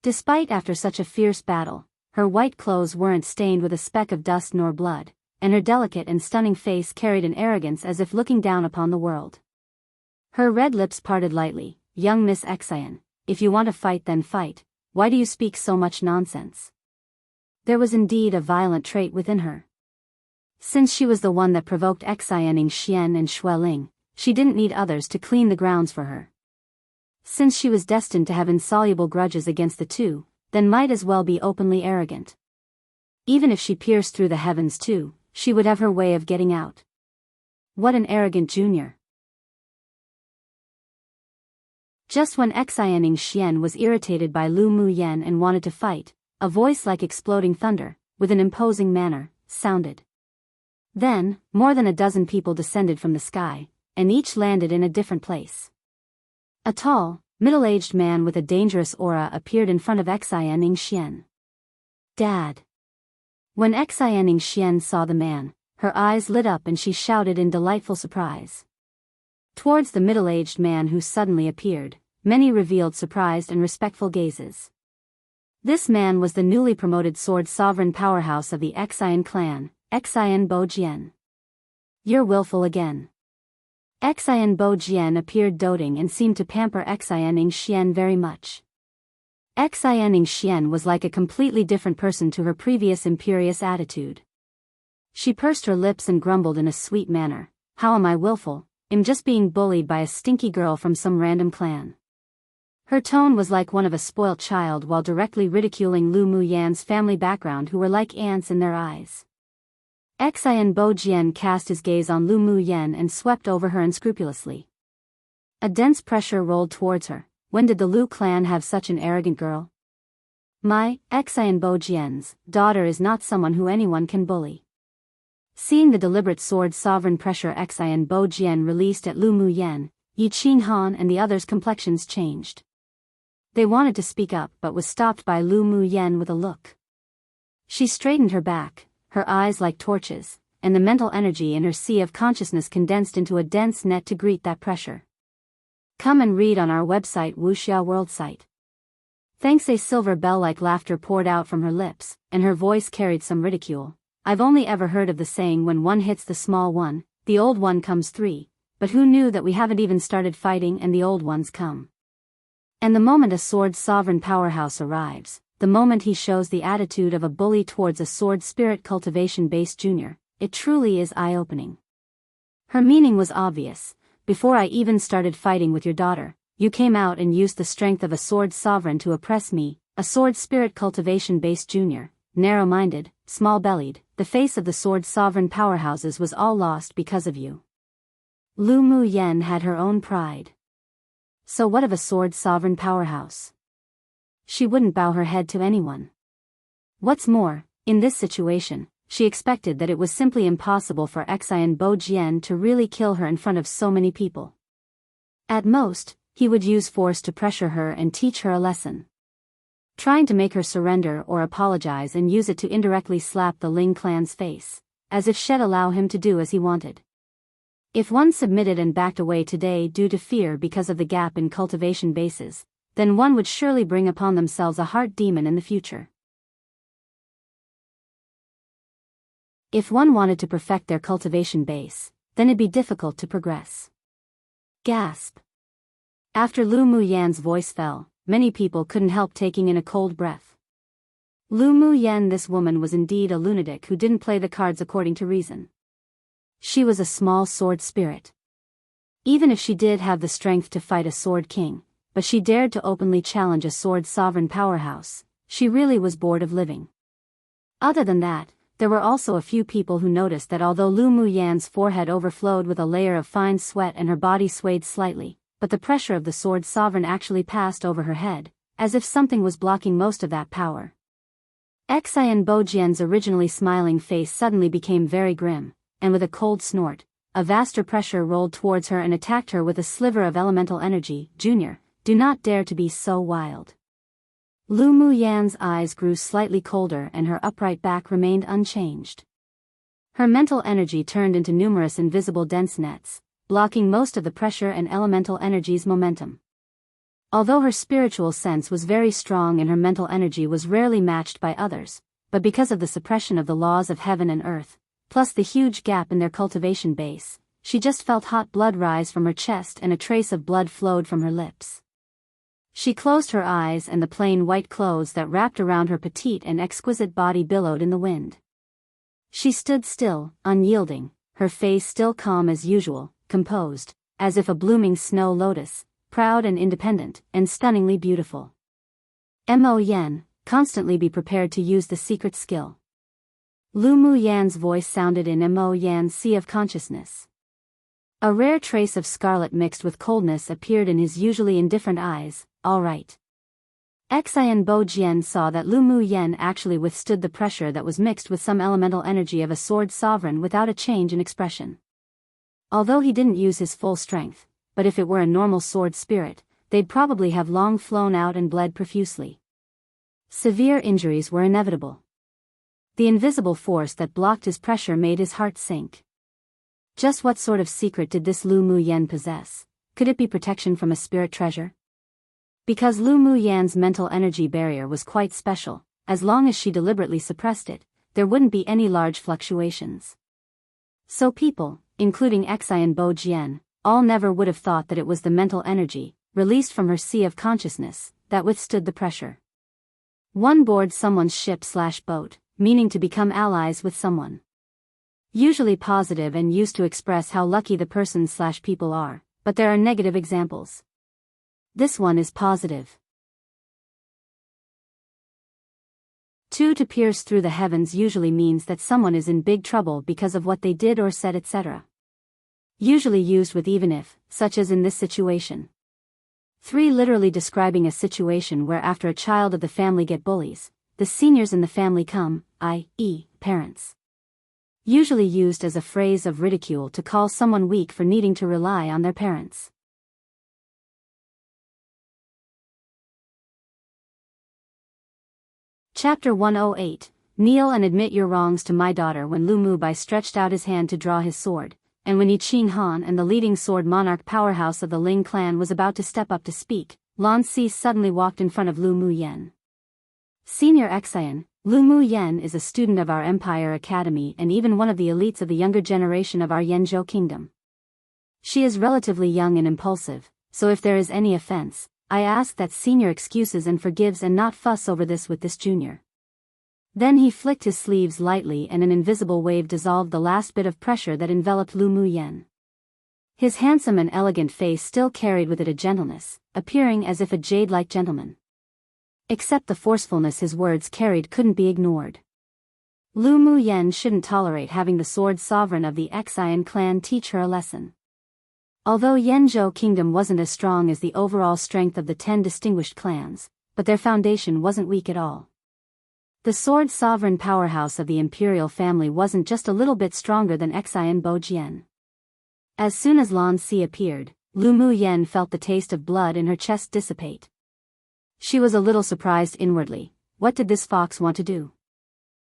Despite after such a fierce battle, her white clothes weren't stained with a speck of dust nor blood, and her delicate and stunning face carried an arrogance as if looking down upon the world. Her red lips parted lightly. "Young Miss Xian, if you want to fight then fight, why do you speak so much nonsense?" There was indeed a violent trait within her. Since she was the one that provoked Xianing Xian and Xueling, she didn't need others to clean the grounds for her. Since she was destined to have insoluble grudges against the two, then might as well be openly arrogant. Even if she pierced through the heavens too, she would have her way of getting out. What an arrogant junior. Just when Xianing Xian was irritated by Lu Muyan and wanted to fight, a voice like exploding thunder, with an imposing manner, sounded. Then, more than a dozen people descended from the sky, and each landed in a different place. A tall, middle-aged man with a dangerous aura appeared in front of Xianing Xian. Dad. When Xianing Xian saw the man, her eyes lit up and she shouted in delightful surprise. Towards the middle-aged man who suddenly appeared, many revealed surprised and respectful gazes. This man was the newly promoted sword sovereign powerhouse of the Xian clan, Xian Bojian. You're willful again. Xian Bojian appeared doting and seemed to pamper Xianing Xian very much. Xianing Xian was like a completely different person to her previous imperious attitude. She pursed her lips and grumbled in a sweet manner, "How am I willful? I'm just being bullied by a stinky girl from some random clan." Her tone was like one of a spoilt child while directly ridiculing Lu Muyan's family background who were like ants in their eyes. Xian Bojian cast his gaze on Lu Muyan and swept over her unscrupulously. A dense pressure rolled towards her. When did the Lu clan have such an arrogant girl? My, Xian Bojian's, daughter is not someone who anyone can bully. Seeing the deliberate sword sovereign pressure Xian Bojian released at Lu Muyan, Yi Qinghan and the others' complexions changed. They wanted to speak up but was stopped by Lu Muyan with a look. She straightened her back, her eyes like torches, and the mental energy in her sea of consciousness condensed into a dense net to greet that pressure. Come and read on our website Wuxia World site. Thanks. A silver bell-like laughter poured out from her lips, and her voice carried some ridicule. I've only ever heard of the saying when one hits the small one, the old one comes three, but who knew that we haven't even started fighting and the old ones come. And the moment a sword sovereign powerhouse arrives, the moment he shows the attitude of a bully towards a sword spirit cultivation-based junior, it truly is eye-opening. Her meaning was obvious. Before I even started fighting with your daughter, you came out and used the strength of a sword sovereign to oppress me, a sword spirit cultivation-based junior, narrow-minded, small-bellied. The face of the sword sovereign powerhouses was all lost because of you. Lu Muyan had her own pride. So what of a sword sovereign powerhouse? She wouldn't bow her head to anyone. What's more, in this situation, she expected that it was simply impossible for Xian Bojian to really kill her in front of so many people. At most, he would use force to pressure her and teach her a lesson. Trying to make her surrender or apologize and use it to indirectly slap the Ling clan's face, as if she'd allow him to do as he wanted. If one submitted and backed away today due to fear because of the gap in cultivation bases, then one would surely bring upon themselves a heart demon in the future. If one wanted to perfect their cultivation base, then it'd be difficult to progress. Gasp. After Lu Muyan's voice fell, many people couldn't help taking in a cold breath. Lu Muyan, this woman was indeed a lunatic who didn't play the cards according to reason. She was a small sword spirit. Even if she did have the strength to fight a sword king, but she dared to openly challenge a sword sovereign powerhouse, she really was bored of living. Other than that, there were also a few people who noticed that although Lu Muyan's forehead overflowed with a layer of fine sweat and her body swayed slightly, but the pressure of the sword sovereign actually passed over her head, as if something was blocking most of that power. Xian Bojian's originally smiling face suddenly became very grim, and with a cold snort, a vaster pressure rolled towards her and attacked her with a sliver of elemental energy. Junior, do not dare to be so wild. Lu Muyan's eyes grew slightly colder and her upright back remained unchanged. Her mental energy turned into numerous invisible dense nets, blocking most of the pressure and elemental energy's momentum. Although her spiritual sense was very strong and her mental energy was rarely matched by others, but because of the suppression of the laws of heaven and earth, plus the huge gap in their cultivation base, she just felt hot blood rise from her chest and a trace of blood flowed from her lips. She closed her eyes and the plain white clothes that wrapped around her petite and exquisite body billowed in the wind. She stood still, unyielding, her face still calm as usual, composed, as if a blooming snow lotus, proud and independent, and stunningly beautiful. Mo Yan, constantly be prepared to use the secret skill. Lu Mu Yan's voice sounded in Mo Yan's sea of consciousness. A rare trace of scarlet mixed with coldness appeared in his usually indifferent eyes. All right. Xian Bo Jian saw that Lu Mu Yan actually withstood the pressure that was mixed with some elemental energy of a sword sovereign without a change in expression. Although he didn't use his full strength, but if it were a normal sword spirit, they'd probably have long flown out and bled profusely. Severe injuries were inevitable. The invisible force that blocked his pressure made his heart sink. Just what sort of secret did this Lu Mu Yan possess? Could it be protection from a spirit treasure? Because Lu Mu Yan's mental energy barrier was quite special, as long as she deliberately suppressed it, there wouldn't be any large fluctuations. So people, including Xian Bo Jian, all never would have thought that it was the mental energy, released from her sea of consciousness, that withstood the pressure. One board someone's ship/boat, meaning to become allies with someone. Usually positive and used to express how lucky the person/people are, but there are negative examples. This one is positive. 2 To pierce through the heavens usually means that someone is in big trouble because of what they did or said, etc. Usually used with even if, such as in this situation. 3 Literally describing a situation where after a child of the family get bullies, the seniors in the family come, i.e., parents. Usually used as a phrase of ridicule to call someone weak for needing to rely on their parents. Chapter 108. Kneel and admit your wrongs to my daughter. When Lu Mu Bai stretched out his hand to draw his sword, and when Yi Qing Han and the leading sword monarch powerhouse of the Ling clan was about to step up to speak, Lan Si suddenly walked in front of Lu Mu Yan. Senior Xian, Lu Mu Yan is a student of our Empire Academy and even one of the elites of the younger generation of our Yanzhou kingdom. She is relatively young and impulsive, so if there is any offense, I ask that senior excuses and forgives and not fuss over this with this junior. Then he flicked his sleeves lightly and an invisible wave dissolved the last bit of pressure that enveloped Lu Mu Yan. His handsome and elegant face still carried with it a gentleness, appearing as if a jade-like gentleman. Except the forcefulness his words carried couldn't be ignored. Lu Mu Yan shouldn't tolerate having the sword sovereign of the Xian clan teach her a lesson. Although Yanzhou kingdom wasn't as strong as the overall strength of the 10 distinguished clans, but their foundation wasn't weak at all. The sword sovereign powerhouse of the imperial family wasn't just a little bit stronger than Xian Bo Jian. As soon as Lan Si appeared, Lu Mu Yan felt the taste of blood in her chest dissipate. She was a little surprised inwardly. What did this fox want to do?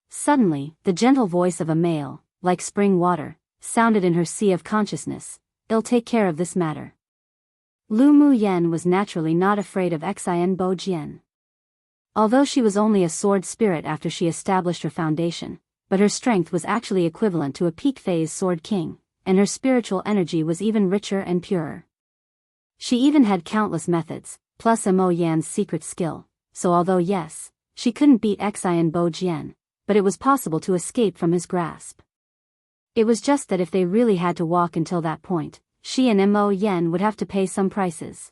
Suddenly, the gentle voice of a male, like spring water, sounded in her sea of consciousness. I'll take care of this matter. Lu Mu Yan was naturally not afraid of Xian Bo Jian. Although she was only a sword spirit after she established her foundation, but her strength was actually equivalent to a peak phase sword king, and her spiritual energy was even richer and purer. She even had countless methods, plus Mo Yan's secret skill, so although yes, she couldn't beat Xian Bo Jian, but it was possible to escape from his grasp. It was just that if they really had to walk until that point, she and Mo Yan would have to pay some prices.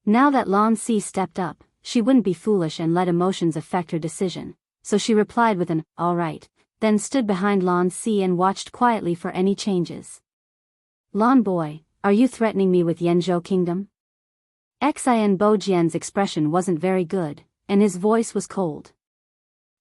Now that Lan Si stepped up, she wouldn't be foolish and let emotions affect her decision, so she replied with an, all right, then stood behind Lan Si and watched quietly for any changes. Lan boy, are you threatening me with Yanzhou kingdom? Xian Bo Jian's expression wasn't very good, and his voice was cold.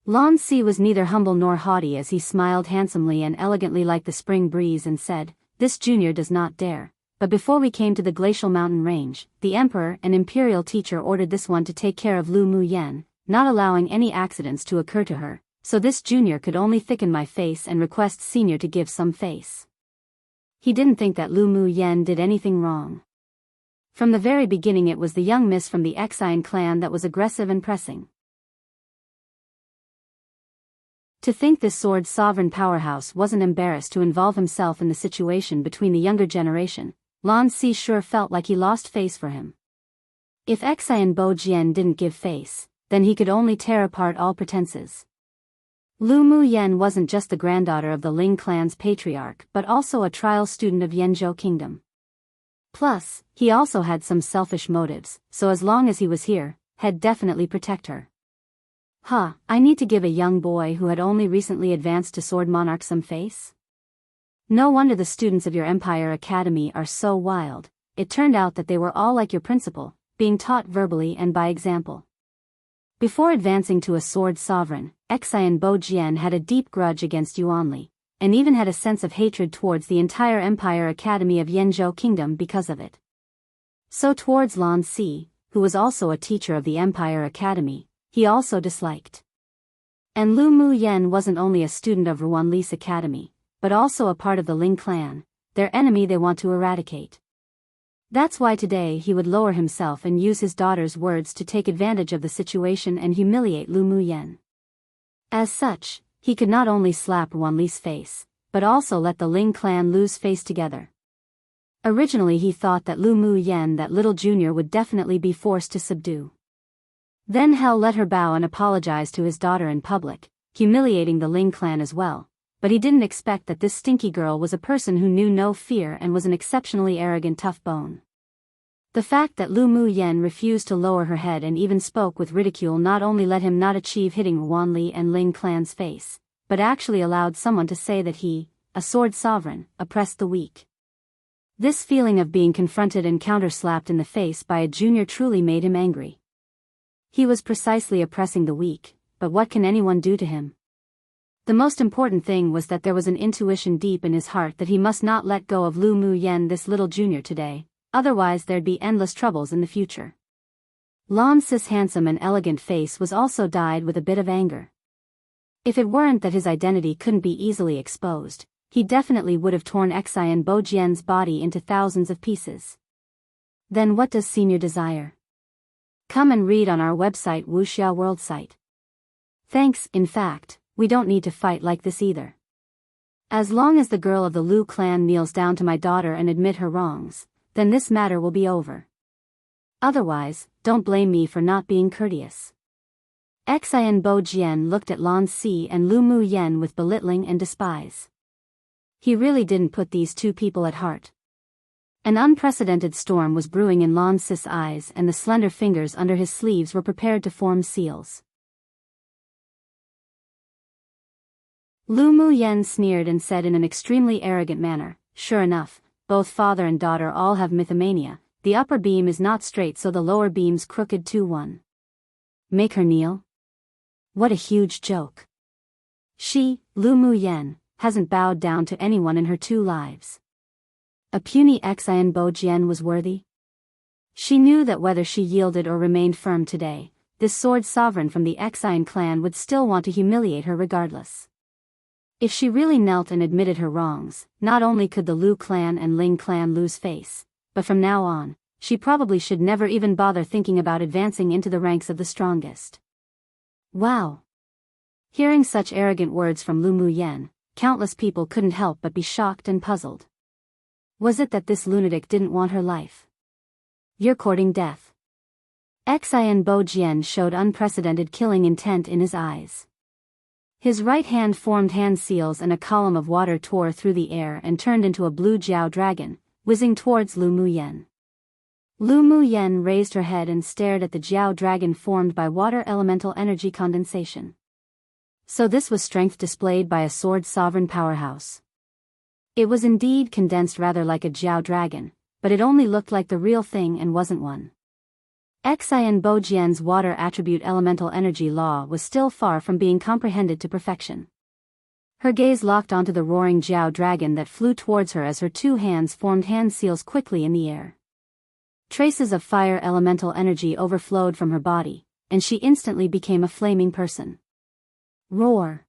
Lan Si was neither humble nor haughty as he smiled handsomely and elegantly like the spring breeze and said, this junior does not dare. But before we came to the glacial mountain range, the emperor and imperial teacher ordered this one to take care of Lu Mu Yan, not allowing any accidents to occur to her, so this junior could only thicken my face and request senior to give some face. He didn't think that Lu Mu Yan did anything wrong. From the very beginning it was the young miss from the Xian clan that was aggressive and pressing. To think this sword sovereign powerhouse wasn't embarrassed to involve himself in the situation between the younger generation, Lan Si sure felt like he lost face for him. If Xian Bo Jian didn't give face, then he could only tear apart all pretenses. Lu Mu Yan wasn't just the granddaughter of the Ling clan's patriarch but also a trial student of Yanzhou kingdom. Plus, he also had some selfish motives, so as long as he was here, he'd definitely protect her. I need to give a young boy who had only recently advanced to Sword Monarch some face? No wonder the students of your Empire Academy are so wild. It turned out that they were all like your principal, being taught verbally and by example. Before advancing to a sword sovereign, Xian Bojian had a deep grudge against Yuanli, and even had a sense of hatred towards the entire Empire Academy of Yanzhou Kingdom because of it. So towards Lan Si, who was also a teacher of the Empire Academy, he also disliked. And Lu Mu Yen wasn't only a student of Yuanli's academy, but also a part of the Ling clan, their enemy they want to eradicate. That's why today he would lower himself and use his daughter's words to take advantage of the situation and humiliate Lu Mu Yen. As such, he could not only slap Yuanli's face, but also let the Ling clan lose face together. Originally he thought that Lu Mu Yen, that little junior, would definitely be forced to subdue. Then he'll let her bow and apologize to his daughter in public, humiliating the Ling clan as well. But he didn't expect that this stinky girl was a person who knew no fear and was an exceptionally arrogant tough bone. The fact that Lu Mu Yen refused to lower her head and even spoke with ridicule not only let him not achieve hitting Yuanli and Ling clan's face, but actually allowed someone to say that he, a sword sovereign, oppressed the weak. This feeling of being confronted and counter-slapped in the face by a junior truly made him angry. He was precisely oppressing the weak, but what can anyone do to him? The most important thing was that there was an intuition deep in his heart that he must not let go of Lu Mu Yen, this little junior, today, otherwise there'd be endless troubles in the future. Lan Si's handsome and elegant face was also dyed with a bit of anger. If it weren't that his identity couldn't be easily exposed, he definitely would have torn Xian Bojian's body into thousands of pieces. Then what does Senior desire? Come and read on our website, Wuxia World site. Thanks. In fact, we don't need to fight like this either. As long as the girl of the Lu clan kneels down to my daughter and admit her wrongs, then this matter will be over. Otherwise, don't blame me for not being courteous. Xian Bojian looked at Lan Si and Lu Mu Yen with belittling and despise. He really didn't put these two people at heart. An unprecedented storm was brewing in Lan Si's eyes, and the slender fingers under his sleeves were prepared to form seals. Lu Mu Yen sneered and said in an extremely arrogant manner, "Sure enough, both father and daughter all have mythomania. The upper beam is not straight, so the lower beam's crooked too. One. Make her kneel? What a huge joke. She, Lu Mu Yen, hasn't bowed down to anyone in her 2 lives. A puny Xian Bojian was worthy? She knew that whether she yielded or remained firm today, this sword sovereign from the Xian clan would still want to humiliate her regardless. If she really knelt and admitted her wrongs, not only could the Lu clan and Ling clan lose face, but from now on, she probably should never even bother thinking about advancing into the ranks of the strongest. Wow! Hearing such arrogant words from Lu Mu Yen, countless people couldn't help but be shocked and puzzled. Was it that this lunatic didn't want her life? You're courting death. Xian Bojian showed unprecedented killing intent in his eyes. His right hand formed hand seals and a column of water tore through the air and turned into a blue Jiao dragon, whizzing towards Lu Mu Yen. Lu Mu Yen raised her head and stared at the Jiao dragon formed by water elemental energy condensation. So this was strength displayed by a sword sovereign powerhouse. It was indeed condensed rather like a Jiao dragon, but it only looked like the real thing and wasn't one. Xian Bojian's water attribute elemental energy law was still far from being comprehended to perfection. Her gaze locked onto the roaring Jiao dragon that flew towards her as her 2 hands formed hand seals quickly in the air. Traces of fire elemental energy overflowed from her body, and she instantly became a flaming person. Roar!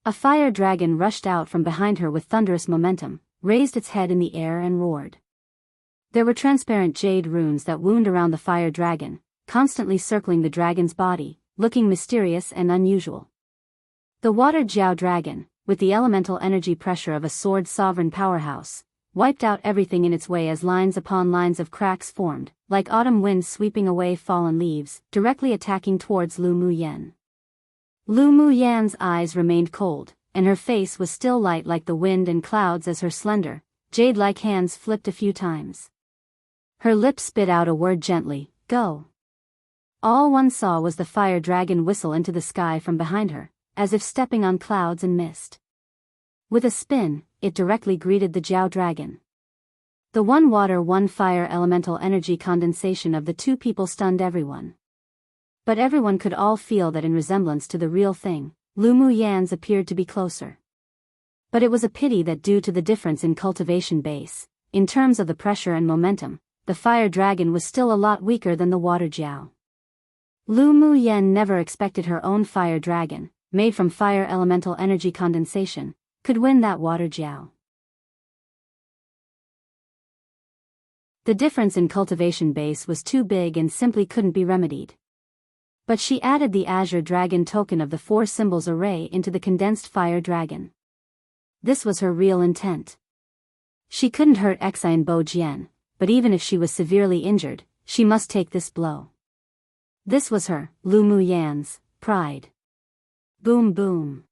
A fire dragon rushed out from behind her with thunderous momentum, raised its head in the air and roared. There were transparent jade runes that wound around the fire dragon, constantly circling the dragon's body, looking mysterious and unusual. The water Jiao dragon, with the elemental energy pressure of a sword sovereign powerhouse, wiped out everything in its way as lines upon lines of cracks formed, like autumn winds sweeping away fallen leaves, directly attacking towards Lu Mu Yen. Lu Mu Yan's eyes remained cold, and her face was still light like the wind and clouds as her slender, jade-like hands flipped a few times. Her lips spit out a word gently, go. All one saw was the fire dragon whistle into the sky from behind her, as if stepping on clouds and mist. With a spin, it directly greeted the Jiao dragon. The one water one fire elemental energy condensation of the two people stunned everyone. But everyone could all feel that in resemblance to the real thing, Lu Mu Yan's appeared to be closer. But it was a pity that due to the difference in cultivation base, in terms of the pressure and momentum, the fire dragon was still a lot weaker than the water Jiao. Lu Mu Yan never expected her own fire dragon, made from fire elemental energy condensation, could win that water Jiao. The difference in cultivation base was too big and simply couldn't be remedied. But she added the Azure Dragon token of the 4 symbols array into the condensed fire dragon. This was her real intent. She couldn't hurt Xian Bo Jian, but even if she was severely injured, she must take this blow. This was her, Lu Mu Yan's, pride. Boom boom.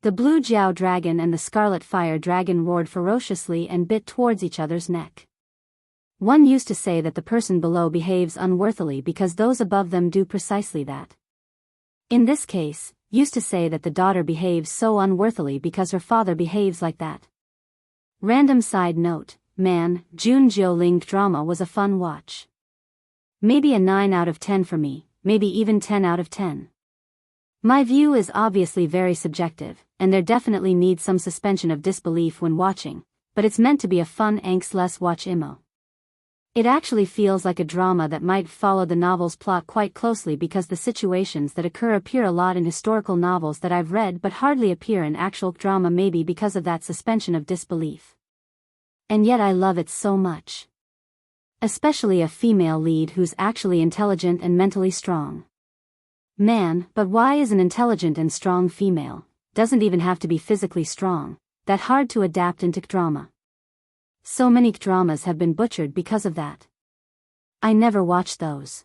The blue Jiao dragon and the scarlet fire dragon roared ferociously and bit towards each other's neck. One used to say that the person below behaves unworthily because those above them do precisely that. In this case, used to say that the daughter behaves so unworthily because her father behaves like that. Random side note, man, Jun Jiuling drama was a fun watch. Maybe a 9 out of 10 for me, maybe even 10 out of 10. My view is obviously very subjective, and there definitely needs some suspension of disbelief when watching, but it's meant to be a fun angstless watch imo. It actually feels like a drama that might follow the novel's plot quite closely because the situations that occur appear a lot in historical novels that I've read but hardly appear in actual drama, maybe because of that suspension of disbelief. And yet I love it so much. Especially a female lead who's actually intelligent and mentally strong. Man, but why is an intelligent and strong female, doesn't even have to be physically strong, that hard to adapt into drama? So many dramas have been butchered because of that. I never watched those.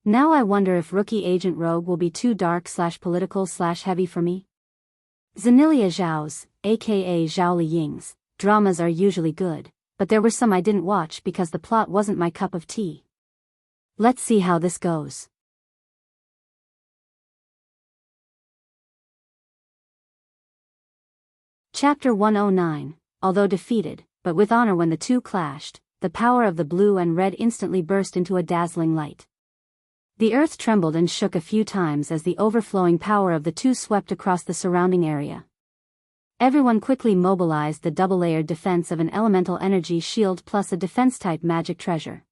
Now I wonder if Rookie Agent Rogue will be too dark/political/heavy for me. Zanilia Zhao's, aka Zhao Liying's, dramas are usually good, but there were some I didn't watch because the plot wasn't my cup of tea. Let's see how this goes. Chapter 109. Although defeated, but with honor. When the two clashed, the power of the blue and red instantly burst into a dazzling light. The earth trembled and shook a few times as the overflowing power of the two swept across the surrounding area. Everyone quickly mobilized the double-layered defense of an elemental energy shield plus a defense-type magic treasure.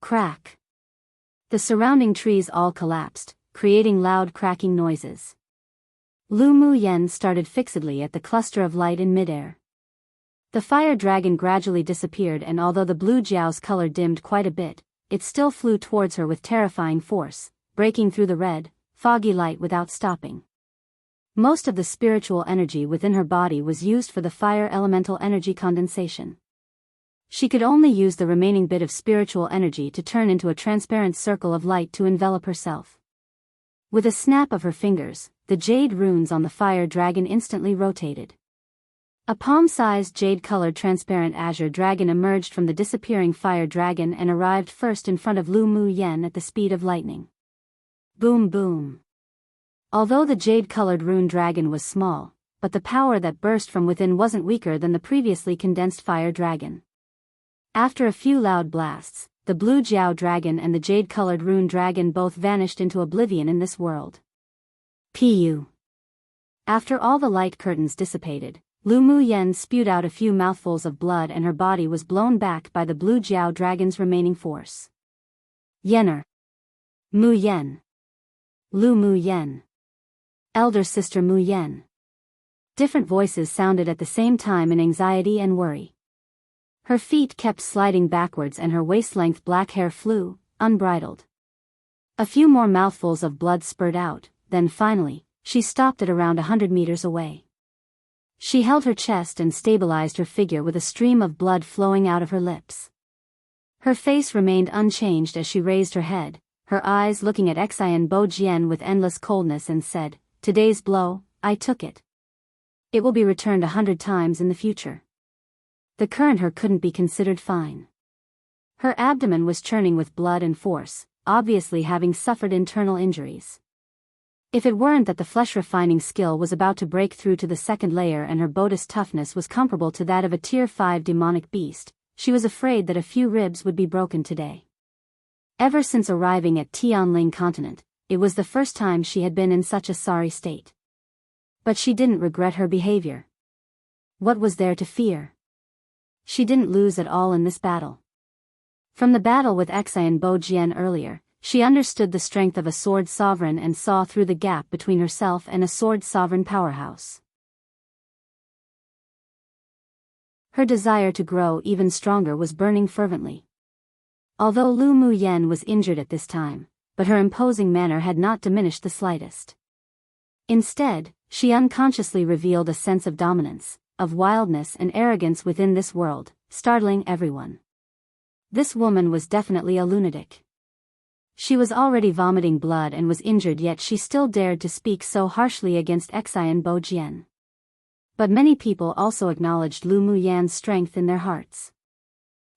Crack. The surrounding trees all collapsed, creating loud cracking noises. Lu Mu Yan started fixedly at the cluster of light in midair. The fire dragon gradually disappeared, and although the blue Jiao's color dimmed quite a bit, it still flew towards her with terrifying force, breaking through the red, foggy light without stopping. Most of the spiritual energy within her body was used for the fire elemental energy condensation. She could only use the remaining bit of spiritual energy to turn into a transparent circle of light to envelop herself. With a snap of her fingers, the jade runes on the fire dragon instantly rotated. A palm-sized jade-colored transparent azure dragon emerged from the disappearing fire dragon and arrived first in front of Lu Mu Yan at the speed of lightning. Boom boom. Although the jade-colored rune dragon was small, but the power that burst from within wasn't weaker than the previously condensed fire dragon. After a few loud blasts, the blue Jiao dragon and the jade-colored rune dragon both vanished into oblivion in this world. Pu. After all the light curtains dissipated, Lu Mu Yan spewed out a few mouthfuls of blood and her body was blown back by the blue Jiao dragon's remaining force. Yener. Mu Yan. Lu Mu Yan. Elder sister Mu Yan. Different voices sounded at the same time in anxiety and worry. Her feet kept sliding backwards and her waist-length black hair flew, unbridled. A few more mouthfuls of blood spurted out, then finally, she stopped at around 100 meters away. She held her chest and stabilized her figure with a stream of blood flowing out of her lips. Her face remained unchanged as she raised her head, her eyes looking at Xian Bo Jian with endless coldness, and said, "Today's blow, I took it. It will be returned 100 times in the future." The current her couldn't be considered fine. Her abdomen was churning with blood and force, obviously having suffered internal injuries. If it weren't that the flesh-refining skill was about to break through to the second layer and her bodice toughness was comparable to that of a Tier 5 demonic beast, she was afraid that a few ribs would be broken today. Ever since arriving at Tianling continent, it was the first time she had been in such a sorry state. But she didn't regret her behavior. What was there to fear? She didn't lose at all in this battle. From the battle with Xian Bojian earlier, she understood the strength of a sword sovereign and saw through the gap between herself and a sword sovereign powerhouse. Her desire to grow even stronger was burning fervently. Although Lu Muyen was injured at this time, but her imposing manner had not diminished the slightest. Instead, she unconsciously revealed a sense of dominance, of wildness and arrogance within this world, startling everyone. This woman was definitely a lunatic. She was already vomiting blood and was injured, yet she still dared to speak so harshly against Xian Bojian. But many people also acknowledged Lu Muyan's strength in their hearts.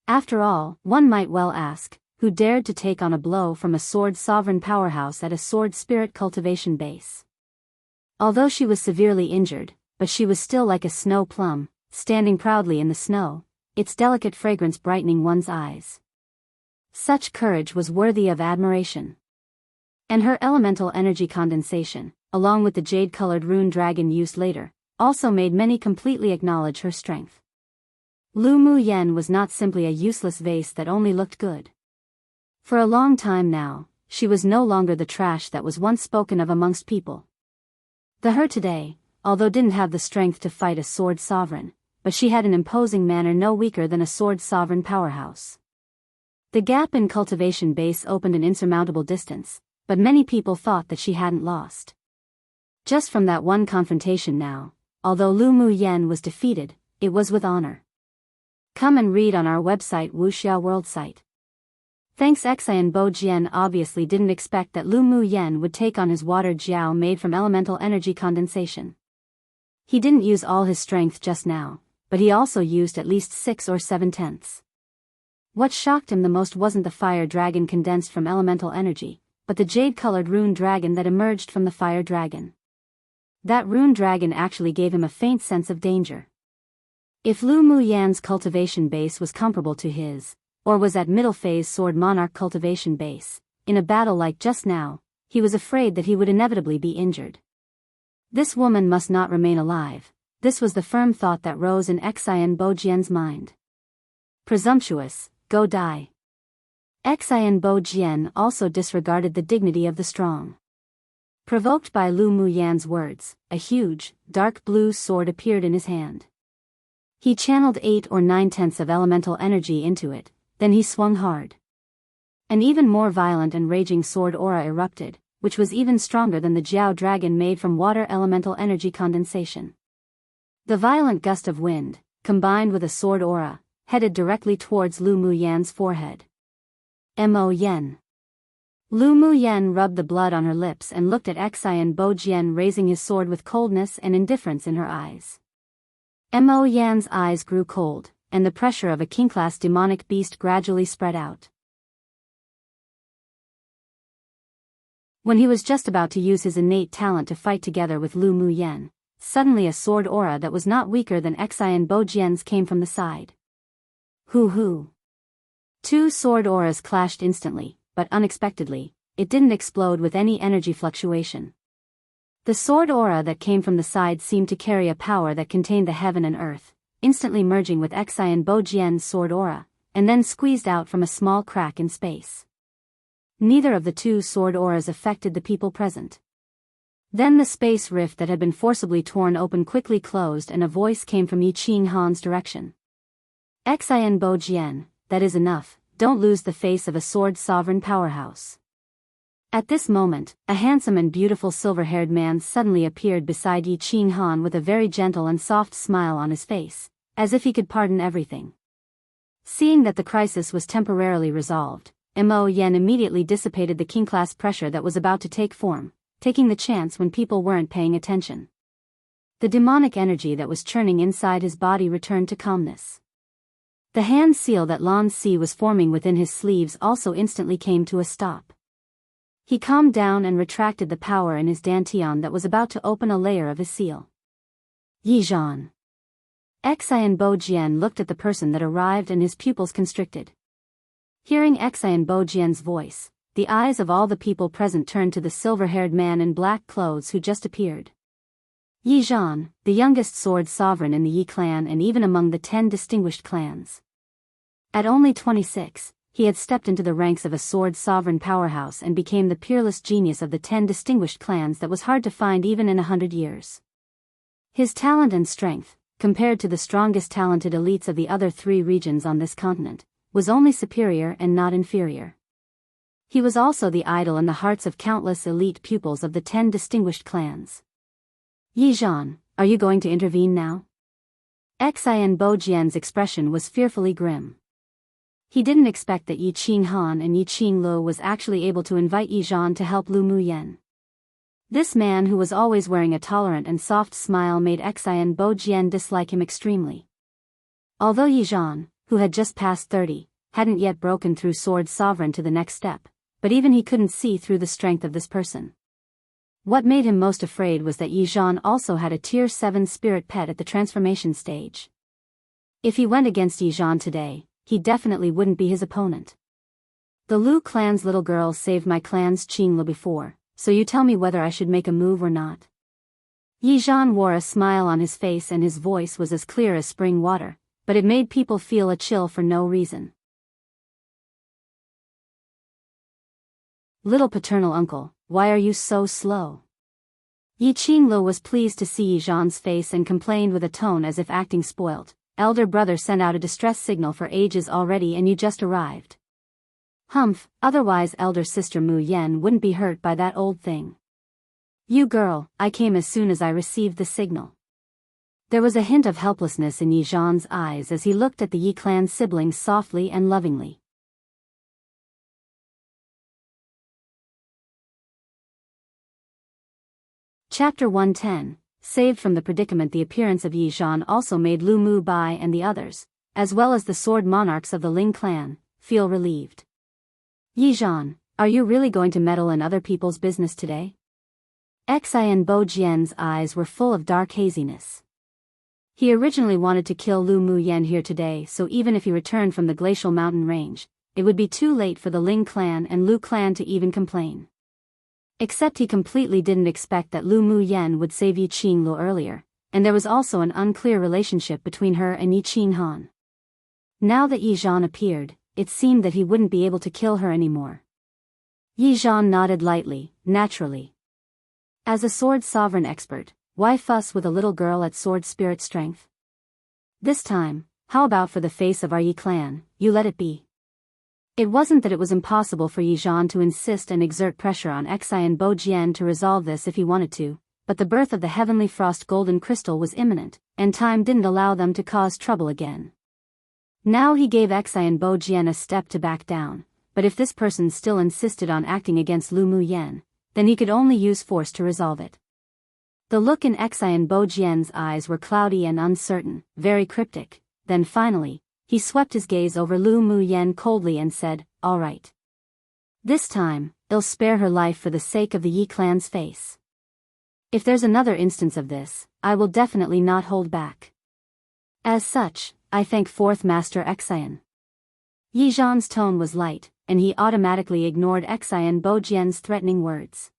After all, one might well ask, who dared to take on a blow from a sword sovereign powerhouse at a sword spirit cultivation base? Although she was severely injured, but she was still like a snow plum, standing proudly in the snow, its delicate fragrance brightening one's eyes. Such courage was worthy of admiration. And her elemental energy condensation, along with the jade-colored rune dragon used later, also made many completely acknowledge her strength. Lu Muyen was not simply a useless vase that only looked good. For a long time now, she was no longer the trash that was once spoken of amongst people. The her today, although didn't have the strength to fight a sword sovereign, but she had an imposing manner no weaker than a sword sovereign powerhouse. The gap in cultivation base opened an insurmountable distance, but many people thought that she hadn't lost. Just from that one confrontation now, although Lu Muyen was defeated, it was with honor. Come and read on our website Wuxia World site. Thanks. Xian Bojian obviously didn't expect that Lu Muyen would take on his water jiao made from elemental energy condensation. He didn't use all his strength just now, but he also used at least 6 or 7/10. What shocked him the most wasn't the fire dragon condensed from elemental energy, but the jade-colored rune dragon that emerged from the fire dragon. That rune dragon actually gave him a faint sense of danger. If Lu Muyan's cultivation base was comparable to his, or was at middle phase sword monarch cultivation base, in a battle like just now, he was afraid that he would inevitably be injured. This woman must not remain alive. This was the firm thought that rose in Xian Bojian's mind. Presumptuous, go die. Xian Bojian also disregarded the dignity of the strong. Provoked by Lu Muyan's words, a huge, dark blue sword appeared in his hand. He channeled 8 or 9/10 of elemental energy into it, then he swung hard. An even more violent and raging sword aura erupted, which was even stronger than the Jiao dragon made from water elemental energy condensation. The violent gust of wind, combined with a sword aura, headed directly towards Lu Muyan's forehead. Mo Yen. Lu Muyen rubbed the blood on her lips and looked at Xian Bojian raising his sword with coldness and indifference in her eyes. Mo Yan's eyes grew cold, and the pressure of a king-class demonic beast gradually spread out. When he was just about to use his innate talent to fight together with Lu Muyen, suddenly a sword aura that was not weaker than Xian Bojian's came from the side. Hoo! 2 sword auras clashed instantly, but unexpectedly, it didn't explode with any energy fluctuation. The sword aura that came from the side seemed to carry a power that contained the heaven and earth, instantly merging with Xian Bojian's sword aura, and then squeezed out from a small crack in space. Neither of the 2 sword auras affected the people present. Then the space rift that had been forcibly torn open quickly closed and a voice came from Yi Qinghan's direction. Xian Bojian, that is enough, don't lose the face of a sword sovereign powerhouse. At this moment, a handsome and beautiful silver-haired man suddenly appeared beside Yi Qinghan with a very gentle and soft smile on his face, as if he could pardon everything. Seeing that the crisis was temporarily resolved, Mo Yen immediately dissipated the king-class pressure that was about to take form, taking the chance when people weren't paying attention. The demonic energy that was churning inside his body returned to calmness. The hand seal that Lan Si was forming within his sleeves also instantly came to a stop. He calmed down and retracted the power in his dantian that was about to open a layer of his seal. Yi Zhan. Xian Bo Jian looked at the person that arrived and his pupils constricted. Hearing Xian Bo Jian's voice, the eyes of all the people present turned to the silver-haired man in black clothes who just appeared. Yi Zhan, the youngest sword sovereign in the Yi clan and even among the 10 distinguished clans. At only 26, he had stepped into the ranks of a sword sovereign powerhouse and became the peerless genius of the 10 distinguished clans that was hard to find even in 100 years. His talent and strength, compared to the strongest talented elites of the other 3 regions on this continent, was only superior and not inferior. He was also the idol in the hearts of countless elite pupils of the 10 distinguished clans. Yi Zhan, are you going to intervene now? Xian Bo Jian's expression was fearfully grim. He didn't expect that Yi Qinghan and Yi Qinglu was actually able to invite Yi Zhan to help Lu Muyen. This man who was always wearing a tolerant and soft smile made Xian Bo Jian dislike him extremely. Although Yi Zhan, who had just passed 30, hadn't yet broken through sword sovereign to the next step, but even he couldn't see through the strength of this person. What made him most afraid was that Yi Zhan also had a tier 7 spirit pet at the transformation stage. If he went against Yi Zhan today, he definitely wouldn't be his opponent. The Lu clan's little girl saved my clan's Qinglu before, so you tell me whether I should make a move or not. Yi Zhan wore a smile on his face and his voice was as clear as spring water, but it made people feel a chill for no reason. Little paternal uncle, why are you so slow? Yi Qinglu was pleased to see Yi Zhan's face and complained with a tone as if acting spoilt. Elder brother sent out a distress signal for ages already and you just arrived. Humph, otherwise elder sister Mu Yen wouldn't be hurt by that old thing. You girl, I came as soon as I received the signal. There was a hint of helplessness in Yi Zhan's eyes as he looked at the Yi clan siblings softly and lovingly. Chapter 110. Saved from the predicament. The appearance of Yi Zhan also made Lu Mu Bai and the others, as well as the sword monarchs of the Ling clan, feel relieved. Yi Zhan, are you really going to meddle in other people's business today? Xian Bo Jian's eyes were full of dark haziness. He originally wanted to kill Lu Muyen here today, so even if he returned from the glacial mountain range, it would be too late for the Ling clan and Lu clan to even complain. Except he completely didn't expect that Lu Muyen would save Yi Qinglu earlier, and there was also an unclear relationship between her and Yi Qinghan. Now that Yi Zhan appeared, it seemed that he wouldn't be able to kill her anymore. Yi Zhan nodded lightly, naturally. As a sword sovereign expert, why fuss with a little girl at sword spirit strength? This time, how about for the face of our Yi clan, you let it be. It wasn't that it was impossible for Yi Zhan to insist and exert pressure on Xian Bo Jian to resolve this if he wanted to, but the birth of the heavenly frost golden crystal was imminent, and time didn't allow them to cause trouble again. Now he gave Xian Bo Jian a step to back down, but if this person still insisted on acting against Lu Muyen, then he could only use force to resolve it. The look in Xian Bo Jian's eyes were cloudy and uncertain, very cryptic. Then finally, he swept his gaze over Lu Muyen coldly and said, "All right. This time, I'll spare her life for the sake of the Yi clan's face. If there's another instance of this, I will definitely not hold back. As such, I thank Fourth Master Xian." Yi Zhan's tone was light, and he automatically ignored Xian Bo Jian's threatening words.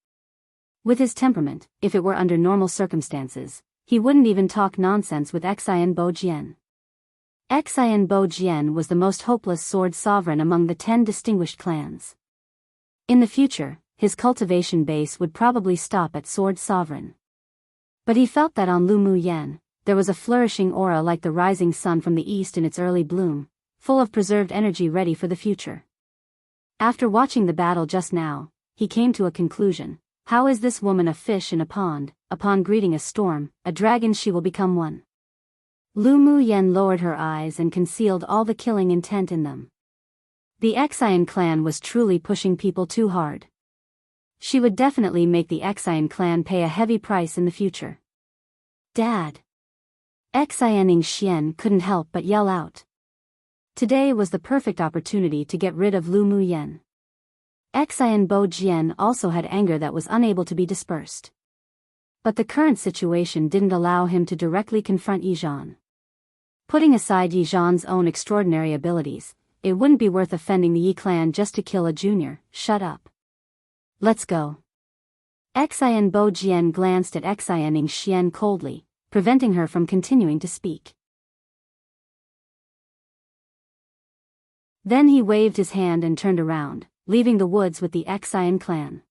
With his temperament, if it were under normal circumstances, he wouldn't even talk nonsense with Xian Bo Jian. Xian Bo Jian was the most hopeless sword sovereign among the 10 distinguished clans. In the future, his cultivation base would probably stop at sword sovereign. But he felt that on Lu Muyen, there was a flourishing aura like the rising sun from the east in its early bloom, full of preserved energy ready for the future. After watching the battle just now, he came to a conclusion. How is this woman a fish in a pond? Upon greeting a storm, a dragon she will become one. Lu Muyen lowered her eyes and concealed all the killing intent in them. The Xian clan was truly pushing people too hard. She would definitely make the Xian clan pay a heavy price in the future. Dad! Xian Xian couldn't help but yell out. Today was the perfect opportunity to get rid of Lu Mu Yen. Xian Bo Jian also had anger that was unable to be dispersed. But the current situation didn't allow him to directly confront Yi Zhan. Putting aside Yi Zhan's own extraordinary abilities, it wouldn't be worth offending the Yi clan just to kill a junior. Shut up. Let's go. Xian Bo Jian glanced at Xian Xian coldly, preventing her from continuing to speak. Then he waved his hand and turned around, leaving the woods with the Xian clan.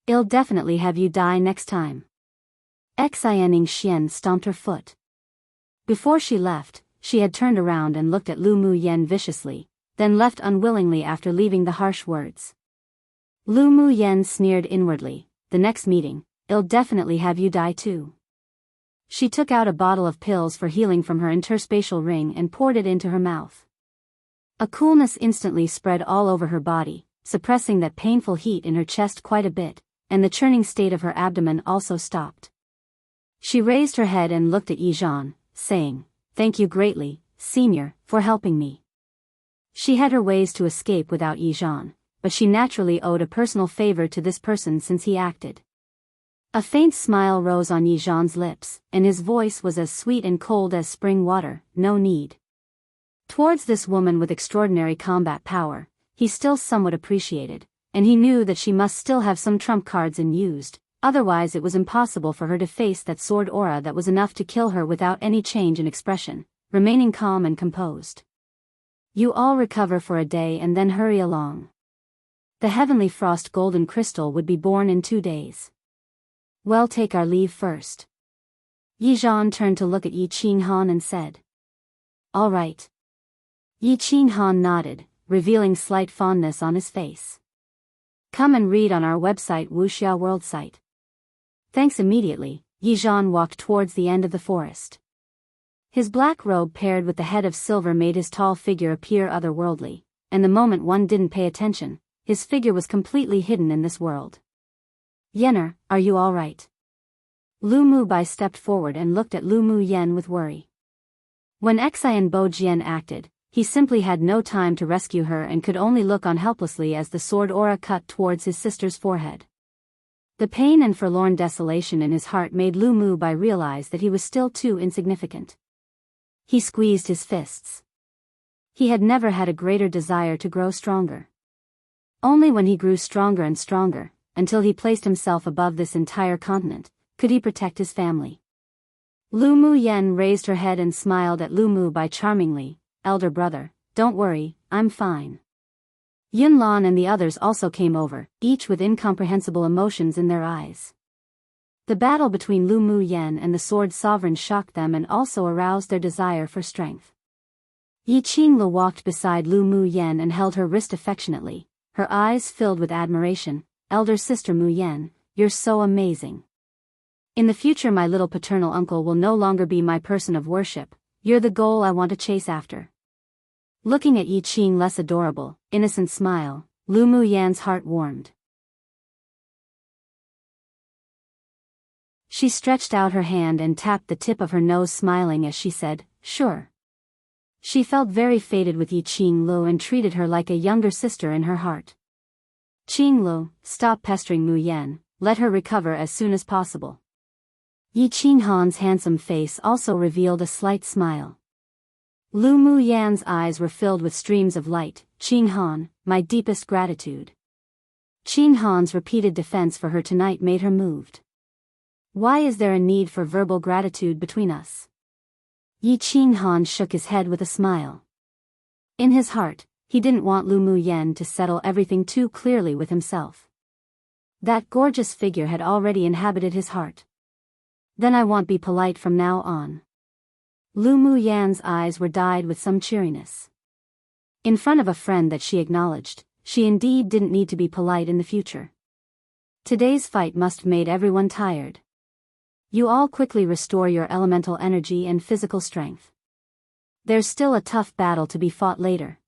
I'll definitely have you die next time. Xian Xian stomped her foot. Before she left, she had turned around and looked at Lu Mu Yen viciously, then left unwillingly after leaving the harsh words. Lu Mu Yen sneered inwardly, the next meeting, I'll definitely have you die too. She took out a bottle of pills for healing from her interspatial ring and poured it into her mouth. A coolness instantly spread all over her body, suppressing that painful heat in her chest quite a bit, and the churning state of her abdomen also stopped. She raised her head and looked at Yi Zhan, saying, "Thank you greatly, senior, for helping me." She had her ways to escape without Yi Zhan, but she naturally owed a personal favor to this person since he acted. A faint smile rose on Yi Zhan's lips, and his voice was as sweet and cold as spring water. No need. Towards this woman with extraordinary combat power, he still somewhat appreciated, and he knew that she must still have some trump cards unused, otherwise it was impossible for her to face that sword aura that was enough to kill her without any change in expression, remaining calm and composed. You all recover for a day and then hurry along. The heavenly frost golden crystal would be born in 2 days. Well, take our leave first. Yi Zhan turned to look at Yi Qinghan and said. All right. Yi Qinghan nodded, revealing slight fondness on his face. Come and read on our website Wuxia World site. Thanks. Immediately, Yi Zhan walked towards the end of the forest. His black robe paired with the head of silver made his tall figure appear otherworldly, and the moment one didn't pay attention, his figure was completely hidden in this world. Yenner, are you all right? Lu Mu Bai stepped forward and looked at Lu Mu Yen with worry. When Xian Bo Jian acted, he simply had no time to rescue her and could only look on helplessly as the sword aura cut towards his sister's forehead. The pain and forlorn desolation in his heart made Lu Mu Bai realize that he was still too insignificant. He squeezed his fists. He had never had a greater desire to grow stronger. Only when he grew stronger and stronger, until he placed himself above this entire continent, could he protect his family. Lu Mu Yen raised her head and smiled at Lu Mu Bai charmingly. Elder brother, don't worry, I'm fine. Yun Lan and the others also came over, each with incomprehensible emotions in their eyes. The battle between Lu Mu Yen and the Sword Sovereign shocked them and also aroused their desire for strength. Yi Qinglu walked beside Lu Mu Yen and held her wrist affectionately, her eyes filled with admiration. Elder sister Mu Yen, you're so amazing. In the future my little paternal uncle will no longer be my person of worship, you're the goal I want to chase after. Looking at Yi Qing's less adorable, innocent smile, Lu Mu Yan's heart warmed. She stretched out her hand and tapped the tip of her nose smiling as she said, sure. She felt very fated with Yi Qinglu and treated her like a younger sister in her heart. Qinglu, stop pestering Mu Yen, let her recover as soon as possible. Yi Qinghan's handsome face also revealed a slight smile. Lu Mu Yan's eyes were filled with streams of light. Qinghan, my deepest gratitude. Qinghan's repeated defense for her tonight made her moved. Why is there a need for verbal gratitude between us? Yi Qinghan shook his head with a smile. In his heart, he didn't want Lu Mu Yen to settle everything too clearly with himself. That gorgeous figure had already inhabited his heart. Then I won't be polite from now on. Lu Mu Yan's eyes were dyed with some cheeriness. In front of a friend that she acknowledged, she indeed didn't need to be polite in the future. Today's fight must have made everyone tired. You all quickly restore your elemental energy and physical strength. There's still a tough battle to be fought later.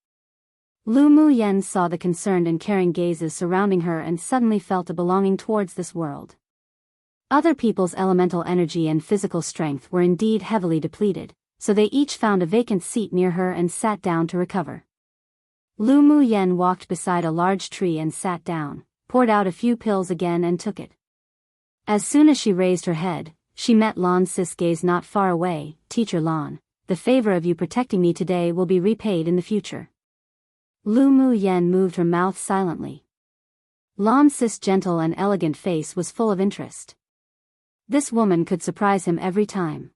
Lu Mu Yen saw the concerned and caring gazes surrounding her and suddenly felt a belonging towards this world. Other people's elemental energy and physical strength were indeed heavily depleted, so they each found a vacant seat near her and sat down to recover. Lu Mu Yen walked beside a large tree and sat down, poured out a few pills again and took it. As soon as she raised her head, she met Lan Sis' gaze not far away. "Teacher Lan, the favor of you protecting me today will be repaid in the future." Lu Mu Yen moved her mouth silently. Lan Sis' gentle and elegant face was full of interest. This woman could surprise him every time.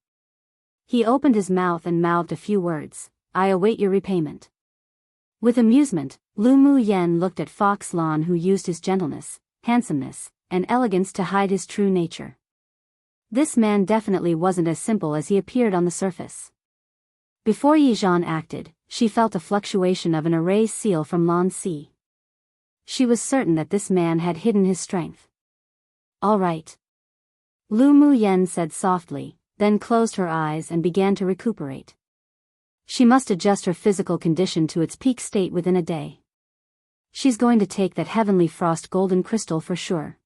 He opened his mouth and mouthed a few words. "I await your repayment." With amusement, Lu Mu Yen looked at Fox Lan, who used his gentleness, handsomeness, and elegance to hide his true nature. This man definitely wasn't as simple as he appeared on the surface. Before Yi Zhan acted, she felt a fluctuation of an erased seal from Lan Si. She was certain that this man had hidden his strength. "All right," Lu Mu Yen said softly, then closed her eyes and began to recuperate. She must adjust her physical condition to its peak state within a day. She's going to take that heavenly frost golden crystal for sure.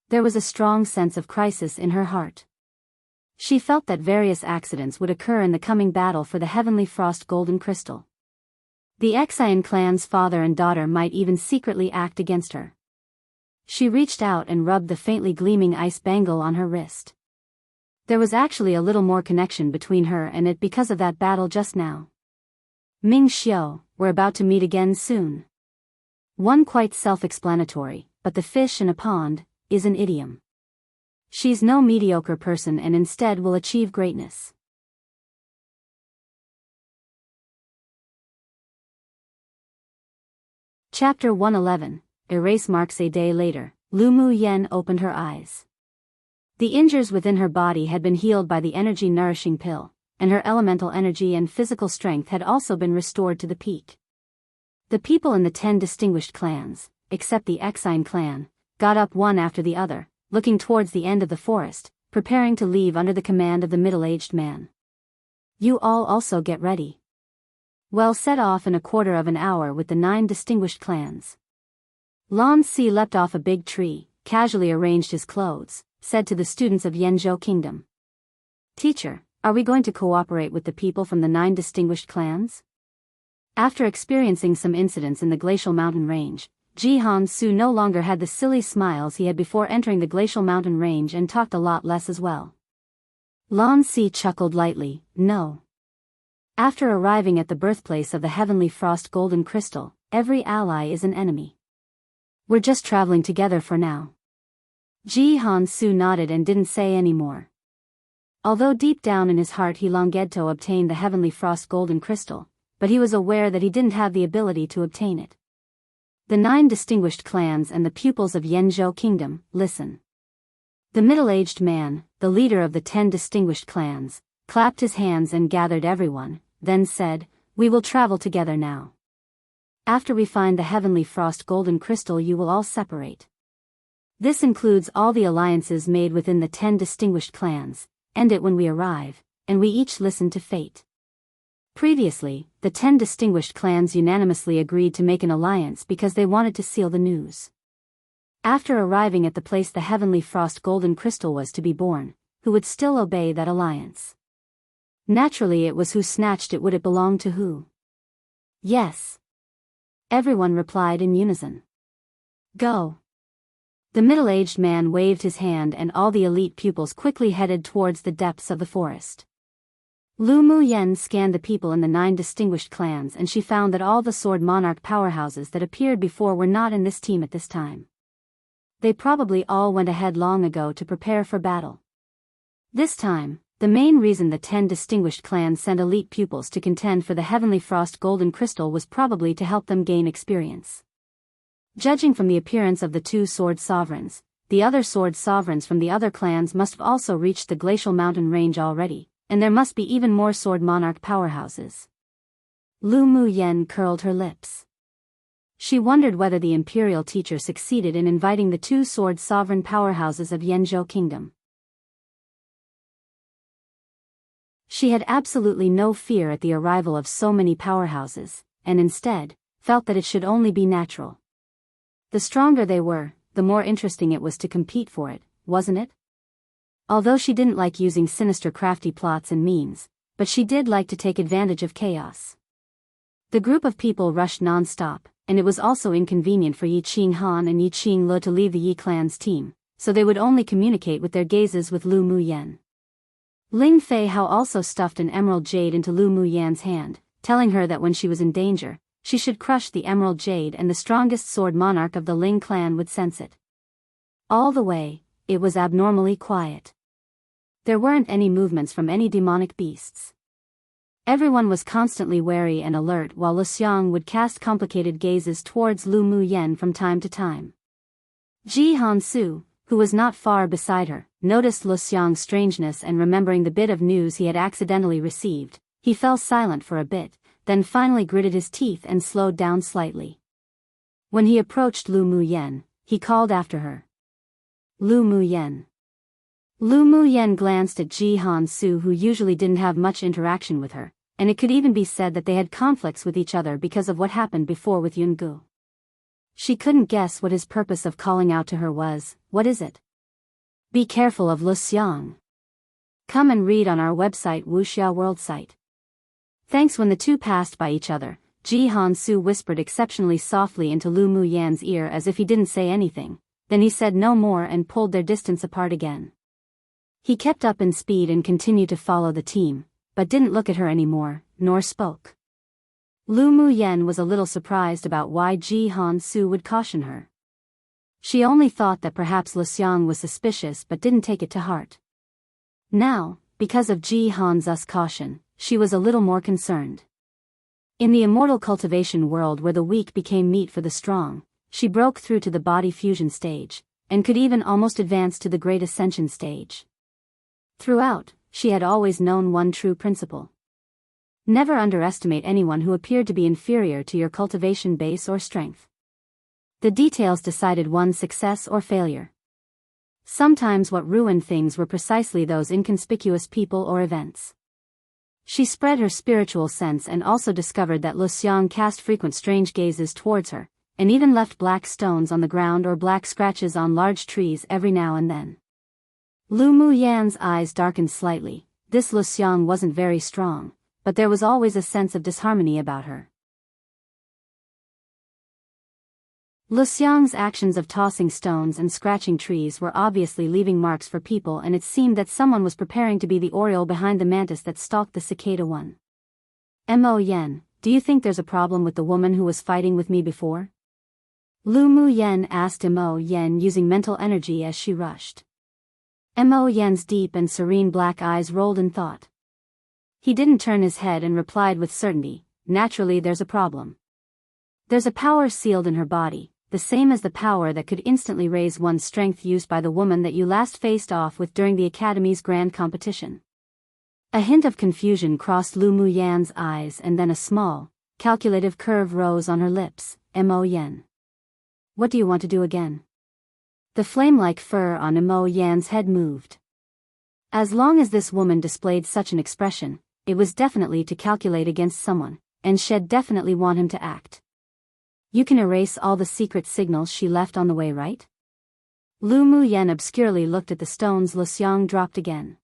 There was a strong sense of crisis in her heart. She felt that various accidents would occur in the coming battle for the heavenly frost golden crystal. The Xian clan's father and daughter might even secretly act against her. She reached out and rubbed the faintly gleaming ice bangle on her wrist. There was actually a little more connection between her and it because of that battle just now. "Ming Xiao, we're about to meet again soon." One quite self-explanatory, but the fish in a pond is an idiom. She's no mediocre person and instead will achieve greatness. Chapter 111, Erase marks. A day later, Lu Mu Yen opened her eyes. The injuries within her body had been healed by the energy-nourishing pill, and her elemental energy and physical strength had also been restored to the peak. The people in the 10 distinguished clans, except the Xian clan, got up one after the other, looking towards the end of the forest, preparing to leave under the command of the middle-aged man. "You all also get ready. Well, set off in a quarter of an hour with the 9 distinguished clans." Lan Si leapt off a big tree, casually arranged his clothes, said to the students of Yanzhou Kingdom. "Teacher, are we going to cooperate with the people from the 9 distinguished clans?" After experiencing some incidents in the glacial mountain range, Jianghu no longer had the silly smiles he had before entering the glacial mountain range and talked a lot less as well. Lan Si chuckled lightly, "No. After arriving at the birthplace of the heavenly frost golden crystal, every ally is an enemy. We're just traveling together for now." Jianghu nodded and didn't say any more. Although deep down in his heart he longed to obtain the heavenly frost golden crystal, but he was aware that he didn't have the ability to obtain it. The 9 distinguished clans and the pupils of Yanzhou Kingdom, listen. The middle-aged man, the leader of the 10 distinguished clans, clapped his hands and gathered everyone, then said, "We will travel together now. After we find the heavenly frost golden crystal you will all separate. This includes all the alliances made within the 10 distinguished clans, end it when we arrive, and we each listen to fate." Previously, the 10 distinguished clans unanimously agreed to make an alliance because they wanted to seal the news. After arriving at the place the heavenly frost golden crystal was to be born, who would still obey that alliance? Naturally it was who snatched it. Would it belong to who? Yes. Everyone replied in unison. "Go." The middle-aged man waved his hand and all the elite pupils quickly headed towards the depths of the forest. Lu Mu Yen scanned the people in the 9 distinguished clans and she found that all the sword monarch powerhouses that appeared before were not in this team at this time. They probably all went ahead long ago to prepare for battle. This time, the main reason the 10 distinguished clans sent elite pupils to contend for the heavenly frost golden crystal was probably to help them gain experience. Judging from the appearance of the 2 sword sovereigns, the other sword sovereigns from the other clans must have also reached the glacial mountain range already, and there must be even more sword monarch powerhouses. Lu Mu Yen curled her lips. She wondered whether the imperial teacher succeeded in inviting the 2 sword sovereign powerhouses of Yanzhou Kingdom. She had absolutely no fear at the arrival of so many powerhouses, and instead, felt that it should only be natural. The stronger they were, the more interesting it was to compete for it, wasn't it? Although she didn't like using sinister crafty plots and means, but she did like to take advantage of chaos. The group of people rushed non-stop, and it was also inconvenient for Yi Qinghan and Yi Qinglu to leave the Yi clan's team, so they would only communicate with their gazes with Lu Muyan. Ling Fei Hao also stuffed an emerald jade into Lu Muyan's hand, telling her that when she was in danger, she should crush the emerald jade and the strongest sword monarch of the Ling clan would sense it. All the way, it was abnormally quiet. There weren't any movements from any demonic beasts. Everyone was constantly wary and alert while Lu Xiang would cast complicated gazes towards Lu Muyan from time to time. Ji Hansu, who was not far beside her, noticed Lu Xiang's strangeness and remembering the bit of news he had accidentally received, he fell silent for a bit, then finally gritted his teeth and slowed down slightly. When he approached Lu Muyan, he called after her. Lu Muyan. Lu Muyan glanced at Ji Hansu, who usually didn't have much interaction with her, and it could even be said that they had conflicts with each other because of what happened before with Yungu. She couldn't guess what his purpose of calling out to her was. What is it? Be careful of Lu Xiang. Come and read on our website Wuxia World site. Thanks. When the two passed by each other, Ji Hansu whispered exceptionally softly into Lu Muyan's ear as if he didn't say anything, then he said no more and pulled their distance apart again. He kept up in speed and continued to follow the team, but didn't look at her anymore, nor spoke. Lu Muyan was a little surprised about why Ji Hansu would caution her. She only thought that perhaps Lu Xiang was suspicious but didn't take it to heart. Now, because of Ji Hansu's caution, she was a little more concerned. In the immortal cultivation world where the weak became meat for the strong, she broke through to the body fusion stage, and could even almost advance to the great ascension stage. Throughout, she had always known one true principle. Never underestimate anyone who appeared to be inferior to your cultivation base or strength. The details decided one's success or failure. Sometimes what ruined things were precisely those inconspicuous people or events. She spread her spiritual sense and also discovered that Lu Xiang cast frequent strange gazes towards her, and even left black stones on the ground or black scratches on large trees every now and then. Lu Muyan's eyes darkened slightly. This Lu Xiang wasn't very strong, but there was always a sense of disharmony about her. Lu Xiang's actions of tossing stones and scratching trees were obviously leaving marks for people, and it seemed that someone was preparing to be the oriole behind the mantis that stalked the cicada one. Mo Yen, do you think there's a problem with the woman who was fighting with me before? Lu Muyan asked Mo Yen using mental energy as she rushed. Mo Yen's deep and serene black eyes rolled in thought. He didn't turn his head and replied with certainty, naturally there's a problem. There's a power sealed in her body, the same as the power that could instantly raise one's strength used by the woman that you last faced off with during the Academy's grand competition. A hint of confusion crossed Lu Muyan's eyes and then a small, calculative curve rose on her lips. Mo Yen. What do you want to do again? The flame-like fur on Mo Yan's head moved. As long as this woman displayed such an expression, it was definitely to calculate against someone, and she'd definitely want him to act. You can erase all the secret signals she left on the way, right? Lu Muyan obscurely looked at the stones Lu Xiang dropped again.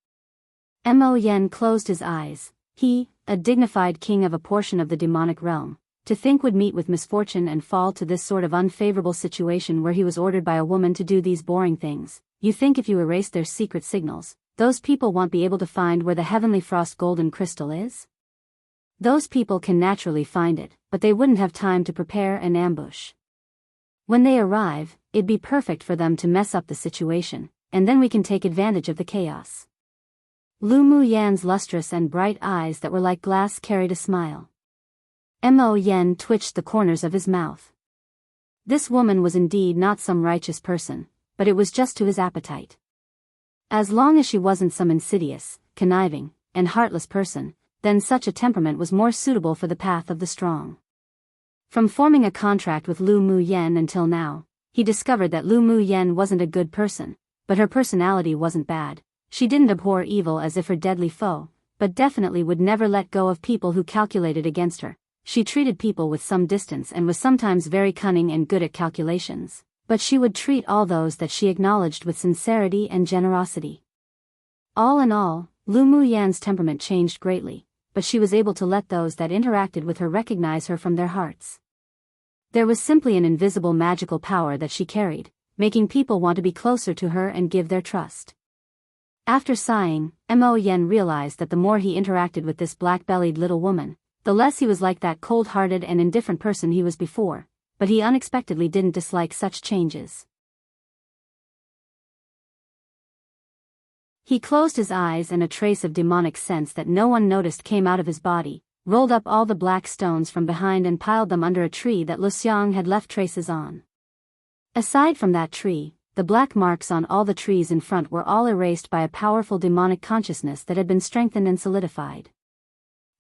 Mo Yen closed his eyes. He, a dignified king of a portion of the demonic realm, to think would meet with misfortune and fall to this sort of unfavorable situation where he was ordered by a woman to do these boring things. You think if you erase their secret signals, those people won't be able to find where the heavenly frost golden crystal is? Those people can naturally find it, but they wouldn't have time to prepare an ambush. When they arrive, it'd be perfect for them to mess up the situation, and then we can take advantage of the chaos. Lu Muyan's lustrous and bright eyes that were like glass carried a smile. Mo Yen twitched the corners of his mouth. This woman was indeed not some righteous person, but it was just to his appetite. As long as she wasn't some insidious, conniving, and heartless person, then such a temperament was more suitable for the path of the strong. From forming a contract with Lu Muyan until now, he discovered that Lu Muyan wasn't a good person, but her personality wasn't bad. She didn't abhor evil as if her deadly foe, but definitely would never let go of people who calculated against her. She treated people with some distance and was sometimes very cunning and good at calculations, but she would treat all those that she acknowledged with sincerity and generosity. All in all, Lu Muyan's temperament changed greatly, but she was able to let those that interacted with her recognize her from their hearts. There was simply an invisible magical power that she carried, making people want to be closer to her and give their trust. After sighing, Mo Yen realized that the more he interacted with this black-bellied little woman, the less he was like that cold-hearted and indifferent person he was before, but he unexpectedly didn't dislike such changes. He closed his eyes and a trace of demonic sense that no one noticed came out of his body, rolled up all the black stones from behind and piled them under a tree that Lu Xiang had left traces on. Aside from that tree, the black marks on all the trees in front were all erased by a powerful demonic consciousness that had been strengthened and solidified.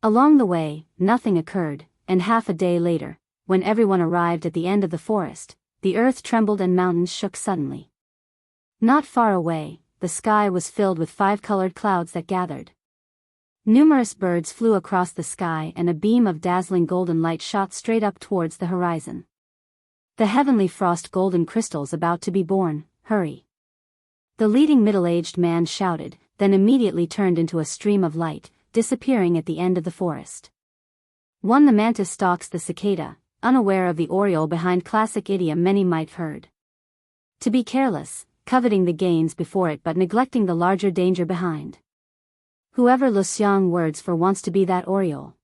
Along the way, nothing occurred, and half a day later, when everyone arrived at the end of the forest, the earth trembled and mountains shook suddenly. Not far away, the sky was filled with 5-colored clouds that gathered. Numerous birds flew across the sky and a beam of dazzling golden light shot straight up towards the horizon. The heavenly frost golden crystals about to be born, hurry! The leading middle-aged man shouted, then immediately turned into a stream of light, disappearing at the end of the forest. The mantis stalks the cicada, unaware of the oriole behind classic idiom many might have heard. To be careless, coveting the gains before it but neglecting the larger danger behind. Whoever Lu Xiang words for wants to be that oriole.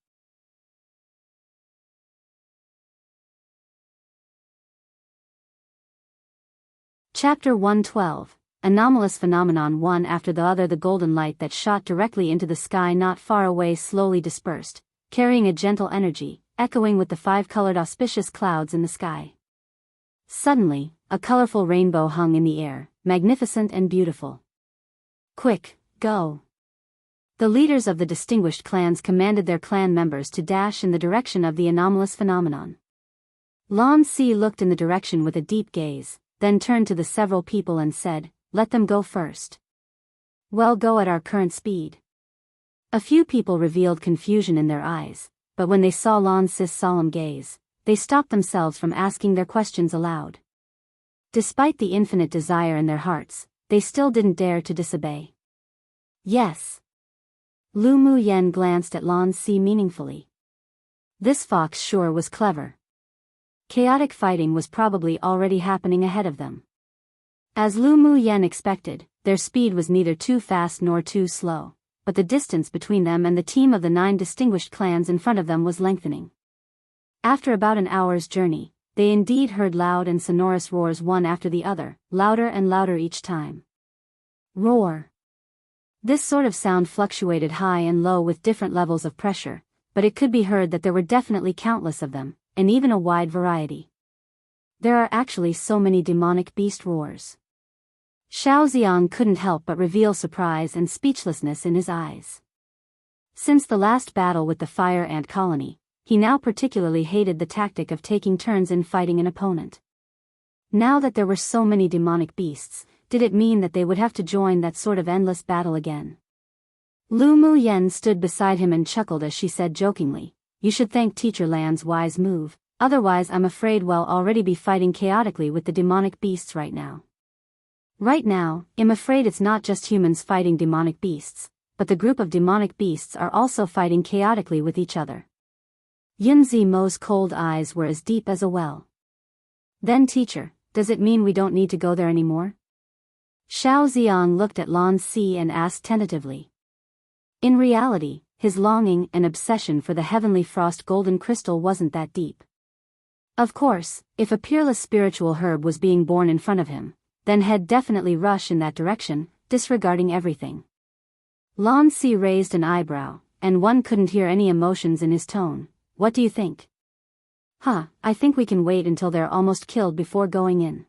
Chapter 112, Anomalous Phenomenon. One after the other, the golden light that shot directly into the sky not far away slowly dispersed, carrying a gentle energy, echoing with the 5-colored auspicious clouds in the sky. Suddenly, a colorful rainbow hung in the air, magnificent and beautiful. Quick, go! The leaders of the distinguished clans commanded their clan members to dash in the direction of the anomalous phenomenon. Lan Si looked in the direction with a deep gaze, then turned to the several people and said, "Let them go first." "Well, go at our current speed." A few people revealed confusion in their eyes, but when they saw Lan Si's solemn gaze, they stopped themselves from asking their questions aloud. Despite the infinite desire in their hearts, they still didn't dare to disobey. "Yes." Lu Muyan glanced at Lan Si meaningfully. This fox sure was clever. Chaotic fighting was probably already happening ahead of them. As Lu Muyan expected, their speed was neither too fast nor too slow, but the distance between them and the team of the 9 distinguished clans in front of them was lengthening. After about an hour's journey, they indeed heard loud and sonorous roars one after the other, louder and louder each time. Roar. This sort of sound fluctuated high and low with different levels of pressure, but it could be heard that there were definitely countless of them, and even a wide variety. There are actually so many demonic beast roars. Xiao Xiang couldn't help but reveal surprise and speechlessness in his eyes. Since the last battle with the fire ant colony, he now particularly hated the tactic of taking turns in fighting an opponent. Now that there were so many demonic beasts, did it mean that they would have to join that sort of endless battle again? Lu Muyan stood beside him and chuckled as she said jokingly, "You should thank Teacher Lan's wise move, otherwise I'm afraid we'll already be fighting chaotically with the demonic beasts right now." Right now, I'm afraid it's not just humans fighting demonic beasts, but the group of demonic beasts are also fighting chaotically with each other. Yunzi Mo's cold eyes were as deep as a well. "Then teacher, does it mean we don't need to go there anymore?" Xiao Xiang looked at Lan Si and asked tentatively. In reality, his longing and obsession for the heavenly frost golden crystal wasn't that deep. Of course, if a peerless spiritual herb was being born in front of him, then he'd definitely rush in that direction, disregarding everything. Lan Si raised an eyebrow, and one couldn't hear any emotions in his tone. "What do you think?" I think we can wait until they're almost killed before going in.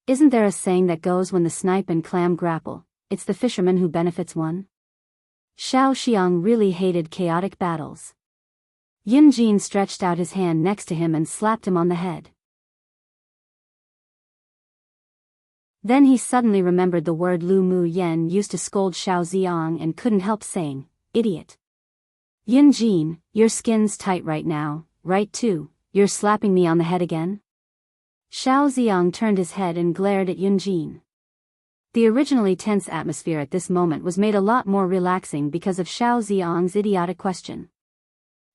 Isn't there a saying that goes, when the snipe and clam grapple, it's the fisherman who benefits one? Xiao Xiang really hated chaotic battles. Yun Jin stretched out his hand next to him and slapped him on the head. Then he suddenly remembered the word Lu Muyan used to scold Xiao Xiang and couldn't help saying, "Idiot. Yun Jin, your skin's tight right now, right too, you're slapping me on the head again?" Xiao Xiang turned his head and glared at Yun Jin. The originally tense atmosphere at this moment was made a lot more relaxing because of Xiao Ziang's idiotic question.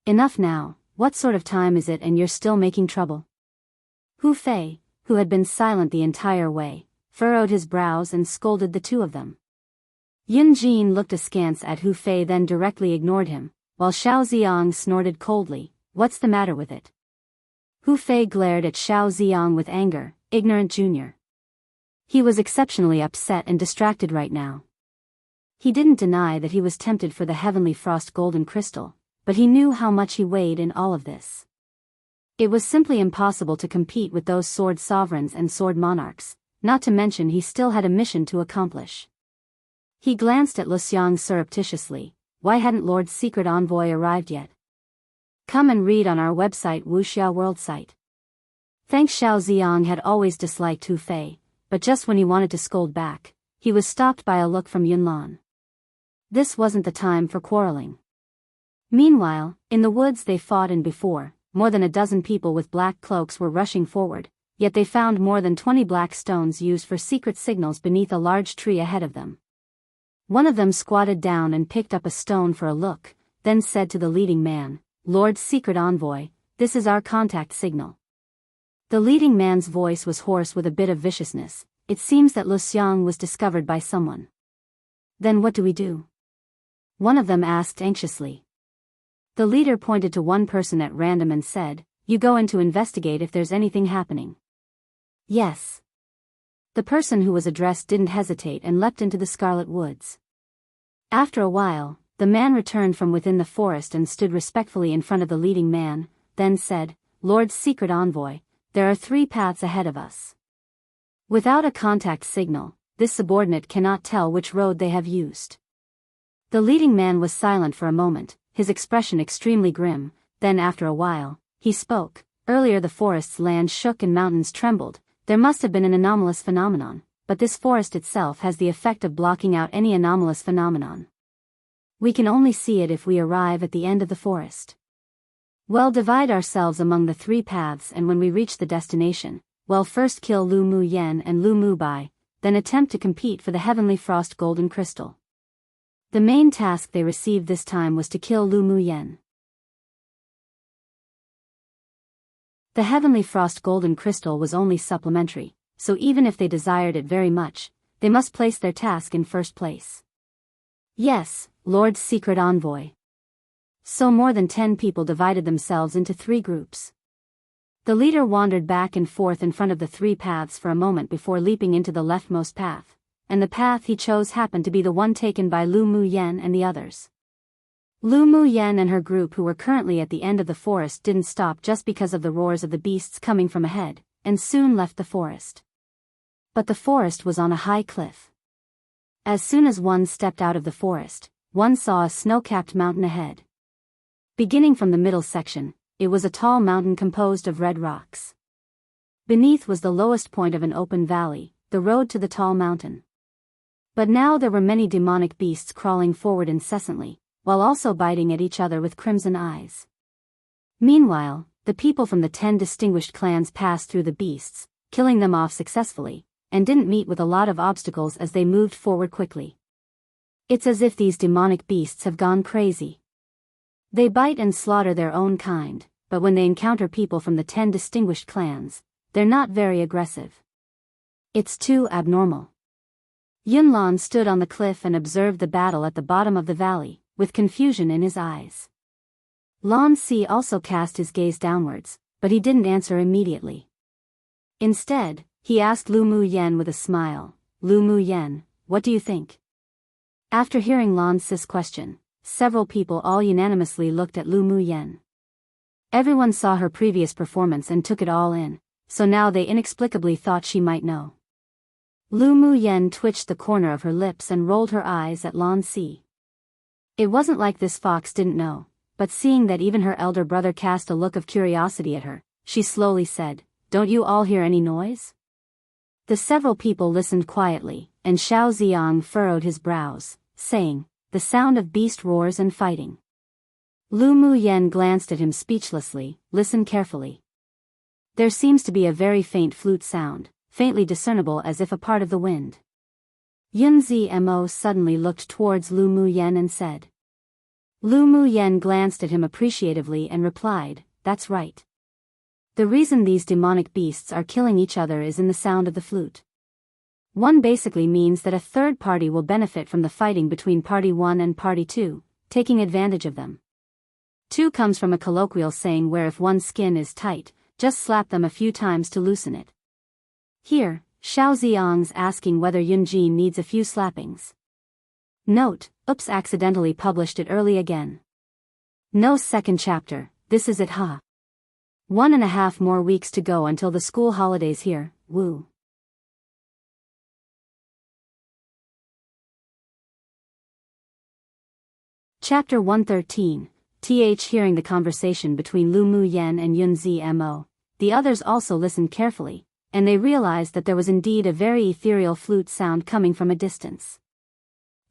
Enough now, what sort of time is it and you're still making trouble? Hu Fei, who had been silent the entire way, furrowed his brows and scolded the two of them. Yun Jin looked askance at Hu Fei then directly ignored him, while Xiao Ziang snorted coldly, "What's the matter with it?" Hu Fei glared at Xiao Ziang with anger, "Ignorant junior." He was exceptionally upset and distracted right now. He didn't deny that he was tempted for the Heavenly Frost golden crystal, but he knew how much he weighed in all of this. It was simply impossible to compete with those sword sovereigns and sword monarchs, not to mention he still had a mission to accomplish. He glanced at Luxiang surreptitiously. Why hadn't Lord's secret envoy arrived yet? Come and read on our website Wuxia World site. Thanks. Xiao Ziang had always disliked Hu Fei, but just when he wanted to scold back, he was stopped by a look from Yunlan. This wasn't the time for quarreling. Meanwhile, in the woods they fought in before, more than a dozen people with black cloaks were rushing forward, yet they found more than 20 black stones used for secret signals beneath a large tree ahead of them. One of them squatted down and picked up a stone for a look, then said to the leading man, "Lord's secret envoy, this is our contact signal." The leading man's voice was hoarse with a bit of viciousness. It seems that Luxiang was discovered by someone. Then what do we do? One of them asked anxiously. The leader pointed to one person at random and said, "You go in to investigate if there's anything happening." Yes. The person who was addressed didn't hesitate and leapt into the Scarlet Woods. After a while, the man returned from within the forest and stood respectfully in front of the leading man, then said, "Lord's secret envoy, there are 3 paths ahead of us. Without a contact signal, this subordinate cannot tell which road they have used." The leading man was silent for a moment, his expression extremely grim, then after a while, he spoke. "Earlier the forest's land shook and mountains trembled. There must have been an anomalous phenomenon, but this forest itself has the effect of blocking out any anomalous phenomenon. We can only see it if we arrive at the end of the forest. Well, divide ourselves among the 3 paths, and when we reach the destination, well, first kill Lu Mu Yen and Lu Mu Bai, then attempt to compete for the Heavenly Frost golden crystal." The main task they received this time was to kill Lu Mu Yen. The Heavenly Frost golden crystal was only supplementary, so even if they desired it very much, they must place their task in first place. Yes, Lord's secret envoy. So more than 10 people divided themselves into 3 groups. The leader wandered back and forth in front of the 3 paths for a moment before leaping into the leftmost path, and the path he chose happened to be the one taken by Lu Mu Yen and the others. Lu Mu Yen and her group, who were currently at the end of the forest, didn't stop just because of the roars of the beasts coming from ahead, and soon left the forest. But the forest was on a high cliff. As soon as one stepped out of the forest, one saw a snow-capped mountain ahead. Beginning from the middle section, it was a tall mountain composed of red rocks. Beneath was the lowest point of an open valley, the road to the tall mountain. But now there were many demonic beasts crawling forward incessantly, while also biting at each other with crimson eyes. Meanwhile, the people from the 10 distinguished clans passed through the beasts, killing them off successfully, and didn't meet with a lot of obstacles as they moved forward quickly. It's as if these demonic beasts have gone crazy. They bite and slaughter their own kind, but when they encounter people from the 10 distinguished clans, they're not very aggressive. It's too abnormal. Yunlan stood on the cliff and observed the battle at the bottom of the valley, with confusion in his eyes. Lan Si also cast his gaze downwards, but he didn't answer immediately. Instead, he asked Lu Mu Yen with a smile, "Lu Mu Yen, what do you think?" After hearing Lan Si's question, several people all unanimously looked at Lu Mu Yen. Everyone saw her previous performance and took it all in, so now they inexplicably thought she might know. Lu Mu Yen twitched the corner of her lips and rolled her eyes at Lan Si. It wasn't like this fox didn't know, but seeing that even her elder brother cast a look of curiosity at her, she slowly said, "Don't you all hear any noise?" The several people listened quietly, and Xiao Ziang furrowed his brows, saying, "The sound of beast roars and fighting." Lu Mu Yen glanced at him speechlessly. "Listen carefully. There seems to be a very faint flute sound, faintly discernible as if a part of the wind." Yunzi Mo suddenly looked towards Lu Muyen and said. Lu Muyen glanced at him appreciatively and replied, "That's right. The reason these demonic beasts are killing each other is in the sound of the flute. One basically means that a third party will benefit from the fighting between Party 1 and Party 2, taking advantage of them. 2 comes from a colloquial saying where if one's skin is tight, just slap them a few times to loosen it. Here, Xiao Ziang's asking whether Yunji needs a few slappings. Note, oops, accidentally published it early again. No second chapter, this is it, ha. 1.5 more weeks to go until the school holidays here, woo. Chapter 113. Hearing the conversation between Lu Muyen and Yunzi Mo, the others also listened carefully, and they realized that there was indeed a very ethereal flute sound coming from a distance.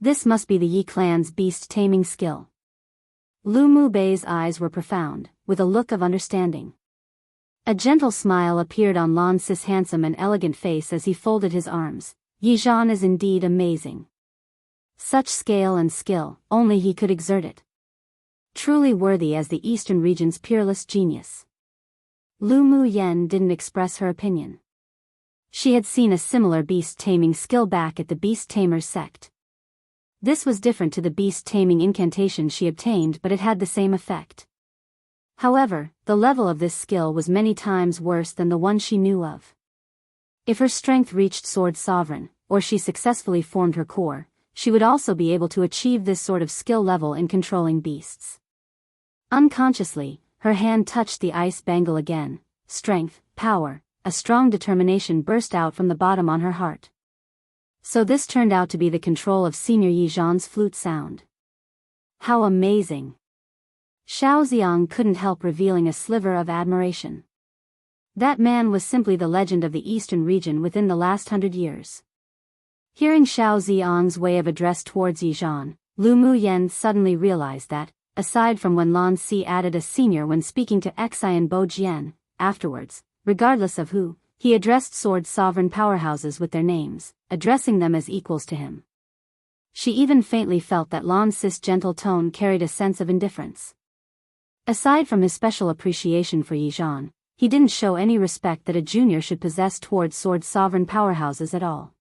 This must be the Yi clan's beast-taming skill. Lu Mubei's eyes were profound, with a look of understanding. A gentle smile appeared on Lan Sis' handsome and elegant face as he folded his arms. Yi Zhan is indeed amazing. Such scale and skill, only he could exert it. Truly worthy as the Eastern region's peerless genius. Lu Muyen didn't express her opinion. She had seen a similar beast-taming skill back at the Beast Tamers sect. This was different to the beast-taming incantation she obtained, but it had the same effect. However, the level of this skill was many times worse than the one she knew of. If her strength reached Sword Sovereign, or she successfully formed her core, she would also be able to achieve this sort of skill level in controlling beasts. Unconsciously, her hand touched the ice bangle again. Strength, power, a strong determination burst out from the bottom on her heart. So this turned out to be the control of Senior Yi Zhan's flute sound. How amazing! Xiao Ziang couldn't help revealing a sliver of admiration. That man was simply the legend of the Eastern region within the last 100 years. Hearing Xiao Ziang's way of address towards Yi Zhan, Lu Muyen suddenly realized that, aside from when Lan Si added a senior when speaking to Xian Bo Jian, afterwards, regardless of who, he addressed sword sovereign powerhouses with their names, addressing them as equals to him. She even faintly felt that Lan Si's gentle tone carried a sense of indifference. Aside from his special appreciation for Yi Zhan, he didn't show any respect that a junior should possess towards sword sovereign powerhouses at all.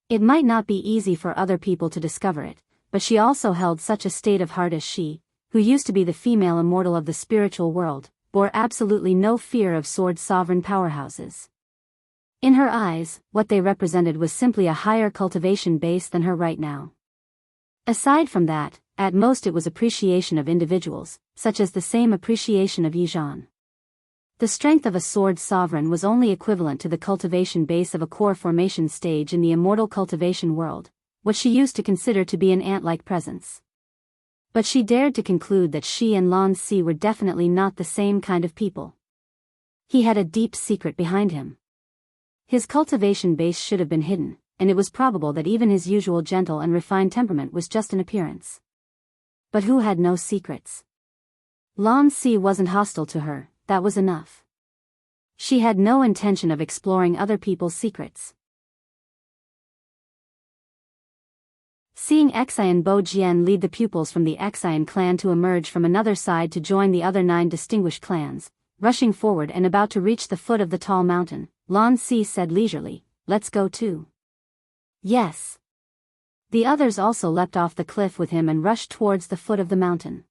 It might not be easy for other people to discover it, but she also held such a state of heart as she, who used to be the female immortal of the spiritual world, bore absolutely no fear of sword sovereign powerhouses. In her eyes, what they represented was simply a higher cultivation base than her right now. Aside from that, at most it was appreciation of individuals, such as the same appreciation of Yi Zhan. The strength of a sword sovereign was only equivalent to the cultivation base of a core formation stage in the immortal cultivation world, what she used to consider to be an ant-like presence. But she dared to conclude that she and Lan Si were definitely not the same kind of people. He had a deep secret behind him. His cultivation base should have been hidden, and it was probable that even his usual gentle and refined temperament was just an appearance. But who had no secrets? Lan Si wasn't hostile to her, that was enough. She had no intention of exploring other people's secrets. Seeing Xian Bo Jian lead the pupils from the Xian clan to emerge from another side to join the other 9 distinguished clans, rushing forward and about to reach the foot of the tall mountain, Lan Si said leisurely, "Let's go too." Yes. The others also leapt off the cliff with him and rushed towards the foot of the mountain.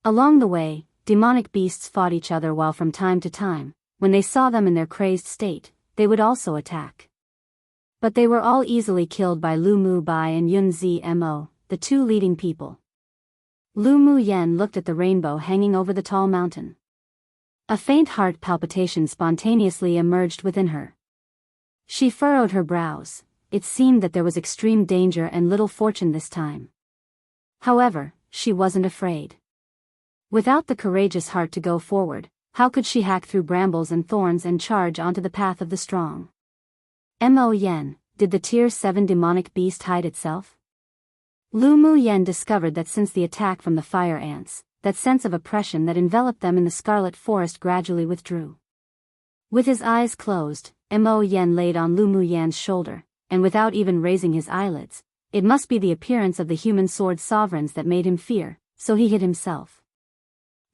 Along the way, demonic beasts fought each other while from time to time, when they saw them in their crazed state, they would also attack. But they were all easily killed by Lu Mubei and Yunzi Mo, the 2 leading people. Lu Muyen looked at the rainbow hanging over the tall mountain. A faint heart palpitation spontaneously emerged within her. She furrowed her brows. It seemed that there was extreme danger and little fortune this time. However, she wasn't afraid. Without the courageous heart to go forward, how could she hack through brambles and thorns and charge onto the path of the strong? Mo Yen, did the Tier 7 demonic beast hide itself? Lu Muyen discovered that since the attack from the fire ants, that sense of oppression that enveloped them in the scarlet forest gradually withdrew. With his eyes closed, Mo Yen laid on Lu Muyen's shoulder, and without even raising his eyelids, it must be the appearance of the human sword sovereigns that made him fear, so he hid himself.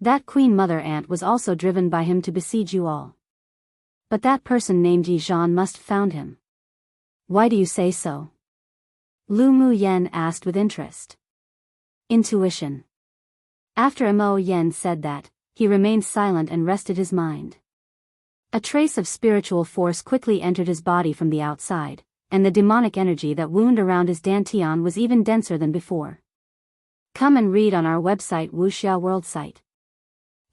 That Queen Mother Ant was also driven by him to besiege you all. But that person named Yi Zhan must have found him. Why do you say so? Lu Mu Yen asked with interest. Intuition. After Mo Yen said that, he remained silent and rested his mind. A trace of spiritual force quickly entered his body from the outside, and the demonic energy that wound around his dantian was even denser than before. Come and read on our website Wuxia World site.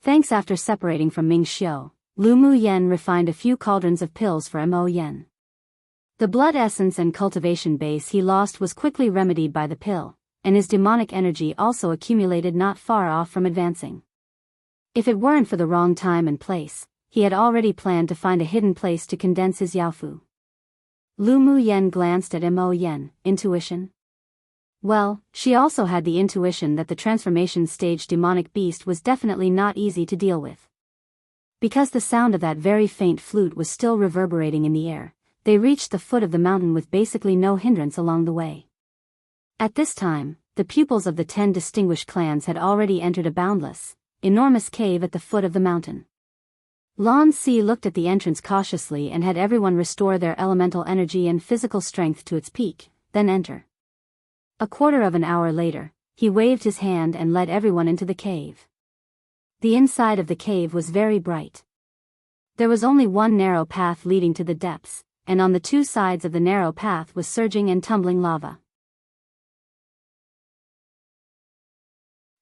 Thanks. After separating from Ming Xiu, Lu Mu Yen refined a few cauldrons of pills for Mo Yen. The blood essence and cultivation base he lost was quickly remedied by the pill, and his demonic energy also accumulated not far off from advancing. If it weren't for the wrong time and place, he had already planned to find a hidden place to condense his Yaofu. Lu Mu Yen glanced at Mo Yen. Intuition? Well, she also had the intuition that the transformation stage demonic beast was definitely not easy to deal with. Because the sound of that very faint flute was still reverberating in the air, they reached the foot of the mountain with basically no hindrance along the way. At this time, the pupils of the 10 distinguished clans had already entered a boundless, enormous cave at the foot of the mountain. Lan Si looked at the entrance cautiously and had everyone restore their elemental energy and physical strength to its peak, then enter. A quarter of an hour later, he waved his hand and led everyone into the cave. The inside of the cave was very bright. There was only one narrow path leading to the depths, and on the two sides of the narrow path was surging and tumbling lava.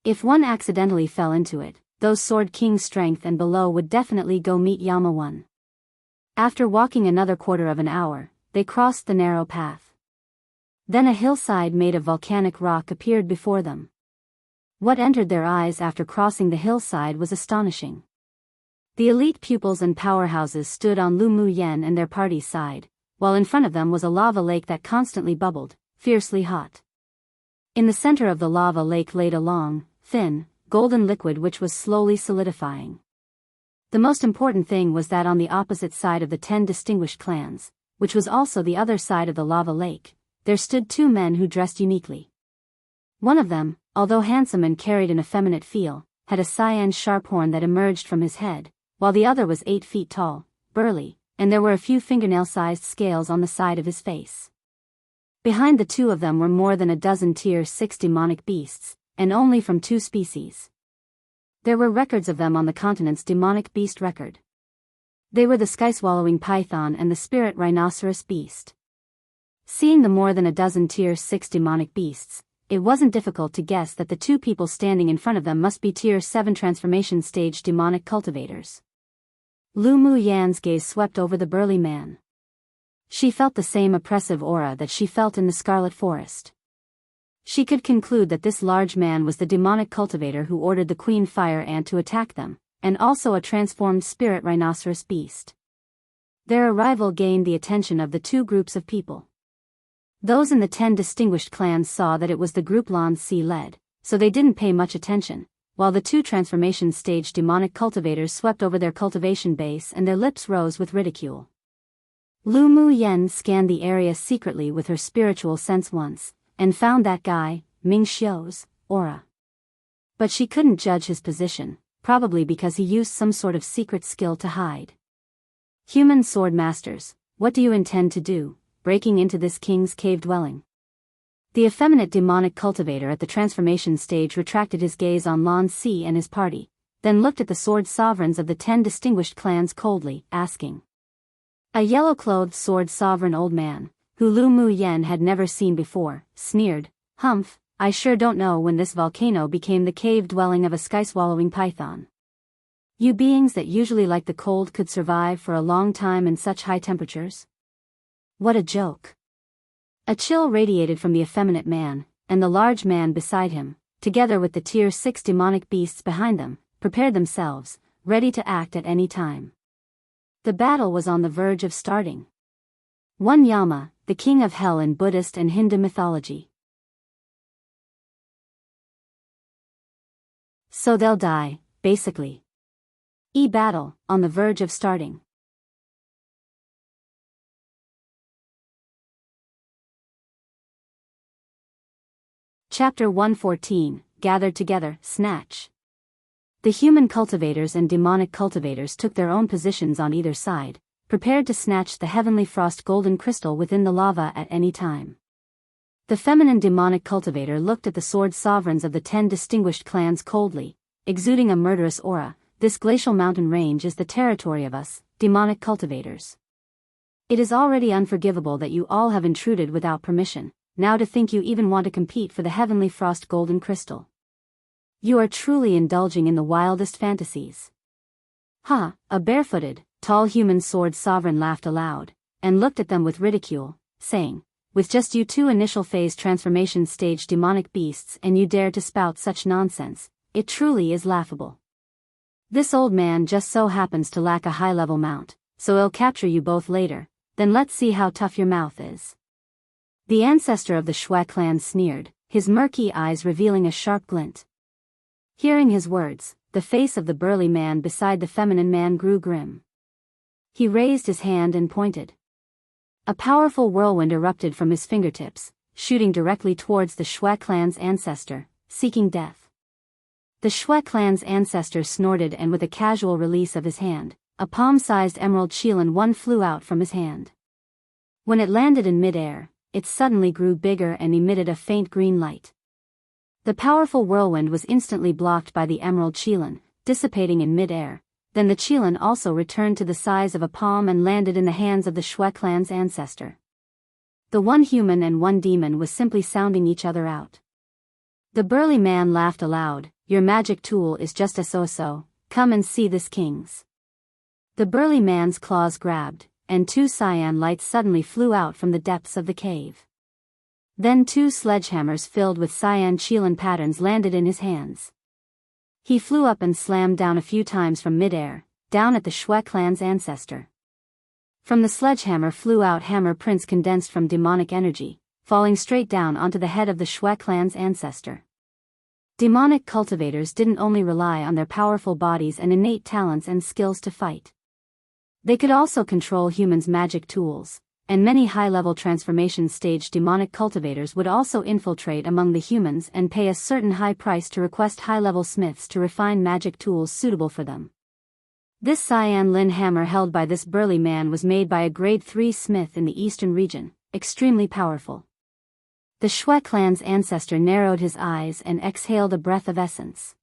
If one accidentally fell into it, those Sword King's strength and below would definitely go meet Yama 1. After walking another quarter of an hour, they crossed the narrow path. Then a hillside made of volcanic rock appeared before them. What entered their eyes after crossing the hillside was astonishing. The elite pupils and powerhouses stood on Lu Mu Yen and their party's side, while in front of them was a lava lake that constantly bubbled, fiercely hot. In the center of the lava lake laid a long, thin, golden liquid which was slowly solidifying. The most important thing was that on the opposite side of the 10 distinguished clans, which was also the other side of the lava lake, there stood 2 men who dressed uniquely. One of them, although handsome and carried an effeminate feel, had a cyan sharp horn that emerged from his head, while the other was 8 feet tall, burly, and there were a few fingernail-sized scales on the side of his face. Behind the 2 of them were more than a dozen Tier 6 demonic beasts, and only from 2 species. There were records of them on the continent's demonic beast record. They were the sky-swallowing python and the spirit rhinoceros beast. Seeing the more than a dozen Tier 6 demonic beasts, it wasn't difficult to guess that the 2 people standing in front of them must be Tier 7 transformation stage demonic cultivators. Lu Mu Yan's gaze swept over the burly man. She felt the same oppressive aura that she felt in the Scarlet Forest. She could conclude that this large man was the demonic cultivator who ordered the Queen Fire Ant to attack them, and also a transformed spirit rhinoceros beast. Their arrival gained the attention of the 2 groups of people. Those in the 10 distinguished clans saw that it was the group Lan Si led, so they didn't pay much attention, while the 2 transformation stage demonic cultivators swept over their cultivation base and their lips rose with ridicule. Lu Mu Yen scanned the area secretly with her spiritual sense once, and found that guy, Ming Xiu's, aura. But she couldn't judge his position, probably because he used some sort of secret skill to hide. Human sword masters, what do you intend to do, breaking into this king's cave dwelling? The effeminate demonic cultivator at the transformation stage retracted his gaze on Lan Si and his party, then looked at the sword sovereigns of the 10 distinguished clans coldly, asking. A yellow-clothed sword sovereign old man, who Lu Mu Yen had never seen before, sneered, "Humph, I sure don't know when this volcano became the cave dwelling of a sky-swallowing python. You beings that usually like the cold could survive for a long time in such high temperatures? What a joke." A chill radiated from the effeminate man, and the large man beside him, together with the Tier 6 demonic beasts behind them, prepared themselves, ready to act at any time. The battle was on the verge of starting. One Yama, the king of hell in Buddhist and Hindu mythology. So they'll die, basically. Battle, on the verge of starting. Chapter 114, Gathered Together, Snatch. The human cultivators and demonic cultivators took their own positions on either side, prepared to snatch the heavenly frost golden crystal within the lava at any time. The feminine demonic cultivator looked at the sword sovereigns of the 10 distinguished clans coldly, exuding a murderous aura. This glacial mountain range is the territory of us, demonic cultivators. It is already unforgivable that you all have intruded without permission, now to think you even want to compete for the heavenly frost golden crystal. You are truly indulging in the wildest fantasies. Ha! A barefooted, tall human sword sovereign laughed aloud, and looked at them with ridicule, saying, with just you two initial phase transformation stage demonic beasts and you dare to spout such nonsense, it truly is laughable. This old man just so happens to lack a high-level mount, so he'll capture you both later, then let's see how tough your mouth is. The ancestor of the Shui clan sneered, his murky eyes revealing a sharp glint. Hearing his words, the face of the burly man beside the feminine man grew grim. He raised his hand and pointed. A powerful whirlwind erupted from his fingertips, shooting directly towards the Shui clan's ancestor, seeking death. The Shui clan's ancestor snorted, and with a casual release of his hand, a palm-sized emerald Qilin one flew out from his hand. When it landed in mid-air, it suddenly grew bigger and emitted a faint green light. The powerful whirlwind was instantly blocked by the emerald Qilin, dissipating in mid-air. Then the Qilin also returned to the size of a palm and landed in the hands of the Shui clan's ancestor. The one human and one demon was simply sounding each other out. The burly man laughed aloud. Your magic tool is just a so-so, come and see this king's. The burly man's claws grabbed, and 2 cyan lights suddenly flew out from the depths of the cave. Then 2 sledgehammers filled with cyan Qilin patterns landed in his hands. He flew up and slammed down a few times from mid-air, down at the Shui clan's ancestor. From the sledgehammer flew out hammer prints condensed from demonic energy, falling straight down onto the head of the Shui clan's ancestor. Demonic cultivators didn't only rely on their powerful bodies and innate talents and skills to fight. They could also control humans' magic tools, and many high-level transformation stage demonic cultivators would also infiltrate among the humans and pay a certain high price to request high-level smiths to refine magic tools suitable for them. This cyan Lin hammer held by this burly man was made by a grade 3 smith in the eastern region, extremely powerful. The Shui clan's ancestor narrowed his eyes and exhaled a breath of essence.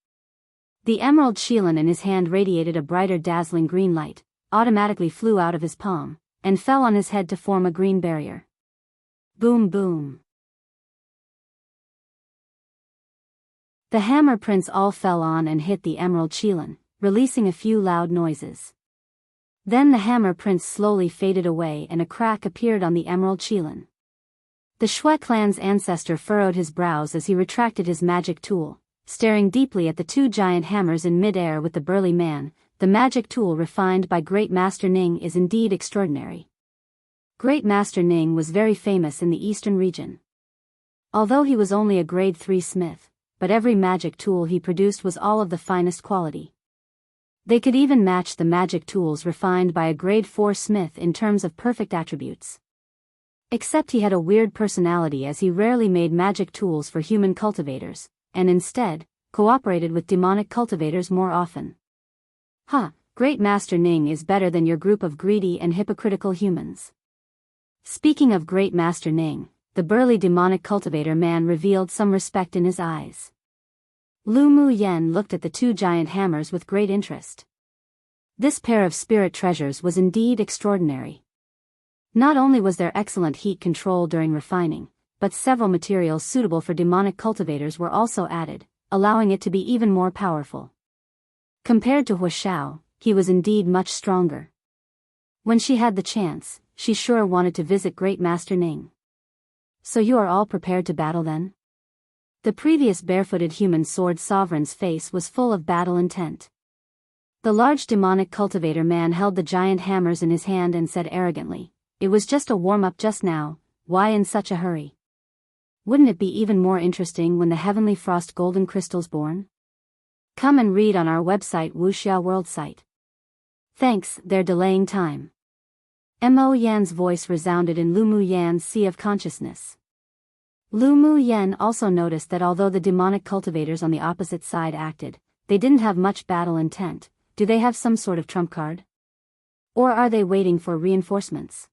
The emerald Qilin in his hand radiated a brighter dazzling green light, automatically flew out of his palm, and fell on his head to form a green barrier. Boom boom. The hammer prints all fell on and hit the emerald Qilin, releasing a few loud noises. Then the hammer prints slowly faded away and a crack appeared on the emerald Qilin. The Shui clan's ancestor furrowed his brows as he retracted his magic tool, staring deeply at the 2 giant hammers in mid-air with the burly man. The magic tool refined by Great Master Ning is indeed extraordinary. Great Master Ning was very famous in the eastern region. Although he was only a grade 3 smith, but every magic tool he produced was all of the finest quality. They could even match the magic tools refined by a grade 4 smith in terms of perfect attributes. Except he had a weird personality, as he rarely made magic tools for human cultivators, and instead, cooperated with demonic cultivators more often. Ha! Great Master Ning is better than your group of greedy and hypocritical humans. Speaking of Great Master Ning, the burly demonic cultivator man revealed some respect in his eyes. Lu Mu Yen looked at the 2 giant hammers with great interest. This pair of spirit treasures was indeed extraordinary. Not only was there excellent heat control during refining, but several materials suitable for demonic cultivators were also added, allowing it to be even more powerful. Compared to Wuxiao, he was indeed much stronger. When she had the chance, she sure wanted to visit Great Master Ning. So you are all prepared to battle then? The previous barefooted human sword sovereign's face was full of battle intent. The large demonic cultivator man held the giant hammers in his hand and said arrogantly, "It was just a warm-up just now, why in such a hurry? Wouldn't it be even more interesting when the heavenly frost golden crystal's born? Come and read on our website Wuxia World site. Thanks, they're delaying time." Mo Yan's voice resounded in Lu Mu Yan's sea of consciousness. Lu Mu Yen also noticed that although the demonic cultivators on the opposite side acted, they didn't have much battle intent. Do they have some sort of trump card? Or are they waiting for reinforcements?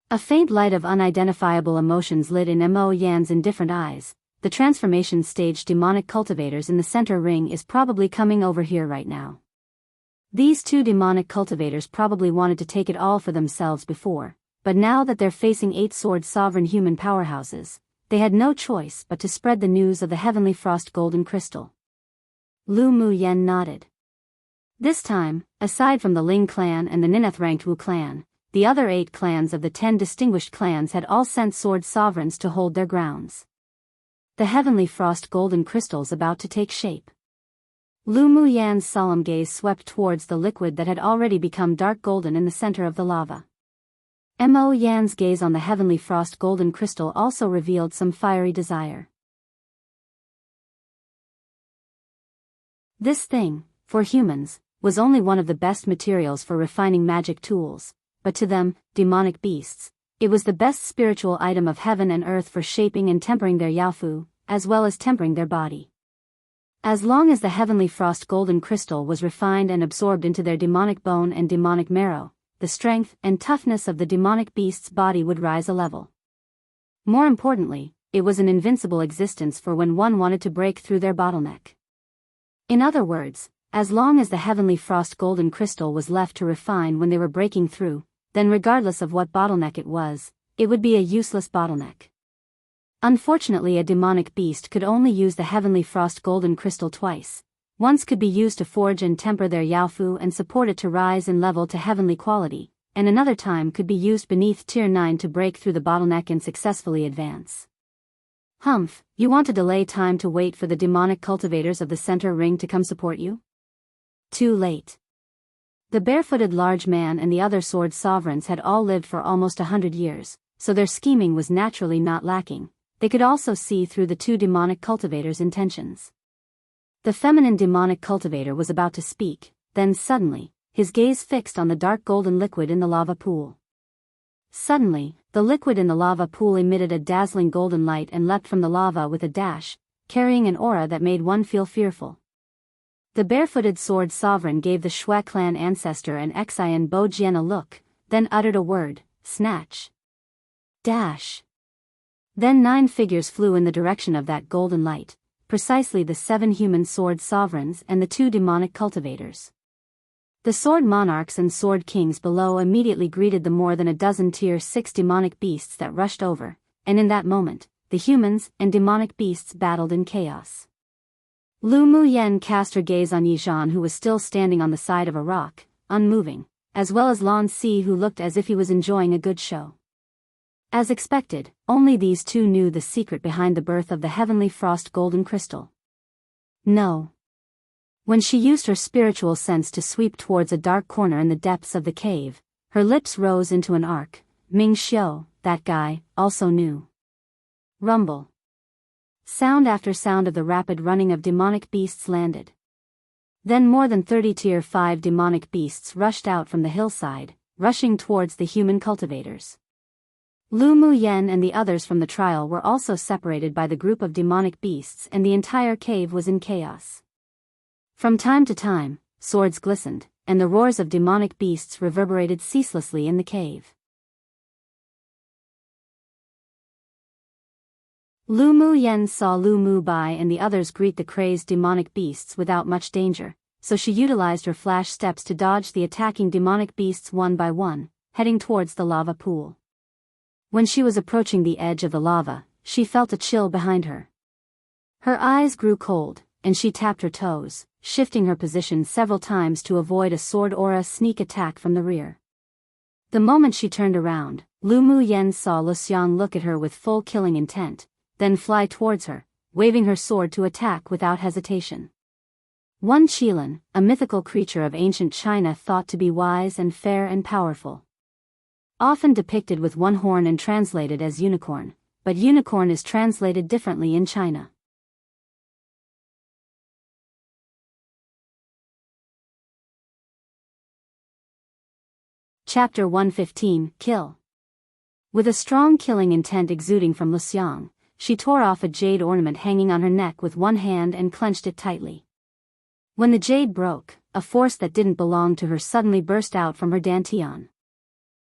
A faint light of unidentifiable emotions lit in Mo Yan's indifferent eyes. The transformation stage demonic cultivators in the center ring is probably coming over here right now. These two demonic cultivators probably wanted to take it all for themselves before, but now that they're facing 8-sword sovereign human powerhouses, they had no choice but to spread the news of the heavenly frost golden crystal. Lu Mu Yen nodded. This time, aside from the Ling clan and the Nineth-ranked Wu clan, the other 8 clans of the 10 distinguished clans had all sent sword sovereigns to hold their grounds. The heavenly frost golden crystal's about to take shape. Lu Mu Yan's solemn gaze swept towards the liquid that had already become dark golden in the center of the lava. Mo Yan's gaze on the heavenly frost golden crystal also revealed some fiery desire. This thing, for humans, was only one of the best materials for refining magic tools, but to them, demonic beasts, it was the best spiritual item of heaven and earth for shaping and tempering their yaofu, as well as tempering their body. As long as the heavenly frost golden crystal was refined and absorbed into their demonic bone and demonic marrow, the strength and toughness of the demonic beast's body would rise a level. More importantly, it was an invincible existence for when one wanted to break through their bottleneck. In other words, as long as the heavenly frost golden crystal was left to refine when they were breaking through, then regardless of what bottleneck it would be a useless bottleneck. Unfortunately, a demonic beast could only use the heavenly frost golden crystal twice. Once could be used to forge and temper their yaofu and support it to rise in level to heavenly quality, and another time could be used beneath tier 9 to break through the bottleneck and successfully advance. Humph, you want to delay time to wait for the demonic cultivators of the center ring to come support you? Too late. The barefooted large man and the other sword sovereigns had all lived for almost 100 years, so their scheming was naturally not lacking. They could also see through the two demonic cultivators' intentions. The feminine demonic cultivator was about to speak, then suddenly, his gaze fixed on the dark golden liquid in the lava pool. Suddenly, the liquid in the lava pool emitted a dazzling golden light and leapt from the lava with a dash, carrying an aura that made one feel fearful. The barefooted sword sovereign gave the Shui clan ancestor and Xian Bo Jian a look, then uttered a word, snatch. Dash. Then 9 figures flew in the direction of that golden light, precisely the 7 human sword sovereigns and the 2 demonic cultivators. The sword monarchs and sword kings below immediately greeted the more than a dozen tier 6 demonic beasts that rushed over, and in that moment, the humans and demonic beasts battled in chaos. Lu Mu Yen cast her gaze on Yizhan, who was still standing on the side of a rock, unmoving, as well as Lan Si, who looked as if he was enjoying a good show. As expected, only these 2 knew the secret behind the birth of the heavenly frost golden crystal. No. When she used her spiritual sense to sweep towards a dark corner in the depths of the cave, her lips rose into an arc. Ming Xiu, that guy, also knew. Rumble. Sound after sound of the rapid running of demonic beasts landed. Then more than 30 tier 5 demonic beasts rushed out from the hillside, rushing towards the human cultivators. Lu Mu Yen and the others from the trial were also separated by the group of demonic beasts, and the entire cave was in chaos. From time to time, swords glistened, and the roars of demonic beasts reverberated ceaselessly in the cave. Lu Mu Yen saw Lu Mu Bai and the others greet the crazed demonic beasts without much danger, so she utilized her flash steps to dodge the attacking demonic beasts one by one, heading towards the lava pool. When she was approaching the edge of the lava, she felt a chill behind her. Her eyes grew cold, and she tapped her toes, shifting her position several times to avoid a sword aura sneak attack from the rear. The moment she turned around, Lu Mu Yen saw Luxiang look at her with full killing intent, then fly towards her, waving her sword to attack without hesitation. One Qilin, a mythical creature of ancient China thought to be wise and fair and powerful. Often depicted with one horn and translated as unicorn, but unicorn is translated differently in China. Chapter 115, Kill. With a strong killing intent exuding from Luxiang, she tore off a jade ornament hanging on her neck with one hand and clenched it tightly. When the jade broke, a force that didn't belong to her suddenly burst out from her dantian.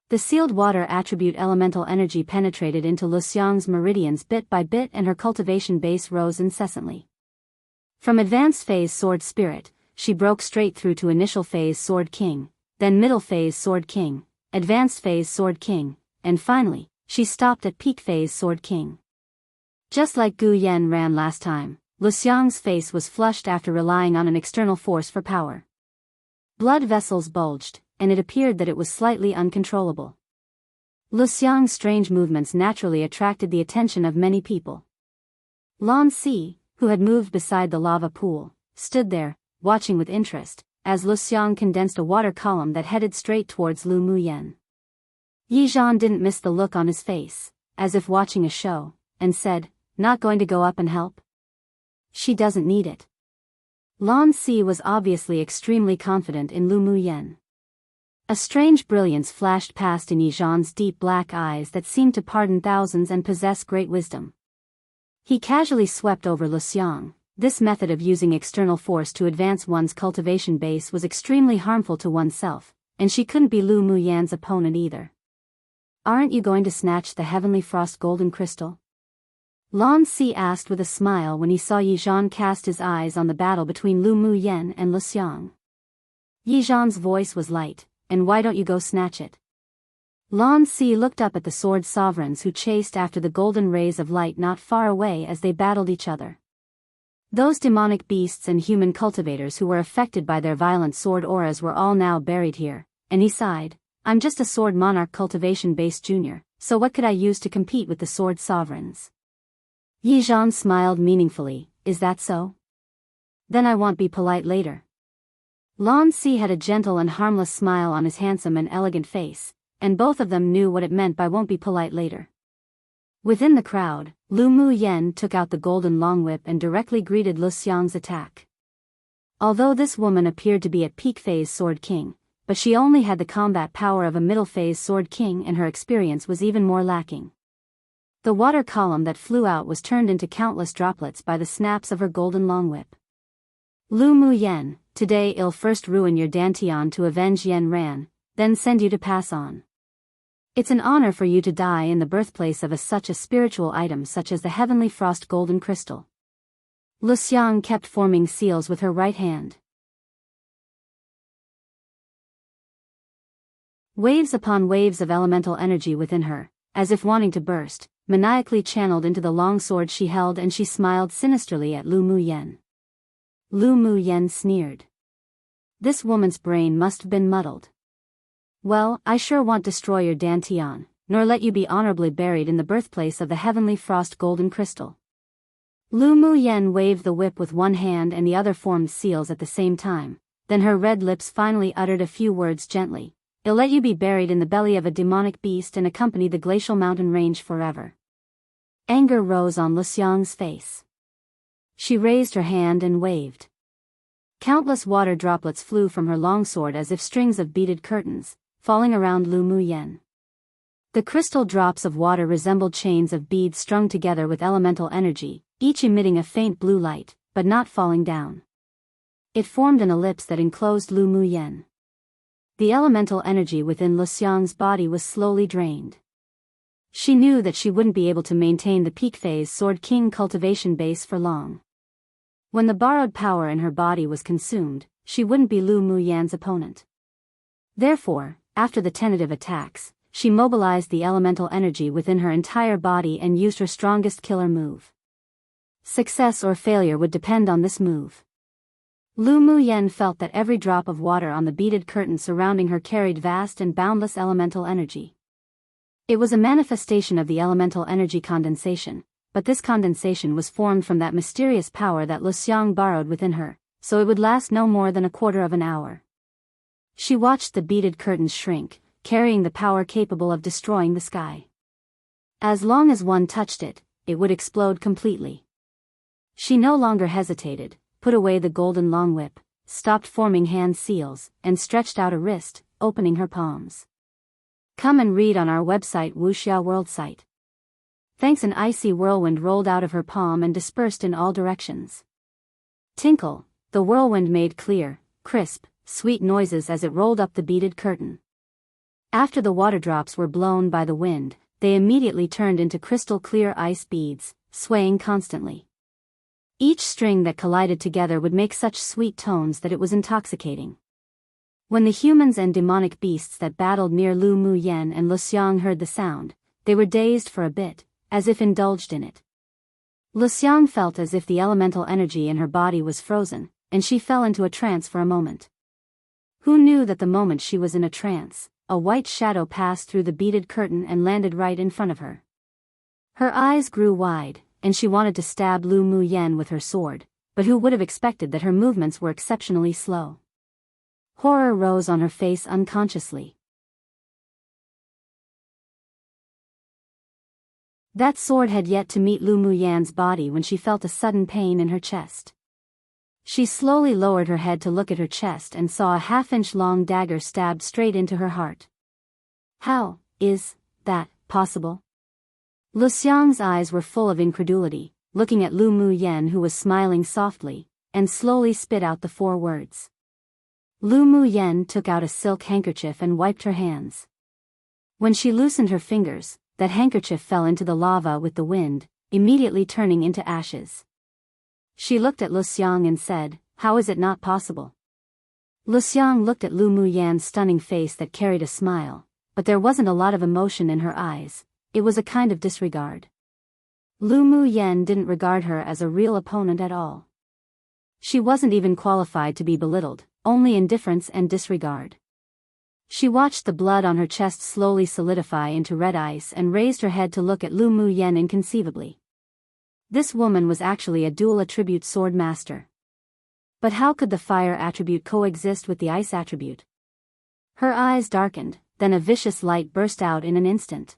The sealed water attribute elemental energy penetrated into Luxiang's meridians bit by bit, and her cultivation base rose incessantly. From advanced phase Sword Spirit, she broke straight through to initial phase Sword King, then middle phase Sword King, advanced phase Sword King, and finally, she stopped at peak phase Sword King. Just like Gu Yan ran last time, Luxiang's face was flushed after relying on an external force for power. Blood vessels bulged, and it appeared that it was slightly uncontrollable. Luxiang's strange movements naturally attracted the attention of many people. Lan Si, who had moved beside the lava pool, stood there, watching with interest, as Luxiang condensed a water column that headed straight towards Lu Muyen. Yi Zhan didn't miss the look on his face, as if watching a show, and said, "Not going to go up and help? She doesn't need it." Lan Si was obviously extremely confident in Lu Muyen. A strange brilliance flashed past in Yi Zhan's deep black eyes that seemed to pardon thousands and possess great wisdom. He casually swept over Luxiang. This method of using external force to advance one's cultivation base was extremely harmful to oneself, and she couldn't be Lu Muyen's opponent either. "Aren't you going to snatch the heavenly frost golden crystal?" Lan Si asked with a smile when he saw Yi Zhan cast his eyes on the battle between Lu Muyen and Luxiang. Yi Zhan's voice was light. "And why don't you go snatch it?" Lan Si looked up at the sword sovereigns who chased after the golden rays of light not far away as they battled each other. Those demonic beasts and human cultivators who were affected by their violent sword auras were all now buried here, and he sighed, "I'm just a sword monarch cultivation-based junior, so what could I use to compete with the sword sovereigns?" Yi Zhan smiled meaningfully, "Is that so? Then I won't be polite later." Lan Si had a gentle and harmless smile on his handsome and elegant face, and both of them knew what it meant by "won't be polite later." Within the crowd, Lu Muyen took out the golden long whip and directly greeted Luxiang's attack. Although this woman appeared to be at peak phase Sword King, but she only had the combat power of a middle phase Sword King, and her experience was even more lacking. The water column that flew out was turned into countless droplets by the snaps of her golden long whip. "Lu Muyen, today I'll first ruin your dantian to avenge Yen Ran, then send you to pass on. It's an honor for you to die in the birthplace of such a spiritual item such as the heavenly frost golden crystal." Luxiang kept forming seals with her right hand. Waves upon waves of elemental energy within her, as if wanting to burst, maniacally channeled into the long sword she held, and she smiled sinisterly at Lu Muyen. Lu Muyen sneered. This woman's brain must have been muddled. "Well, I sure won't destroy your dantian, nor let you be honorably buried in the birthplace of the heavenly frost golden crystal." Lu Muyen waved the whip with one hand and the other formed seals at the same time, then her red lips finally uttered a few words gently. "I'll let you be buried in the belly of a demonic beast and accompany the glacial mountain range forever." Anger rose on Luxiang's face. She raised her hand and waved. Countless water droplets flew from her longsword as if strings of beaded curtains, falling around Lu Muyen. The crystal drops of water resembled chains of beads strung together with elemental energy, each emitting a faint blue light, but not falling down. It formed an ellipse that enclosed Lu Muyen. The elemental energy within Luxiang's body was slowly drained. She knew that she wouldn't be able to maintain the peak phase Sword King cultivation base for long. When the borrowed power in her body was consumed, she wouldn't be Lu Muyen's opponent. Therefore, after the tentative attacks, she mobilized the elemental energy within her entire body and used her strongest killer move. Success or failure would depend on this move. Lu Muyen felt that every drop of water on the beaded curtain surrounding her carried vast and boundless elemental energy. It was a manifestation of the elemental energy condensation, but this condensation was formed from that mysterious power that Luxiang borrowed within her, so it would last no more than a quarter of an hour. She watched the beaded curtains shrink, carrying the power capable of destroying the sky. As long as one touched it, it would explode completely. She no longer hesitated, put away the golden long whip, stopped forming hand seals, and stretched out a wrist, opening her palms. Come and read on our website Wuxia World site. Thanks, an icy whirlwind rolled out of her palm and dispersed in all directions. Tinkle, the whirlwind made clear, crisp, sweet noises as it rolled up the beaded curtain. After the water drops were blown by the wind, they immediately turned into crystal-clear ice beads, swaying constantly. Each string that collided together would make such sweet tones that it was intoxicating. When the humans and demonic beasts that battled near Lu Mu Yen and Luxiang heard the sound, they were dazed for a bit, as if indulged in it. Luxiang felt as if the elemental energy in her body was frozen, and she fell into a trance for a moment. Who knew that the moment she was in a trance, a white shadow passed through the beaded curtain and landed right in front of her. Her eyes grew wide, and she wanted to stab Lu Mu Yen with her sword, but who would have expected that her movements were exceptionally slow? Horror rose on her face unconsciously. That sword had yet to meet Lu Mu Yan's body when she felt a sudden pain in her chest. She slowly lowered her head to look at her chest and saw a half-inch-long dagger stabbed straight into her heart. How is that possible? Luxiang's eyes were full of incredulity, looking at Lu Mu Yen, who was smiling softly, and slowly spit out the 4 words. Lu Mu Yen took out a silk handkerchief and wiped her hands. When she loosened her fingers, that handkerchief fell into the lava with the wind, immediately turning into ashes. She looked at Luxiang and said, "How is it not possible?" Luxiang looked at Lu Mu Yan's stunning face that carried a smile, but there wasn't a lot of emotion in her eyes. It was a kind of disregard. Lu Mu Yen didn't regard her as a real opponent at all. She wasn't even qualified to be belittled, only indifference and disregard. She watched the blood on her chest slowly solidify into red ice and raised her head to look at Lu Mu Yen inconceivably. This woman was actually a dual attribute sword master. But how could the fire attribute coexist with the ice attribute? Her eyes darkened, then a vicious light burst out in an instant.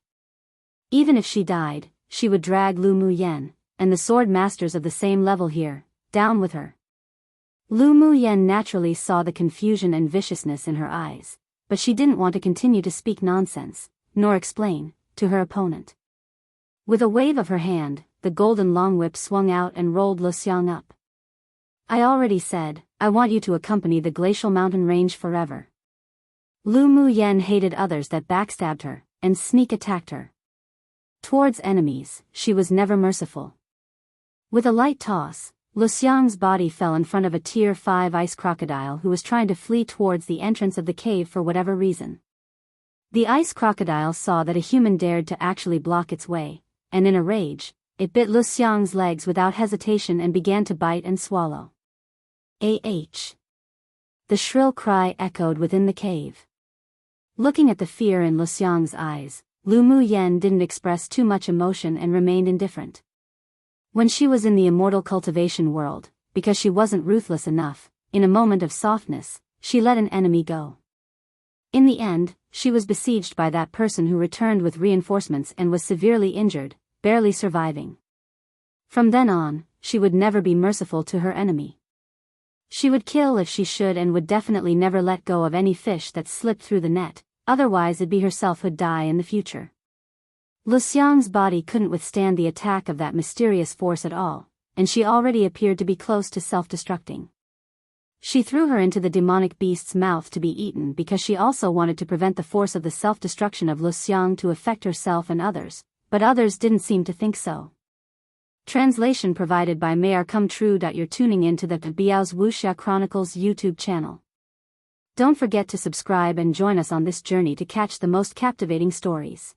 Even if she died, she would drag Lu Mu Yen, and the sword masters of the same level here, down with her. Lu Mu Yen naturally saw the confusion and viciousness in her eyes, but she didn't want to continue to speak nonsense, nor explain, to her opponent. With a wave of her hand, the golden long whip swung out and rolled Luxiang up. I already said, I want you to accompany the glacial mountain range forever. Lu Mu Yen hated others that backstabbed her, and sneak attacked her. Towards enemies, she was never merciful. With a light toss, Luxiang's body fell in front of a Tier 5 ice crocodile who was trying to flee towards the entrance of the cave for whatever reason. The ice crocodile saw that a human dared to actually block its way, and in a rage, it bit Luxiang's legs without hesitation and began to bite and swallow. Ah! The shrill cry echoed within the cave. Looking at the fear in Luxiang's eyes, Lu Mu Yen didn't express too much emotion and remained indifferent. When she was in the immortal cultivation world, because she wasn't ruthless enough, in a moment of softness, she let an enemy go. In the end, she was besieged by that person who returned with reinforcements and was severely injured, barely surviving. From then on, she would never be merciful to her enemy. She would kill if she should and would definitely never let go of any fish that slipped through the net, otherwise it'd be herself who'd die in the future. Luxiang's body couldn't withstand the attack of that mysterious force at all, and she already appeared to be close to self-destructing. She threw her into the demonic beast's mouth to be eaten because she also wanted to prevent the force of the self-destruction of Luxiang to affect herself and others, but others didn't seem to think so. Translation provided by May Our Come True. You're tuning in to the Biyao's Wuxia Chronicles YouTube channel. Don't forget to subscribe and join us on this journey to catch the most captivating stories.